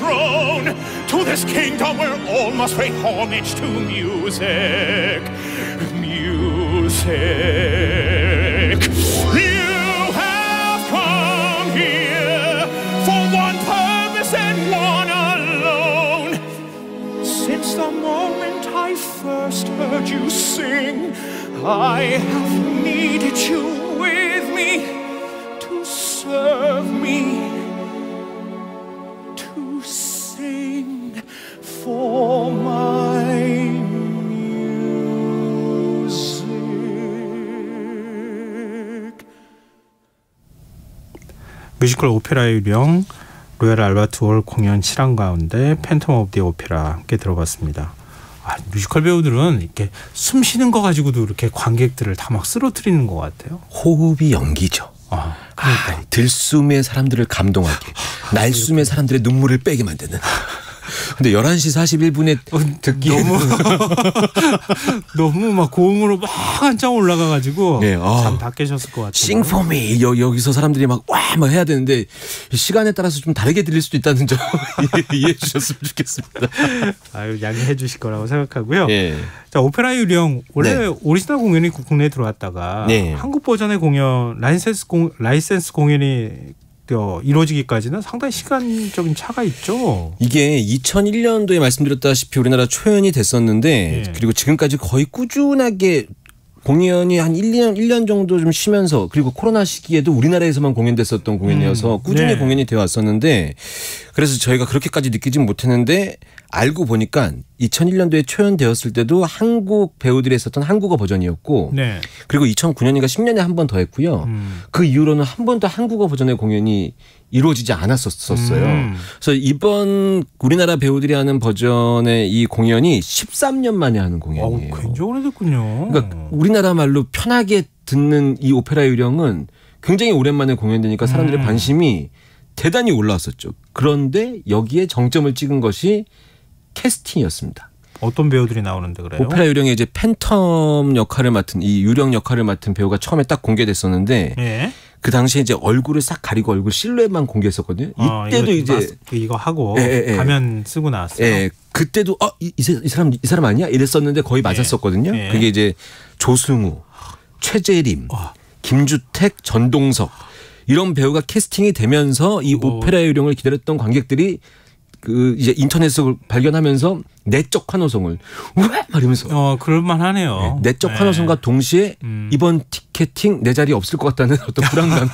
throne, to this kingdom where all must pay homage to music. Music. You have come here for one purpose and one alone. Since the moment I first heard you sing, I have needed you with me to serve me, to sing for my music. 뮤지컬 오페라의 유령, 로얄 알버트 홀 공연 실황 가운데 팬텀 오브 디 오페라 함께 들어봤습니다. 뮤지컬 배우들은 이렇게 숨 쉬는 거 가지고도 이렇게 관객들을 다 막 쓰러뜨리는 것 같아요. 호흡이 연기죠. 그러니까. 들숨의 사람들을 감동하게, 날숨의 사람들의 눈물을 빼게 만드는. 근데 11시 41분에 듣기에 너무 막 고음으로 막 한참 올라가가지고 잠 다 깨셨을 것 같아요. Sing for me. 여기서 사람들이 막 해야 되는데 시간에 따라서 좀 다르게 들릴 수도 있다는 점 이해해 주셨으면 좋겠습니다. 양해해 주실 거라고 생각하고요. 자, 오페라 유령 원래 오리지널 공연이 국내에 들어왔다가 한국 버전의 공연 라이센스 공연이 이루어지기까지는 상당히 시간적인 차가 있죠. 이게 2001년도에 말씀드렸다시피 우리나라 초연이 됐었는데 그리고 지금까지 거의 꾸준하게 공연이 한 1년 정도 좀 쉬면서, 그리고 코로나 시기에도 우리나라에서만 공연됐었던 공연이어서 꾸준히 공연이 되어 왔었는데, 그래서 저희가 그렇게까지 느끼진 못했는데 알고 보니까 2001년도에 초연되었을 때도 한국 배우들이 했었던 한국어 버전이었고 그리고 2009년인가 10년에 한 번 더 했고요. 그 이후로는 한 번도 한국어 버전의 공연이 이루어지지 않았었어요. 그래서 이번 우리나라 배우들이 하는 버전의 이 공연이 13년 만에 하는 공연이에요. 굉장히 오래됐군요. 그러니까 우리나라 말로 편하게 듣는 이 오페라 유령은 굉장히 오랜만에 공연되니까 사람들의 관심이 대단히 올라왔었죠. 그런데 여기에 정점을 찍은 것이 캐스팅이었습니다. 어떤 배우들이 나오는데 그래요? 오페라 유령의 이제 팬텀 역할을 맡은, 이 유령 역할을 맡은 배우가 처음에 딱 공개됐었는데 그 당시에 이제 얼굴을 싹 가리고 얼굴 실루엣만 공개했었거든요. 이때도 이제 이거 하고 가면 쓰고 나왔어요. 그때도 이 사람 아니야? 이랬었는데 거의 맞았었거든요. 그게 이제 조승우, 최재림, 김주택, 전동석 이런 배우가 캐스팅이 되면서 이 오페라 유령을 기다렸던 관객들이 이제 인터넷을 발견하면서 내적 환호성을 말이면서 그럴만하네요. 내적 환호성과 동시에 이번 티켓팅 내 자리 없을 것 같다는 어떤 불안감이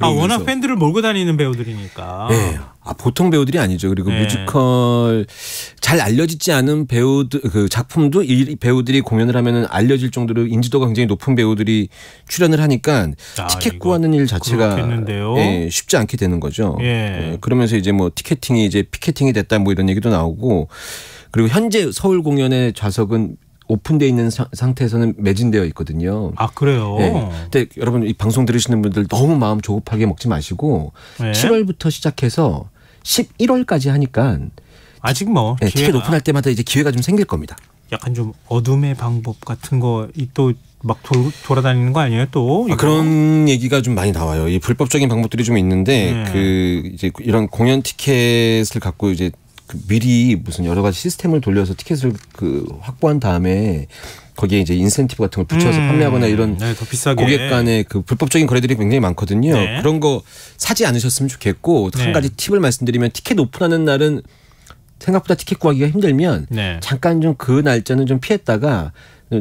워낙 팬들을 몰고 다니는 배우들이니까. 보통 배우들이 아니죠. 그리고 뮤지컬 잘 알려지지 않은 배우들, 그 작품도 이 배우들이 공연을 하면은 알려질 정도로 인지도가 굉장히 높은 배우들이 출연을 하니까 티켓 구하는 일 자체가 쉽지 않게 되는 거죠. 그러면서 이제 뭐 티켓팅이 이제 피켓팅이 됐다 뭐 이런 얘기도 나오고, 그리고 현재 서울 공연의 좌석은 오픈되어 있는 상태에서는 매진되어 있거든요. 그래요? 근데 여러분 이 방송 들으시는 분들 너무 마음 조급하게 먹지 마시고 7월부터 시작해서 11월까지 하니까 아직 뭐 티켓 오픈할 때마다 이제 기회가 좀 생길 겁니다. 약간 좀 어둠의 방법 같은 거 또 막 돌아다니는 거 아니에요? 또 그런 얘기가 좀 많이 나와요. 이 불법적인 방법들이 좀 있는데 이제 이런 공연 티켓을 갖고 이제 미리 무슨 여러 가지 시스템을 돌려서 티켓을 확보한 다음에 거기에 이제 인센티브 같은 걸 붙여서 판매하거나 이런 더 비싸게. 고객 간의 그 불법적인 거래들이 굉장히 많거든요. 그런 거 사지 않으셨으면 좋겠고, 한 가지 팁을 말씀드리면 티켓 오픈하는 날은 생각보다 티켓 구하기가 힘들면 잠깐 좀 그 날짜는 좀 피했다가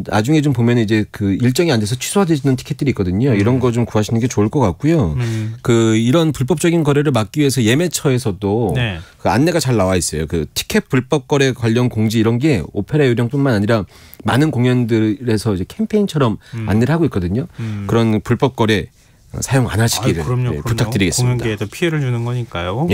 나중에 좀 보면 이제 그 일정이 안 돼서 취소되는 티켓들이 있거든요. 이런 거 좀 구하시는 게 좋을 것 같고요. 이런 불법적인 거래를 막기 위해서 예매처에서도 그 안내가 잘 나와 있어요. 그 티켓 불법 거래 관련 공지 이런 게 오페라 유령뿐만 아니라 많은 공연들에서 이제 캠페인처럼 안내를 하고 있거든요. 그런 불법 거래 사용 안 하시기를 부탁드리겠습니다. 공연계에도 피해를 주는 거니까요.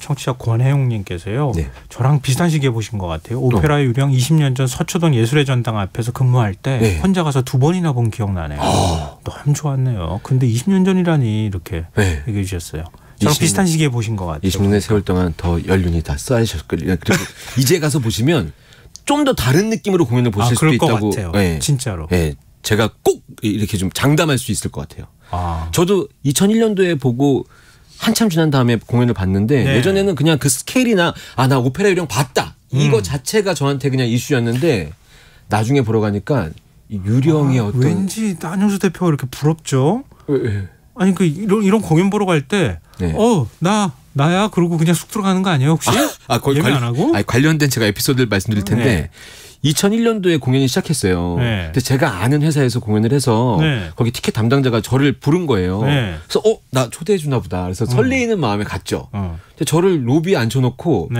청취자 권혜용님께서요. 저랑 비슷한 시기에 보신 것 같아요. 오페라 유령 20년 전 서초동 예술의 전당 앞에서 근무할 때 혼자 가서 2번이나 본 기억나네요. 너무 좋았네요. 근데 20년 전이라니 이렇게 얘기해 주셨어요. 저랑 비슷한 시기에 보신 것 같아요. 20년의 세월 동안 더 연륜이 다 쌓이셨거든요. 그리고 이제 가서 보시면 좀 더 다른 느낌으로 공연을 보실 수도 있다고. 같아요. 진짜로. 제가 꼭 이렇게 좀 장담할 수 있을 것 같아요. 저도 2001년도에 보고 한참 지난 다음에 공연을 봤는데 네. 예전에는 그냥 그 스케일이나 나 오페라 요령 봤다 이거 자체가 저한테 그냥 이슈였는데 나중에 보러 가니까 유령의 어떤 왠지 안영수 대표가 이렇게 부럽죠. 왜? 아니 그 이런 공연 보러 갈 때 나야 그러고 그냥 쑥 들어가는 거 아니에요 혹시? 거의 예매 안 하고? 관련된 제가 에피소드를 말씀드릴 텐데 2001년도에 공연이 시작했어요. 네. 근데 제가 아는 회사에서 공연을 해서 거기 티켓 담당자가 저를 부른 거예요. 그래서 나 초대해 주나 보다. 그래서 설레이는 마음에 갔죠. 근데 저를 로비에 앉혀놓고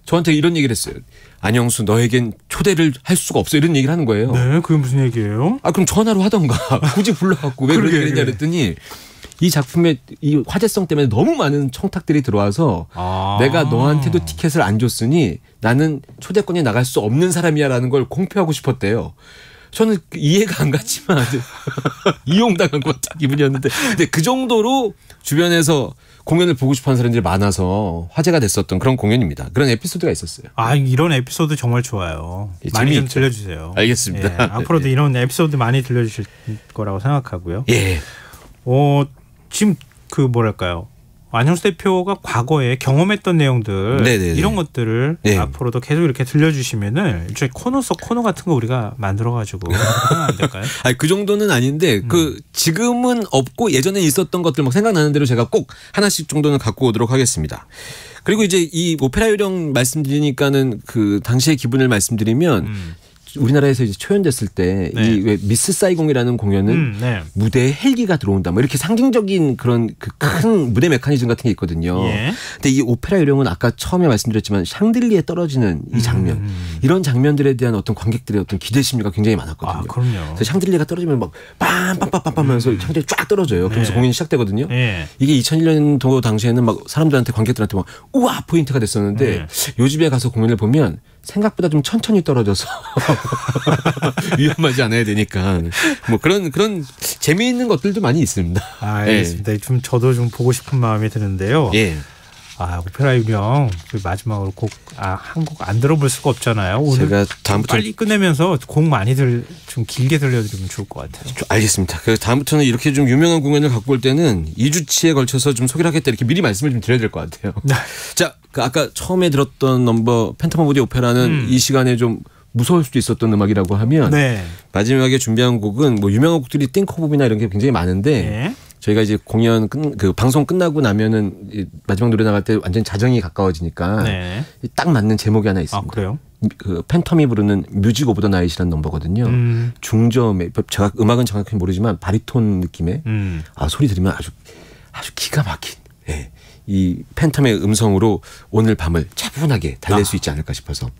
저한테 이런 얘기를 했어요. 안영수 너에겐 초대를 할 수가 없어 이런 얘기를 하는 거예요. 네, 그게 무슨 얘기예요? 그럼 전화로 하던가 굳이 불러갖고 왜 그런 얘기를 했냐 그랬더니 이 작품의 이 화제성 때문에 너무 많은 청탁들이 들어와서 내가 너한테도 티켓을 안 줬으니 나는 초대권에 나갈 수 없는 사람이야라는 걸 공표하고 싶었대요. 저는 이해가 안 갔지만 이용당한 것 같은 기분이었는데 근데 그 정도로 주변에서 공연을 보고 싶어하는 사람들이 많아서 화제가 됐었던 그런 공연입니다. 그런 에피소드가 있었어요. 이런 에피소드 정말 좋아요. 많이 좀 들려주세요. 알겠습니다. 예, 앞으로도 이런 에피소드 많이 들려주실 거라고 생각하고요. 예. 지금 그 뭐랄까요. 안영수 대표가 과거에 경험했던 내용들 이런 것들을 앞으로도 계속 이렇게 들려주시면은 일종의 코너 속 코너 같은 거 우리가 만들어가지고 하면 안 될까요? 그 정도는 아닌데 그 지금은 없고 예전에 있었던 것들 막 생각나는 대로 제가 꼭 하나씩 정도는 갖고 오도록 하겠습니다. 그리고 이제 이 오페라 요령 말씀드리니까는 그 당시의 기분을 말씀드리면 우리나라에서 이제 초연됐을 때 이 왜 미스 사이공이라는 공연은 무대에 헬기가 들어온다 뭐 이렇게 상징적인 그런 그 큰 무대 메커니즘 같은 게 있거든요. 근데 이 오페라 요령은 아까 처음에 말씀드렸지만 샹들리에 떨어지는 이 장면 이런 장면들에 대한 어떤 관객들의 어떤 기대 심리가 굉장히 많았거든요. 그럼요. 그래서 샹들리에가 떨어지면 막 빰빰빰빰 하면서 샹들리 쫙 떨어져요. 그래서 공연이 시작되거든요. 이게 2001년도 당시에는 막 사람들한테 관객들한테 막 우와 포인트가 됐었는데 요즘에 가서 공연을 보면 생각보다 좀 천천히 떨어져서 위험하지 않아야 되니까 뭐 그런 재미있는 것들도 많이 있습니다. 알겠습니다. 좀 저도 좀 보고 싶은 마음이 드는데요. 오페라 유령 마지막으로 곡 한 곡 안 들어볼 수가 없잖아요. 오늘 제가 다음부터 빨리 끝내면서 곡 많이들 좀 길게 들려드리면 좋을 것 같아요. 알겠습니다. 그 다음부터는 이렇게 좀 유명한 공연을 갖고 올 때는 2주치에 걸쳐서 좀 소개를 하겠다 이렇게 미리 말씀을 좀 드려야 될 것 같아요. 자, 그 아까 처음에 들었던 넘버 팬텀 오브 디 오페라는 이 시간에 좀 무서울 수도 있었던 음악이라고 하면 마지막에 준비한 곡은 뭐 유명한 곡들이 Think of Me나 이런 게 굉장히 많은데 저희가 이제 공연 그 방송 끝나고 나면은 마지막 노래 나갈 때 완전 자정이 가까워지니까 딱 맞는 제목이 하나 있습니다. 그래요? 그 팬텀이 부르는 뮤직 오브 더 나잇이라는 넘버거든요. 중저음에 제가 음악은 정확히 모르지만 바리톤 느낌의 소리 들으면 아주 기가 막힌 이 팬텀의 음성으로 오늘 밤을 차분하게 달랠 수 있지 않을까 싶어서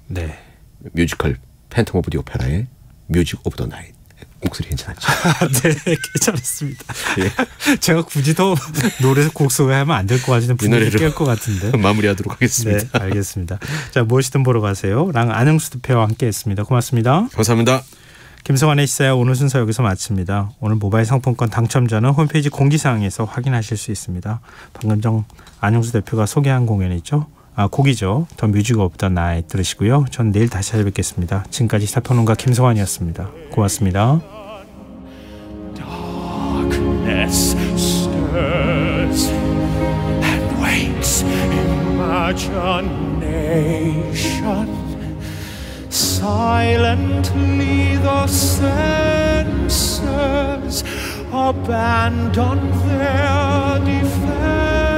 뮤지컬 팬텀 오브 디 오페라의 뮤직 오브 더 나잇 목소리 괜찮았죠? 네, 괜찮았습니다. 제가 굳이 더 노래 곡 소개하면 안 될 것 같은데 분위기 깰 것 같은데 마무리하도록 하겠습니다. 네, 알겠습니다. 자, 무엇이든 보러 가세요. 랑 안영수 대표와 함께했습니다. 고맙습니다. 감사합니다. 김성환의 시사회 오늘 순서 여기서 마칩니다. 오늘 모바일 상품권 당첨자는 홈페이지 공지사항에서 확인하실 수 있습니다. 방금 전 안영수 대표가 소개한 공연이 있죠. 곡이죠. 더 뮤직 오브 더 나잇 들으시고요. 전 내일 다시 찾아뵙겠습니다. 지금까지 시사평론가 김성환이었습니다. 고맙습니다. Darkness stirs and waits imagination. Silently the senses abandon their defense.